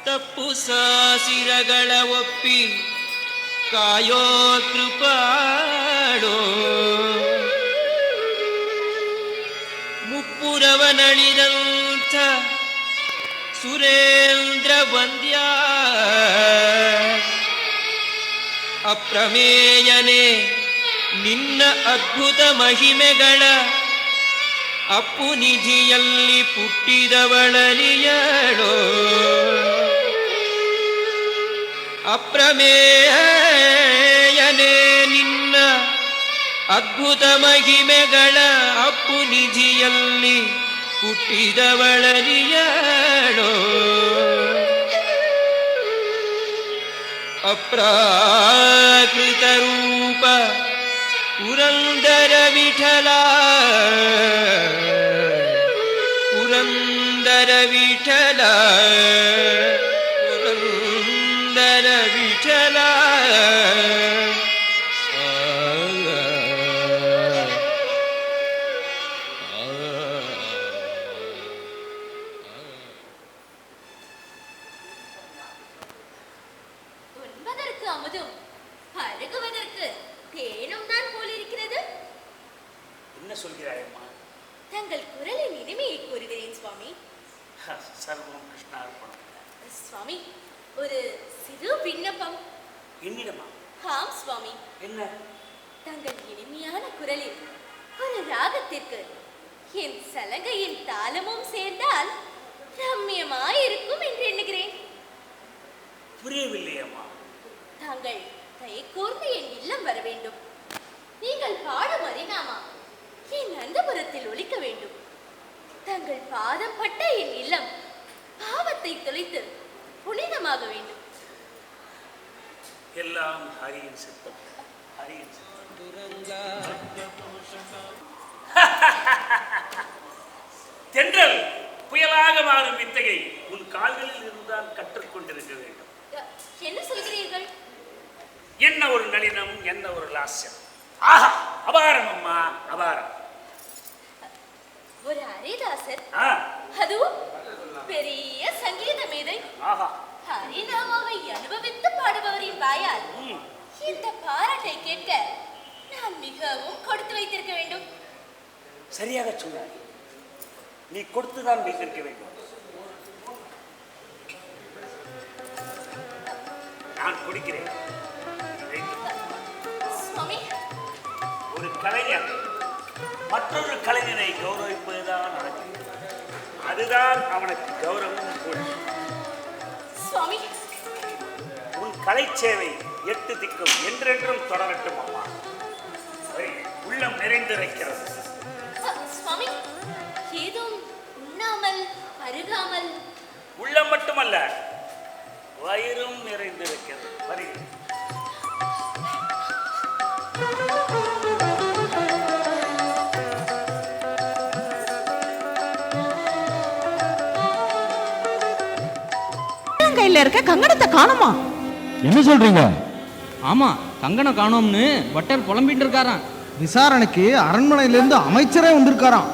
ತಪ್ಪು ಸಾಸಿರಗಳ ಒಪ್ಪಿ ಕಾಯೋ ಕೃಪಾಡೋ ಮುಪ್ಪುರವನಳಿದಂಥ ಸುರೇಂದ್ರ ವಂದ್ಯ ಅಪ್ರಮೇಯನೇ ನಿನ್ನ ಅದ್ಭುತ ಮಹಿಮೆಗಳ ಅಪ್ಪು ನಿಧಿಯಲ್ಲಿ ಪುಟ್ಟಿದವಳಲಿಯಳೋ ಅಪ್ರಮೇಯನೇ ನಿನ್ನ ಅದ್ಭುತ ಮಹಿಮೆಗಳ ಅಪ್ಪು ನಿಧಿಯಲ್ಲಿ ಹುಟ್ಟಿದವಳಲಿಯಳೋ ಅಪ್ರಾಕೃತ ರೂಪ ಪುರಂದರ ವಿಠಲ ಪುರಂದರ ವಿಠಲ ಪುರಂದರ ವಿಠಲ உண்பதற்கு அமுதும் பருகுவதற்கு தேனும் தான் போலிருக்கிறது. என்ன சொல்கிறாயம்மா? தங்கள் குரலின் இனிமையை கூறுகிறேன் சுவாமி. சர்வம் கிருஷ்ணார்ப்பணம். சுவாமி, ஒரு சிறு விண்ணப்பம். என்னிடமா? ஆம் சுவாமி. என்ன? தங்கள் இனிமையான குரலில் ஒரு ராகத்திற்கு என் சலங்கையின் தாளமும் சேர்ந்தால் ரம்யமாயிருக்கும் என்று எண்ணுகிறேன். புரியவில்லையம்மா. தாங்கள் கை கோர்ந்து என் இல்லம் வர வேண்டும். நீங்கள் பாடும் அரிநாமா என் அந்தபுரத்தில் ஒலிக்க வேண்டும். தங்கள் பாதம் பட்ட என் இல்லம் பாவத்தை தொலைத்து புனிதமாக வேண்டும். எல்லாம் ஹரியின் சித்தம், ஹரியின் சித்தம். தென்றல் புயலாக மாறும் வித்தையை உன் கால்களில் இருந்தால் கற்றுக்கொண்டிருக்க வேண்டும். என்ன சொல்கிறீர்கள்? என்ன ஒரு நளினம், என்ன ஒரு லாஸ்யம். ஆஹா, அபாரம் அம்மா, அபாரம். ஒரு ஹரிதாசர், அதுவும் பெரிய சங்கீத மேதை, ஹரிநாமாவை அனுபவித்து பாடுபவரின் வாயால் இந்த பாராட்டை கேட்க நான் மிகவும் கொடுத்து வைத்திருக்க வேண்டும். சரியாக சொன்னாய். நீ கொடுத்துதான் வைத்திருக்க வேண்டும். நான் கொடுக்கிறேன். சுவாமி, ஒரு கலைஞர் மற்றொரு கலைஞரை கௌரவிப்பதுதான் அழகு. அதுதான் அவனுக்கு கௌரவம் கூட. சுவாமி, உன் கலை சேவை 8 திக்கும் என்றென்றும் தொடரட்டும் அம்மா. உள்ளம் நிறைந்திருக்கிறது. சுவாமி, ஏதும் உண்ணாமல் அருகாமல். உள்ளம் மட்டுமல்ல, வயிறும் நிறைந்திருக்கிறது. வருகிறேன். கையில இருக்க கங்கணத்தை காணுமா? என்ன சொல்றீங்க? ஆமா, கங்கணம் காணோம்னு வட்டர் புலம்பிட்டு இருக்காராம். விசாரணைக்கு அரண்மனையிலிருந்து அமைச்சரே வந்திருக்காராம்.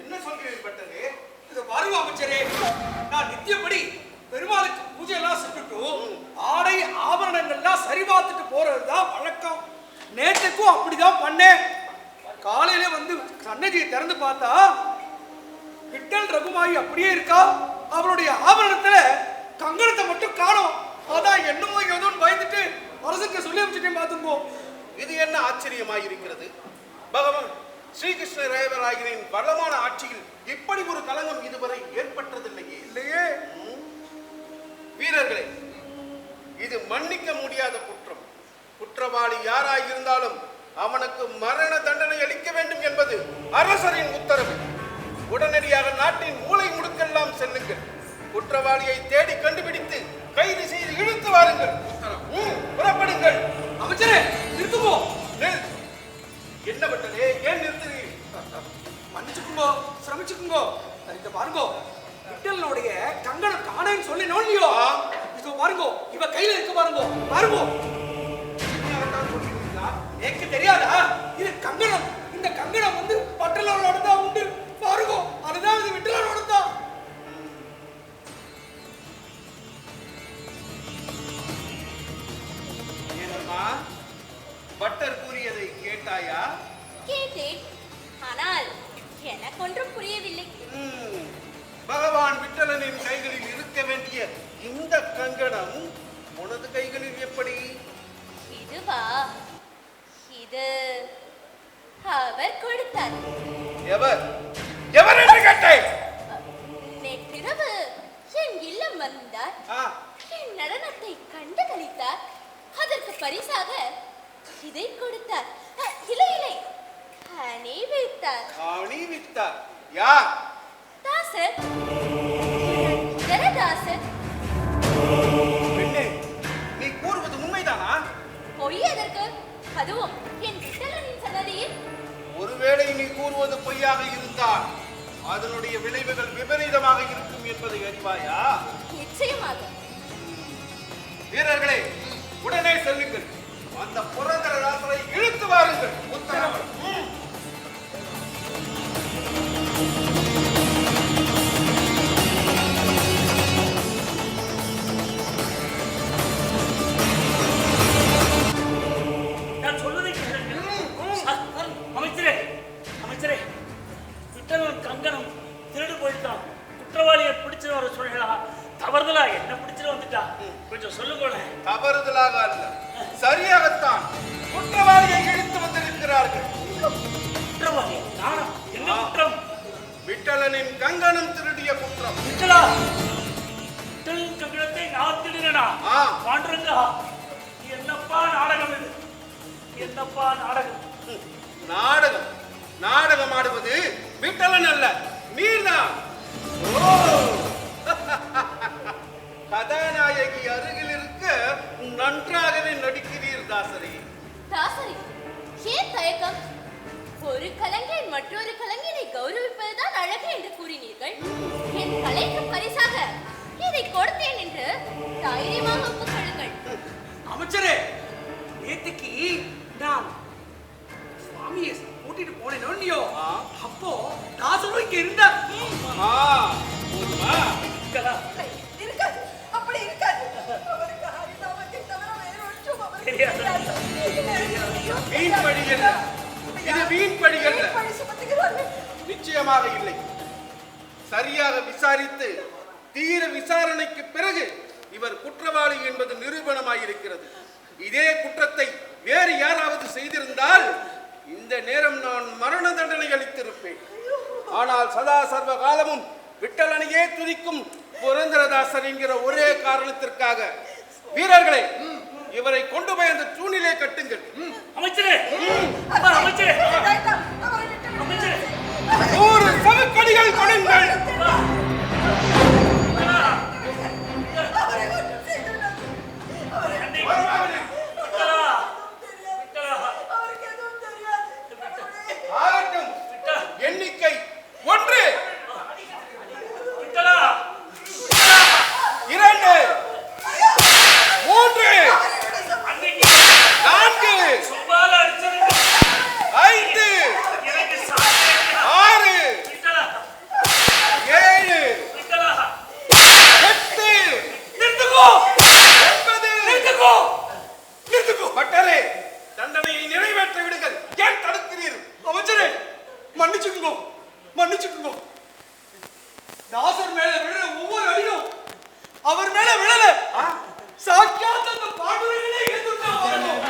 என்ன சொல்கிறேன் பட்டரே? இது பாருங்க அமைச்சரே, நான் நித்தியப்படி பெருமாளுக்கு பூஜை எல்லாம் செஞ்சுட்டு ஆடை ஆபரணங்கள்லாம் சரி பார்த்துட்டு போறதுதான் வழக்கம். நேற்றுக்கும் அப்படிதான் பண்ணேன். காலையில வந்து சன்னதியை திறந்து பார்த்தா விட்டல் ரகுமாயி அப்படியே இருக்கா. அவருடைய ஆபரணத்துல கங்கணத்தை மட்டும் காணோம். அதான் என்னமோ ஏதோன்னு பயந்துட்டு அரசுக்கு சொல்லி அமைச்சிட்டேன். பார்த்துக்கோ, இது என்ன ஆச்சரியமாயிருக்கிறது. பகவான் ஸ்ரீகிருஷ்ணதேவராயரின் பலமான ஆட்சியில் இப்படி ஒரு கலங்கம் இதுவரை ஏற்பட்டதில்லையே. இல்லையே வீரர்களே, இது மன்னிக்க முடியாத குற்றம். குற்றவாளி யாராயிருந்தாலும் அவனுக்கு மரண தண்டனை அளிக்க வேண்டும் என்பது அரசரின் உத்தரவு. உடனடியாக நாட்டின் மூலை முடுக்கெல்லாம் செல்லுங்கள். குற்றவாளியை தேடி கண்டுபிடித்து கைது செய்து இழுத்து வாருங்கள். புறப்படுங்கள். அமைச்சரே நிறுத்துமோ? என்ன பட்டதே, ஏன் நிறுத்துறீங்க? மன்னிச்சுக்குங்கோ, சிரமிச்சுக்குங்கோ. இந்த பாருங்கோ, விட்டலனுடைய கங்கணம் காணேன்னு சொல்லி நோண்டியோ. இது பாருங்கோ, இவ கையில இருக்கு பாருங்கோ. பாருங்கோ, எனக்கு தெரியாதா இது கங்கணம்? இந்த கங்கணம் வந்து பட்டலனோட தான் உண்டு. பாருங்கோ, அதுதான் இது விட்டலனோட தான். ஏனம்மா, பட்டர் கூறியதை கேட்டாயா? கேட்டேன், ஆனால் எனக்கு ஒன்றும் புரியவில்லை. பகவான் விட்டலனின் கைகளில் இருக்க வேண்டிய இந்த கங்கணம் உனது கைகளில் எப்படி? இதுவா? இது அவர் கொடுத்தார். எவர் எவர் என்று கேட்டேன். நேற்றிரவு என் இல்லம் வந்தார். என் நடனத்தை கண்டு களித்தார். அதற்கு பரிசாக இதை கொடுத்தார். இல்லை இல்லை, அணிவித்தார். அணிவித்தார்? யார்? தாசர், தாசர். பெண்ணே, நீ கூறுவது உண்மைதானா? பொய் எதற்கு? அதுவும் என் விட்டலனின் சன்னதியில். ஒருவேளை நீ கூறுவது பொய்யாக இருந்தால் அதனுடைய விளைவுகள் விபரீதமாக இருக்கும் என்பதை அறிவாயா? நிச்சயமாக. வீரர்களே, உடனே செல்லுங்கள். அந்த புரந்தரதாசரை இழுத்து வாருங்கள். உத்தரவு. நான் சொல்வதை கேளுங்கள். அமைச்சரே, அமைச்சரே, விட்டலன் கங்கணம் திருடு போயிட்டான். குற்றவாளியை பிடிச்சு வர சொல்றா. தவறுதலா என்ன பிடிச்சிட்டு வந்துட்டா. கொஞ்சம் சொல்லுங்களேன். தவறுதலாக அல்ல, சரியாகத்தான் குற்றவாளியை இழுத்து வந்திருக்கிறார்கள். குற்றவாளி நானா? என்ன குற்றம்? விட்டலனின் கங்கணம் திருடிய குற்றம். விட்டலா, விட்டலன் கங்கணத்தை நான் திருடினா? பாண்டுரங்கா, என்னப்பா நாடகம் இது? என்னப்பா நாடகம்? நாடகம் நாடகம் ஆடுவது விட்டலன் அல்ல, நீர்தான். கதாநாயகி அருகில் இருக்க நன்றாகவே நடிக்கிறீர் தாசரி. தாசரி, ஏன் தயக்கம்? ஒரு கலைஞன் மற்றொரு கலைஞனை கௌரவிப்பதுதான் அழகு என்று கூறினீர்கள். என் கலைக்கு பரிசாக இதை கொடுத்தேன் என்று தைரியமாக ஒப்புக்கொள்ளுங்கள். அமைச்சரே, நேற்றுக்கு நான் சுவாமியை கூட்டிட்டு போனேன் இல்லையோ, அப்போ தாசரும் இங்க இருந்தார். இருக்காது, அப்படி இருக்காது. அவருக்கு ஹரிநாமத்தை தவிர வேறு ஒன்றும் அவருக்கு தெரியாது. வீண் பழி அல்ல, இது வீண் பழி அல்ல. நிச்சயமாக இல்லை. சரியாக விசாரித்து தீர விசாரணைக்கு பிறகு இவர் குற்றவாளி என்பது நிரூபணமாயிருக்கிறது. இதே குற்றத்தை வேறு யாராவது செய்திருந்தால் இந்த நேரம் நான் மரண தண்டனை அளித்திருப்பேன். ஆனால் சதா சர்வ காலமும் விட்டலனையே துதிக்கும் புரந்தரதாசர் என்கிற ஒரே காரணத்திற்காக வீரர்களே, இவரை கொண்டு போய் அந்த தூணிலே கட்டுங்கள். அமைச்சரே, அமைச்சரே, அமைச்சரே, 100 சவுக்கடிகள் கொடுங்கள். எண்ணிக்கை 1. சாட்சாத் அந்த பாண்டுரங்கனே எதிர்த்தா வரணும்.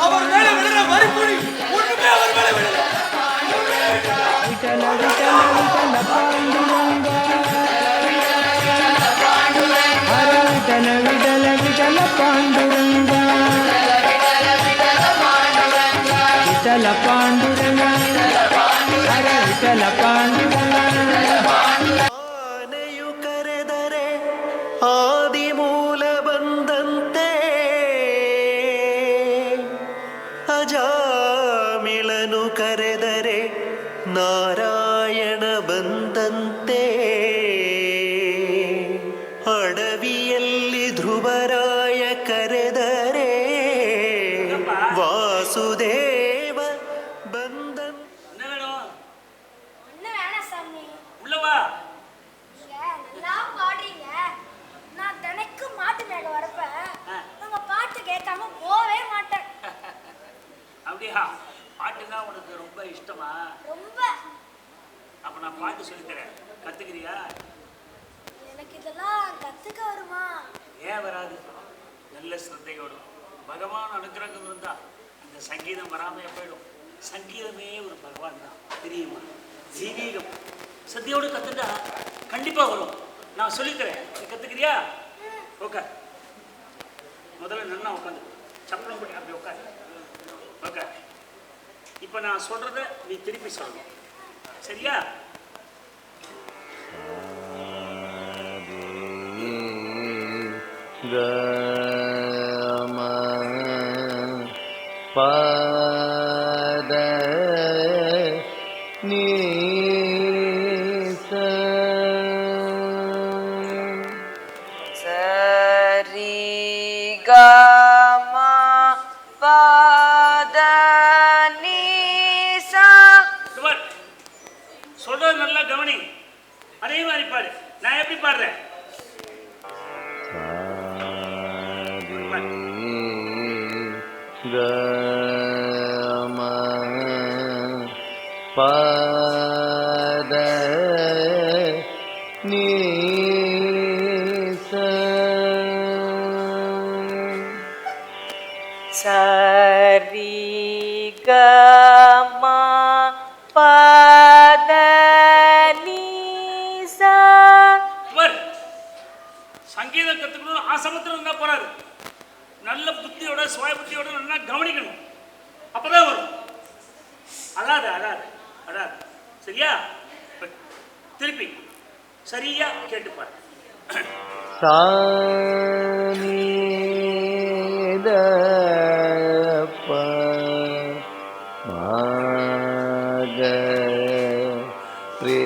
அவர் மேல விழுற வரிக்குழி ஒண்ணுமே அவர் மேல விழல. விட்டல விட்டல விட்டல பாண்டுரங்க ஹர விட்டல விட்டல விட்டல பாண்டுரங்க விட்டல பாண்டுரங்க ஹர விட்டல பாண்டுரங்க ಆನೆಯು ಕರೆದರೆ ಆದಿಮೂಲ ಬಂದಂತೆ ಅಜಾಮಿಳನು ಕರೆದರೆ ನಾರಾಯಣ ಬಂದಂತೆ ಅಡವಿಯಲ್ಲಿ ಧ್ರುವರಾಯ ಕರೆದರೆ ವಾಸುದೇವ ಬಂದನ್ என்ன வேணும்? ஒண்ணு வேணாம் சாமி. உள்ளவா நீங்க நல்லா பாடுறீங்க. நான் தினைக்கும் மாட்டு மேல வரப்ப உங்க பாட்டு கேட்காம போவே மாட்டேன். அப்படியா? பாட்டுனா உனக்கு ரொம்ப இஷ்டமா? ரொம்ப. அப்ப நான் பாட்டு சொல்லித்தரேன், கத்துக்கிறியா? எனக்கு இதெல்லாம் கத்துக்க வருமா? ஏன் வராது? நல்ல ஸ்ரத்தையோடு பகவான் அனுகிரகம் இருந்தா இந்த சங்கீதம் வராமையே போயிடும். சங்கீதமே ஒரு பகவான் தான், தெரியுமா? ஜீவீகம் சத்தியோடு கத்துட்டா கண்டிப்பா வரும். நான் சொல்லித்தரேன், நீ கத்துக்கிறியா? ஓகே, முதல்ல நல்லா உட்காந்து சப்பளம் போட்டு அப்படி உட்காந்து. ஓகே, இப்போ நான் சொல்றத நீ திருப்பி சொல்லணும், சரியா? ಗಮ ಪದ ನೀ சரி கமா பத நீசா. சொல்றது நல்லா கவனி, அதே மாதிரி பாடு. நான் எப்படி பாடுறேன்? ಗಮ ಪದ ನೀ சரி கமா பத நீசா. சங்கீதம் கத்துக்கணும் ஆசமத்தில் இருந்தா போறாரு. நல்ல புத்தியோட சுய புத்தியோட நல்லா கவனிக்கணும், அப்பதான் வரும். அழாது அழாது அழாது, சரியா? திருப்பி சரியா கேட்டுப்பாரு. சானித மாக ரே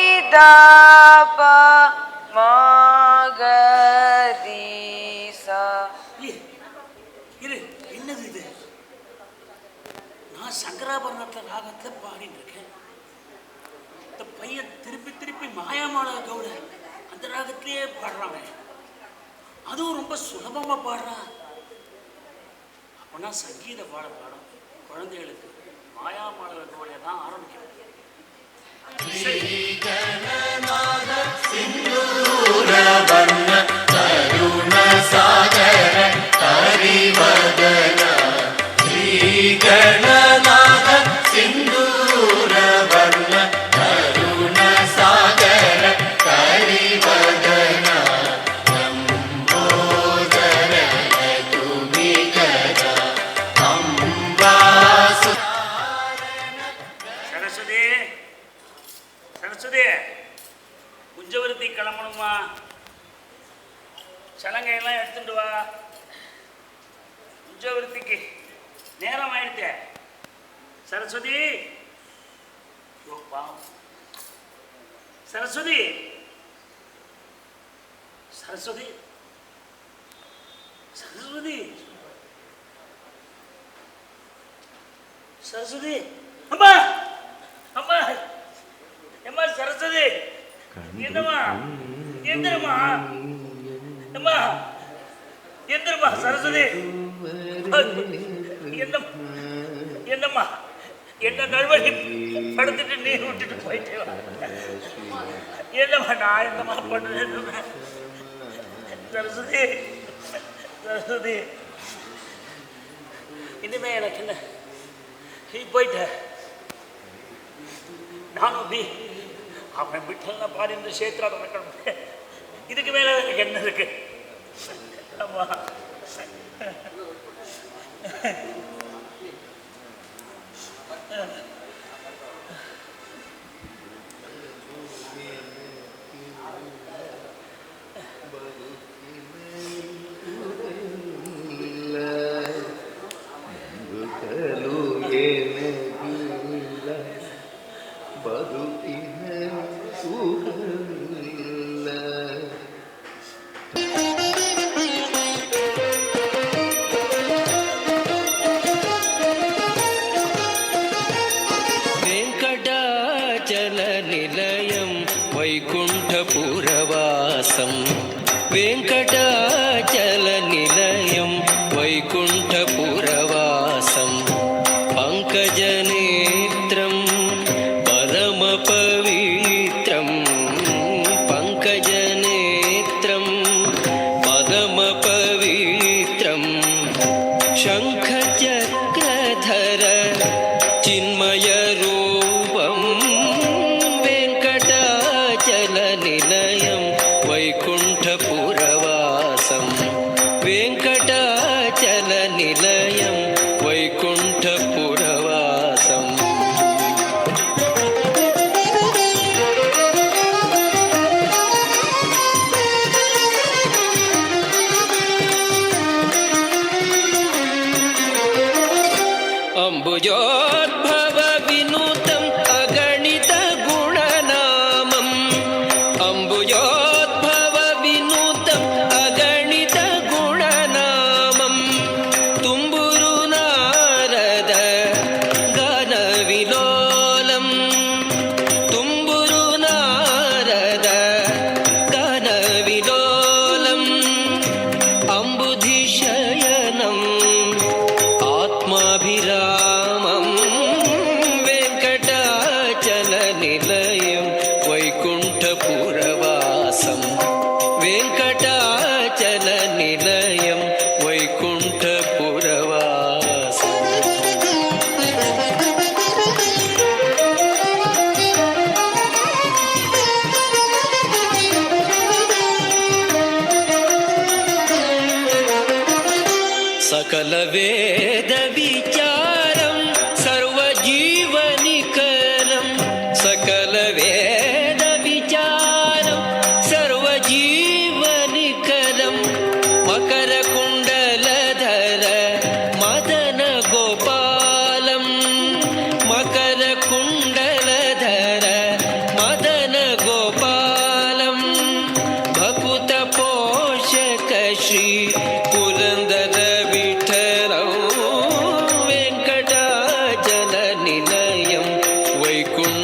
சானிதப மகரிசா. இரு, என்னது இது? நான் சங்கராபரணத்துல ராகத்துல பாடிட்டு இருக்கேன். இந்த பையன் திருப்பி திருப்பி மாயாமாலா கவுட அந்த ராகத்திலேயே பாடுறாங்க. அதுவும் ரொம்ப சுலபமா பாடுறான். அப்பனா சங்கீத பாடம் குழந்தைகளுக்கு மாயாமாலா கவுட தான் ஆரம்பிக்கணும். கருண சாகர ஹரிவதன ஸ்ரீகணநாத சிந்தூர வர்ண கருண சாகர ஹரிவதன லம்போதர துமிகர அம்பாசு. சரஸ்வதி, சரஸ்வதி, குஞ்சவருத்தி கிளம்பணுமா? சலங்கையெல்லாம் எடுத்துட்டு வா. குஞ்சவருத்திக்கு நேரம் ஆயிடுச்சு. சரஸ்வதி, சரஸ்வதி, சரஸ்வதி, சரஸ்வதி, சரஸ்வதி, அம்மா அம்மா அம்மா, சரஸ்வதி, என்னம்மா? எந்திரமா அம்மா, எந்திரமா சரஸ்வதி. என்னம்மா என்ன நல்வழி படுத்துட்டு நீ விட்டுட்டு போயிட்டே வா. என்னம்மா நான் என்னம்மா பண்ணுறேன்? சரஸ்வதி, சரஸ்வதி, இனிமே எனக்கு என்ன? நீ போயிட்ட, நானும் நீ அவன் விட்டலாம் பாரு இந்த சேத்திரா நடக்கணும். இதுக்கு மேல எனக்கு என்ன இருக்கு? அம்மா వెంకటాచలనిలయం వైకుంఠపురవాసం వెంకటాచలనిలయం వైకుంఠపురవాసం పంకజనేత్రం పరమపవిత్రం పంకజనేత్రం పరమపవిత్రం శంఖచక్రధర చిన్మయ రూపం వెంకటాచలనిలయం వైకుంఠపురవాసం వెంకటాచలనిలయం వైకుంఠపురవాసం అంబుజోద్భవ వినూతం అగణిత గుణనామం అంబుజోద్భవ వినూతం అగణిత గుణనామం తుంబురు నారద గాన విలోలం తుంబురు నారద గాన విలోలం అంబుధిశయనం ఆత్మాభిరామం వెంకటాచలనిలయం వైకుంఠపురవాసం వెంకటాచలనిలయం వైకుంఠపురవాసం సకల వేద విచారం సర్వజీవనికరం సకల వేద విచారం సర్వజీవనికరం మకర కుండలధర మదన గోపాలం మకర కుండలధర మదన గోపాలం భకుత పోషక శ్రీ పురందర విఠలం వెంకటాచలనిలయం వైకుంఠపురవాసం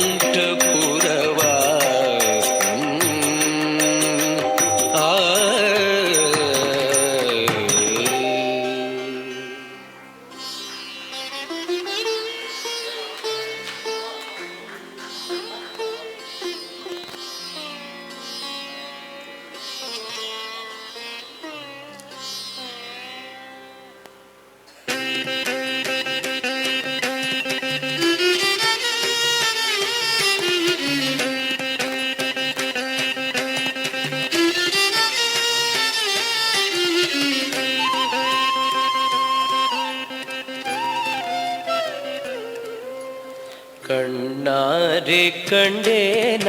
ಕಣ್ಣಾರೆ ಕಂಡೇನ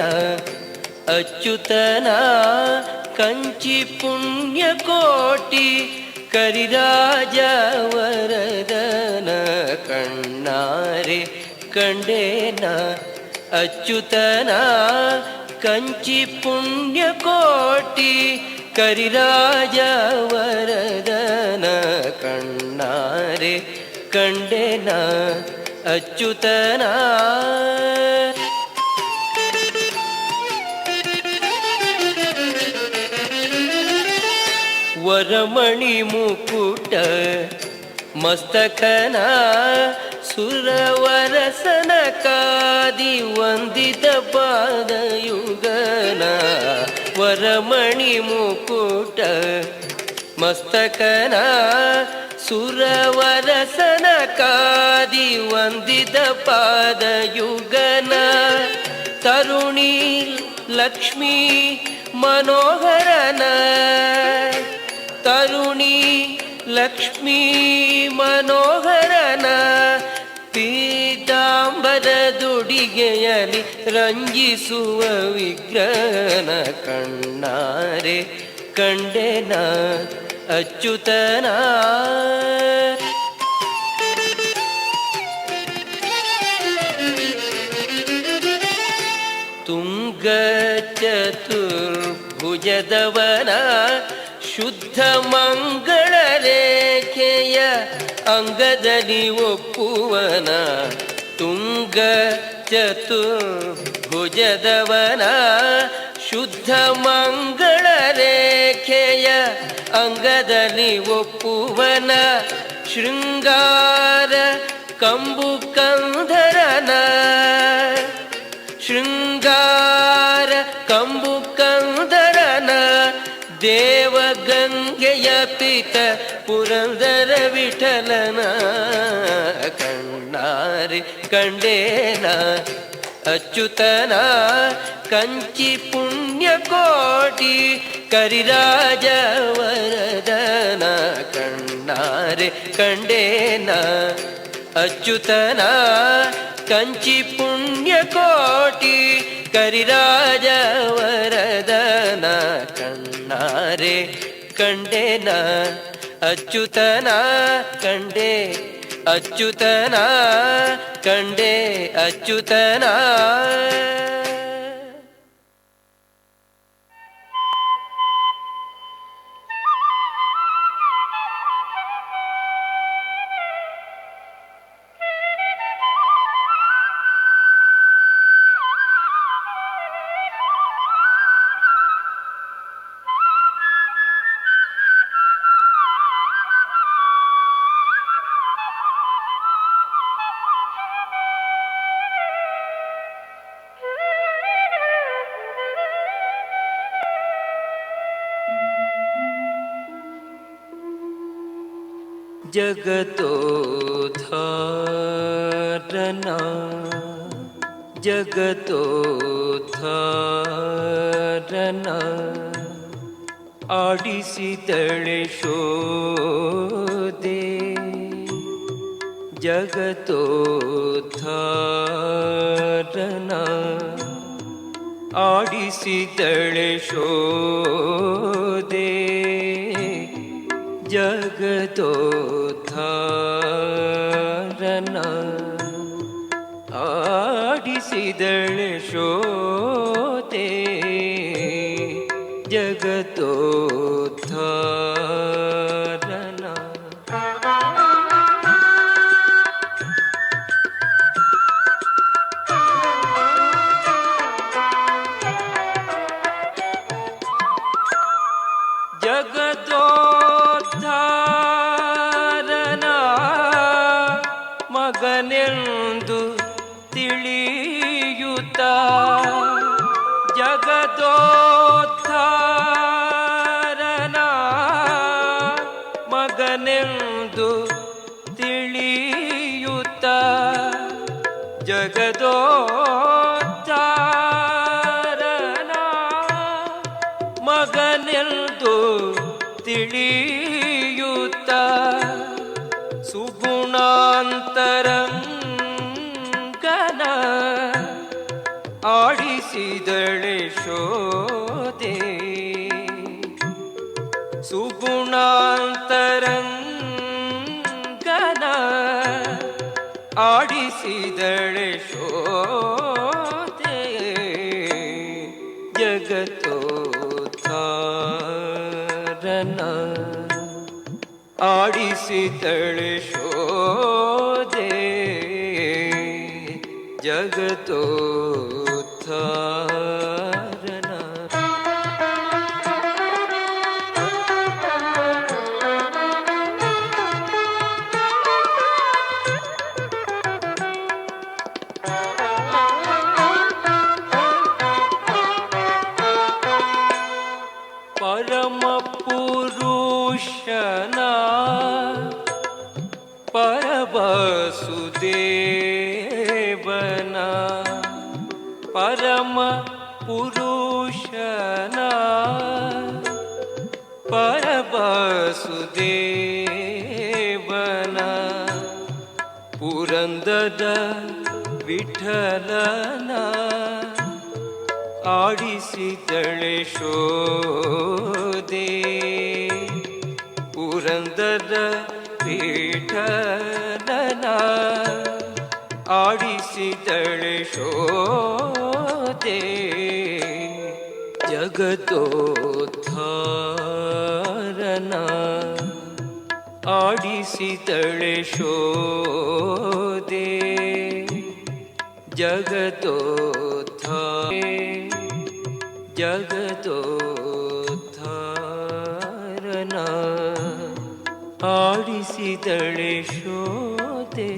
ಅಚ್ಯುತನ ಕಂಚಿ ಪುಣ್ಯಕೋಟಿ ಕರಿರಾಜ ವರದನ ಕಣ್ಣಾರೆ ಕಂಡೇನ ಅಚ್ಯುತನ ಕಂಚಿ ಪುಣ್ಯಕೋಟಿ ಕರಿರಾಜ ವರದನ ಕಣ್ಣಾರೆ ಕಂಡೇನ ಅಚ್ಯುತನ ವರಮಣಿ ಮುಕುಟ ಮಸ್ತಕನ ಸುರವರಸನ ಕಾದಿ ವಂದಿತ ಪಾದಯುಗನ ವರಮಣಿ ಮುಕುಟ ಮಸ್ತಕನ ಸುರವರಸನ ಕಾದಿ ವಂದಿತ ಪಾದಯುಗನ ತರುಣಿ ಲಕ್ಷ್ಮೀ ಮನೋಹರನ ತರುಣಿ ಲಕ್ಷ್ಮೀ ಮನೋಹರನ ಪೀತಾಂಬರದುಡಿಗೆಯಲಿ ರಂಜಿಸುವ ವಿಗ್ರಹನ ಕಣ್ಣಾರೆ ಕಂಡೆನ ಅಚ್ಯುತನ ತುಂಗ ಚತುರ್ಭುಜದವನ ಶುದ್ಧ ಮಂಗಳ ರೇಖೆಯ ಅಂಗದಲ್ಲಿ ಒಪ್ಪುವನ ತುಂಗ ಚತುರ್ಭುಜದವನ ಶುದ್ಧ ಮಂಗಳ ರೇಖೆಯ ಅಂಗದಲ್ಲಿ ಒಪ್ಪುವನ ಶೃಂಗಾರ ಕಂಬು ಕಂಧರನ ಶೃಂಗಾರ ಕಂಬು ಕಂದರನ ದೇವಗಂಗೆಯ ಪಿತ ಪುರಂದರ ವಿಠಲನ ಕಣ್ಣಾರೆ ಕಂಡೇನ ಅಚ್ಯುತನ ಕಂಚಿ ಪುಣ್ಯಕೋಟಿ ಕರಿರಾಜ ವರದನ ಕಣ್ಣಾರೆ ಕಂಡೇನ ಅಚ್ಯುತನ ಕಂಚಿ ಪುಣ್ಯಕೋಟಿ ಕರಿರಾಜ ವರದನ ಕಣ್ಣಾರೆ ಕಂಡೆನ ಅಚ್ಯುತನ ಕಂಡೆ ಅಚ್ಯುತನ ಕಂಡೆ ಅಚ್ಯುತನ ಜಗತೋದ್ಧಾರನ ಜಗತೋದ್ಧಾರನ ಆಡಿಸಿದಳೆ ಶೋದೆ ಜಗತೋದ್ಧಾರನ ಆಡಿಸಿದಳೆ ಶೋದೆ ಜಗತೋದ್ಧಾರನ ಆಡಿಸಿದಳೆ ಶೋದೆ ಜಗತೋದ್ಧಾರನ ಜಗತೋದ್ಧಾರನ ಮಗನೆಂದು ತಿಳಿಯುತ್ತ ಜಗತೋದ್ಧಾರನ ಮಗನೆಂದು ತಿಳಿಯುತ್ತ ಜಗತೋದ್ಧಾರನ ಮಗನೆಂದು ತಿಳಿಯುತ್ತ ಸುಗುಣಾಂತರಂಗನ ಆಡಿಸಿದಳೆ ಶೋದೆ ಸುಗುಣಾಂತರಂಗನ ಆಡಿಸಿದಳೆ ಶೋದೆ ಜಗತೋದ್ಧಾರನ ಆಡಿಸಿದಳೆ ಶೋದೆ ಜಗತೋದ್ಧಾರನ ಪರವಸುದೇವನ ಪರಮ ಪುರುಷನ ಪರವಸುದೇವನ ಪುರಂದರ ವಿಠಲನ ಆಡಿಸಿದಳೆ ಶೋದೆ ಪುರಂದರ ವಿಠಲನ ಆಡಿಸಿದಳೆ ಶೋದೆ ಜಗದೋದ್ಧಾರನ ಆಡಿಸಿದಳೆ ಶೋದೆ ಜಗದೋದ್ಧಾರನ ಆಡಿಸಿದಳೆ ಶೋದೆ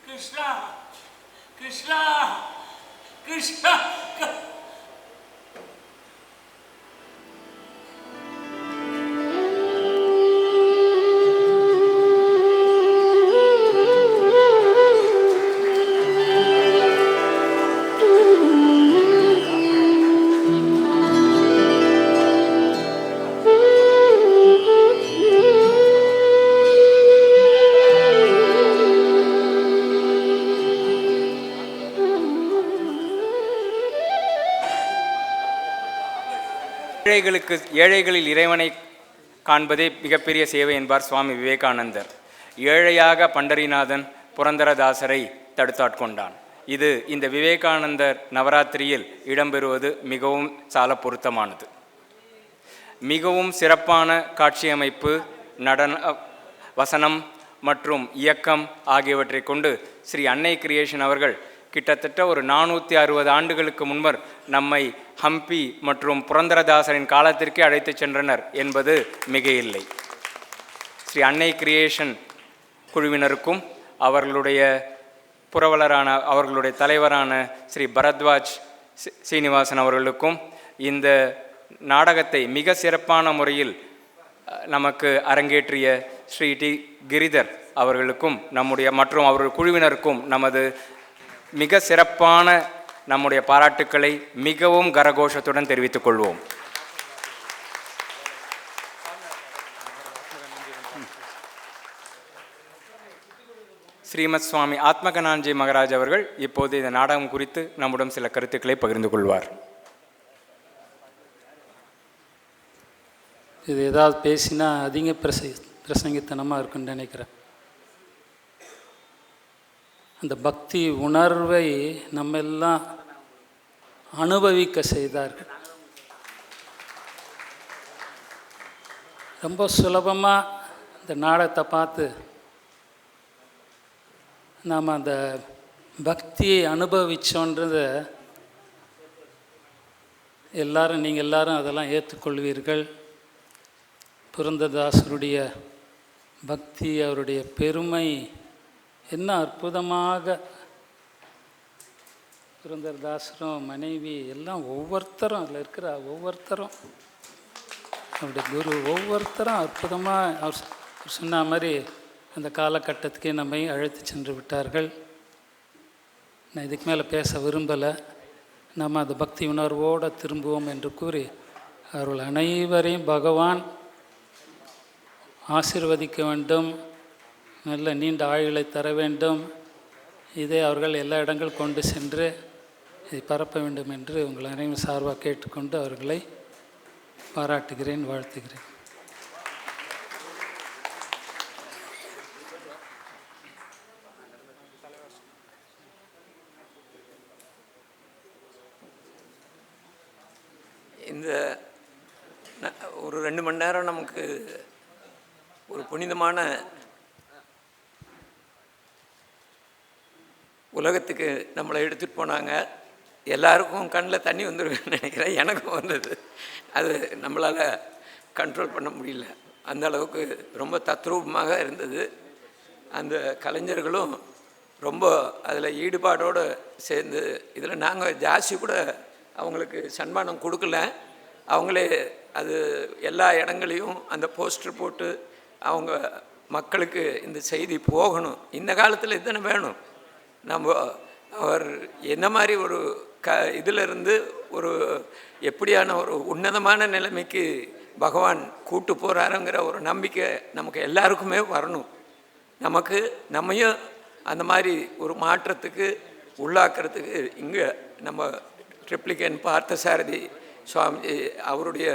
ಕೃಷ್ಣ ಕೃಷ್ಣ ಕೃಷ್ಣ ஏழைகளில் இறைவனை காண்பதே மிகப்பெரிய சேவை என்பார் சுவாமி விவேகானந்தர். ஏழையாக பண்டரிநாதன் புரந்தரதாசரை தடுத்தாட்கொண்டான். இது இந்த விவேகானந்தர் நவராத்திரியில் இடம்பெறுவது மிகவும் சால பொருத்தமானது. மிகவும் சிறப்பான காட்சியமைப்பு, நடன, வசனம் மற்றும் இயக்கம் ஆகியவற்றை கொண்டு ஸ்ரீ அன்னை கிரியேஷன் அவர்கள் கிட்டத்தட்ட ஒரு 460 ஆண்டுகளுக்கு முன்னர் நம்மை ஹம்பி மற்றும் புரந்தரதாசரின் காலத்திற்கே அழைத்து சென்றனர் என்பது மிகையில்லை. ஸ்ரீ அன்னை கிரியேஷன் குழுவினருக்கும் அவர்களுடைய புரவலரான அவர்களுடைய தலைவரான ஸ்ரீ பரத்வாஜ் சீனிவாசன் அவர்களுக்கும் இந்த நாடகத்தை மிக சிறப்பான முறையில் நமக்கு அரங்கேற்றிய ஸ்ரீ டி கிரிதர் அவர்களுக்கும் நம்முடைய மற்றும் அவர்கள் குழுவினருக்கும் நமது மிக சிறப்பான நம்முடைய பாராட்டுக்களை மிகவும் கரகோஷத்துடன் தெரிவித்துக் கொள்வோம். ஸ்ரீமத் சுவாமி ஆத்மகனான்ஜி மகராஜ் அவர்கள் இப்போது இந்த நாடகம் குறித்து நம்முடன் சில கருத்துக்களை பகிர்ந்து கொள்வார். இது ஏதாவது பேசினா அதிக பிரசங்கித்தனமாக இருக்குன்னு நினைக்கிறேன். அந்த பக்தி உணர்வை நம்ம எல்லாம் அனுபவிக்க செய்தார்கள். ரொம்ப சுலபமாக இந்த நாடகத்தை பார்த்து நாம் அந்த பக்தியை அனுபவித்தோன்றத எல்லாரும் நீங்கள் எல்லாரும் அதெல்லாம் ஏற்றுக்கொள்வீர்கள். புரந்தரதாசருடைய பக்தி, அவருடைய பெருமை என்ன அற்புதமாக புரந்தரதாசரும் மனைவி எல்லாம் ஒவ்வொருத்தரும் அதில் இருக்கிற ஒவ்வொருத்தரும் அவருடைய குரு ஒவ்வொருத்தரும் அற்புதமாக அவர் சொன்ன மாதிரி அந்த காலகட்டத்துக்கே நம்மை அழைத்து சென்று விட்டார்கள். நான் இதுக்கு மேலே பேச விரும்பலை. நம்ம அந்த பக்தி உணர்வோடு திரும்புவோம் என்று கூறி அவர்கள் அனைவரையும் பகவான் ஆசீர்வதிக்க வேண்டும், நல்ல நீண்ட ஆயுளை தர வேண்டும். இதை அவர்கள் எல்லா இடங்கள் கொண்டு சென்று இதை பரப்ப வேண்டும் என்று உங்கள் அனைவரும் சார்பாக கேட்டுக்கொண்டு அவர்களை பாராட்டுகிறேன், வாழ்த்துகிறேன். இந்த ஒரு 2 மணி நேரம் நமக்கு ஒரு புனிதமான உலகத்துக்கு நம்மளை எடுத்துகிட்டு போனாங்க. எல்லாருக்கும் கண்ணில் தண்ணி வந்துருக்குன்னு நினைக்கிறேன். எனக்கும் வந்தது. அது நம்மளால் கண்ட்ரோல் பண்ண முடியல. அந்த அளவுக்கு ரொம்ப தத்ரூபமாக இருந்தது. அந்த கலைஞர்களும் ரொம்ப அதில் ஈடுபாடோடு சேர்ந்து இதில் நாங்கள் ஜாஸ்தி கூட அவங்களுக்கு சன்மானம் கொடுக்கல. அவங்களே அது எல்லா இடங்களையும் அந்த போஸ்டர் போட்டு அவங்க மக்களுக்கு இந்த செய்தி போகணும். இந்த காலத்தில் இதுதானே வேணும். நம்ம அவர் என்ன மாதிரி ஒரு இதிலிருந்து ஒரு எப்படியான ஒரு உன்னதமான நிலைமைக்கு பகவான் கூட்டு போகிறாருங்கிற ஒரு நம்பிக்கை நமக்கு எல்லாருக்குமே வரணும். நம்மையும் அந்த மாதிரி ஒரு மாற்றத்துக்கு உள்ளாக்கிறதுக்கு இங்கே நம்ம ட்ரிப்ளிகேன் பார்த்தசாரதி சுவாமி அவருடைய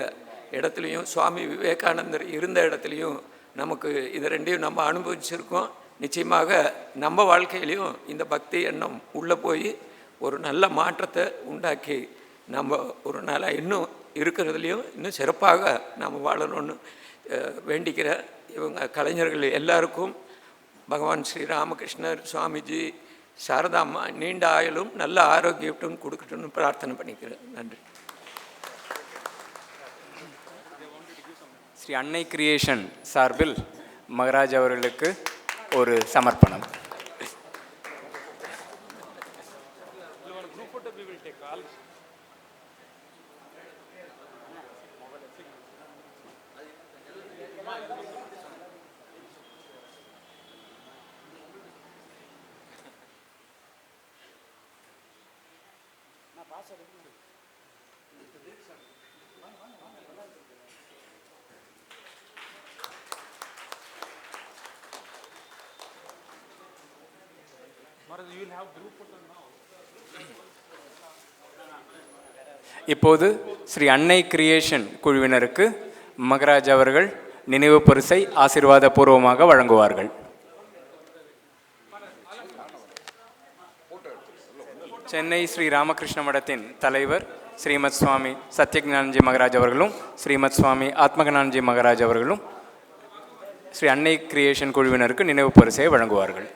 இடத்துலையும் சுவாமி விவேகானந்தர் இருந்த இடத்துலையும் நமக்கு இது ரெண்டையும் நம்ம அனுபவிச்சிருக்கோம். நிச்சயமாக நம்ம வாழ்க்கையிலையும் இந்த பக்தி எண்ணம் உள்ளே போய் ஒரு நல்ல மாற்றத்தை உண்டாக்கி நம்ம ஒரு நாளாக இன்னும் இருக்கிறதுலையும் இன்னும் சிறப்பாக நம்ம வாழணும்னு வேண்டிக்கிற இவங்க கலைஞர்கள் எல்லாருக்கும் பகவான் ஸ்ரீ ராமகிருஷ்ணர் சுவாமிஜி சாரதாம்மா நீண்ட ஆயுளும் நல்ல ஆரோக்கியத்தும் கொடுக்கட்டும்னு பிரார்த்தனை பண்ணிக்கிறேன். நன்றி. ஸ்ரீ அன்னை கிரியேஷன் சார்பில் மகராஜ் அவர்களுக்கு ஒரு சமர்ப்பணம். இப்போது ஸ்ரீ அன்னை கிரியேஷன் குழுவினருக்கு மகராஜ் அவர்கள் நினைவு பரிசை ஆசீர்வாத பூர்வமாக வழங்குவார்கள். சென்னை ஸ்ரீ ராமகிருஷ்ண மடத்தின் தலைவர் ஸ்ரீமத் சுவாமி சத்யஞானஜி மகராஜ் அவர்களும் ஸ்ரீமத் சுவாமி ஆத்மகஞானஜி மகராஜ் அவர்களும் ஸ்ரீ அன்னை கிரியேஷன் குழுவினருக்கு நினைவு பரிசை வழங்குவார்கள்.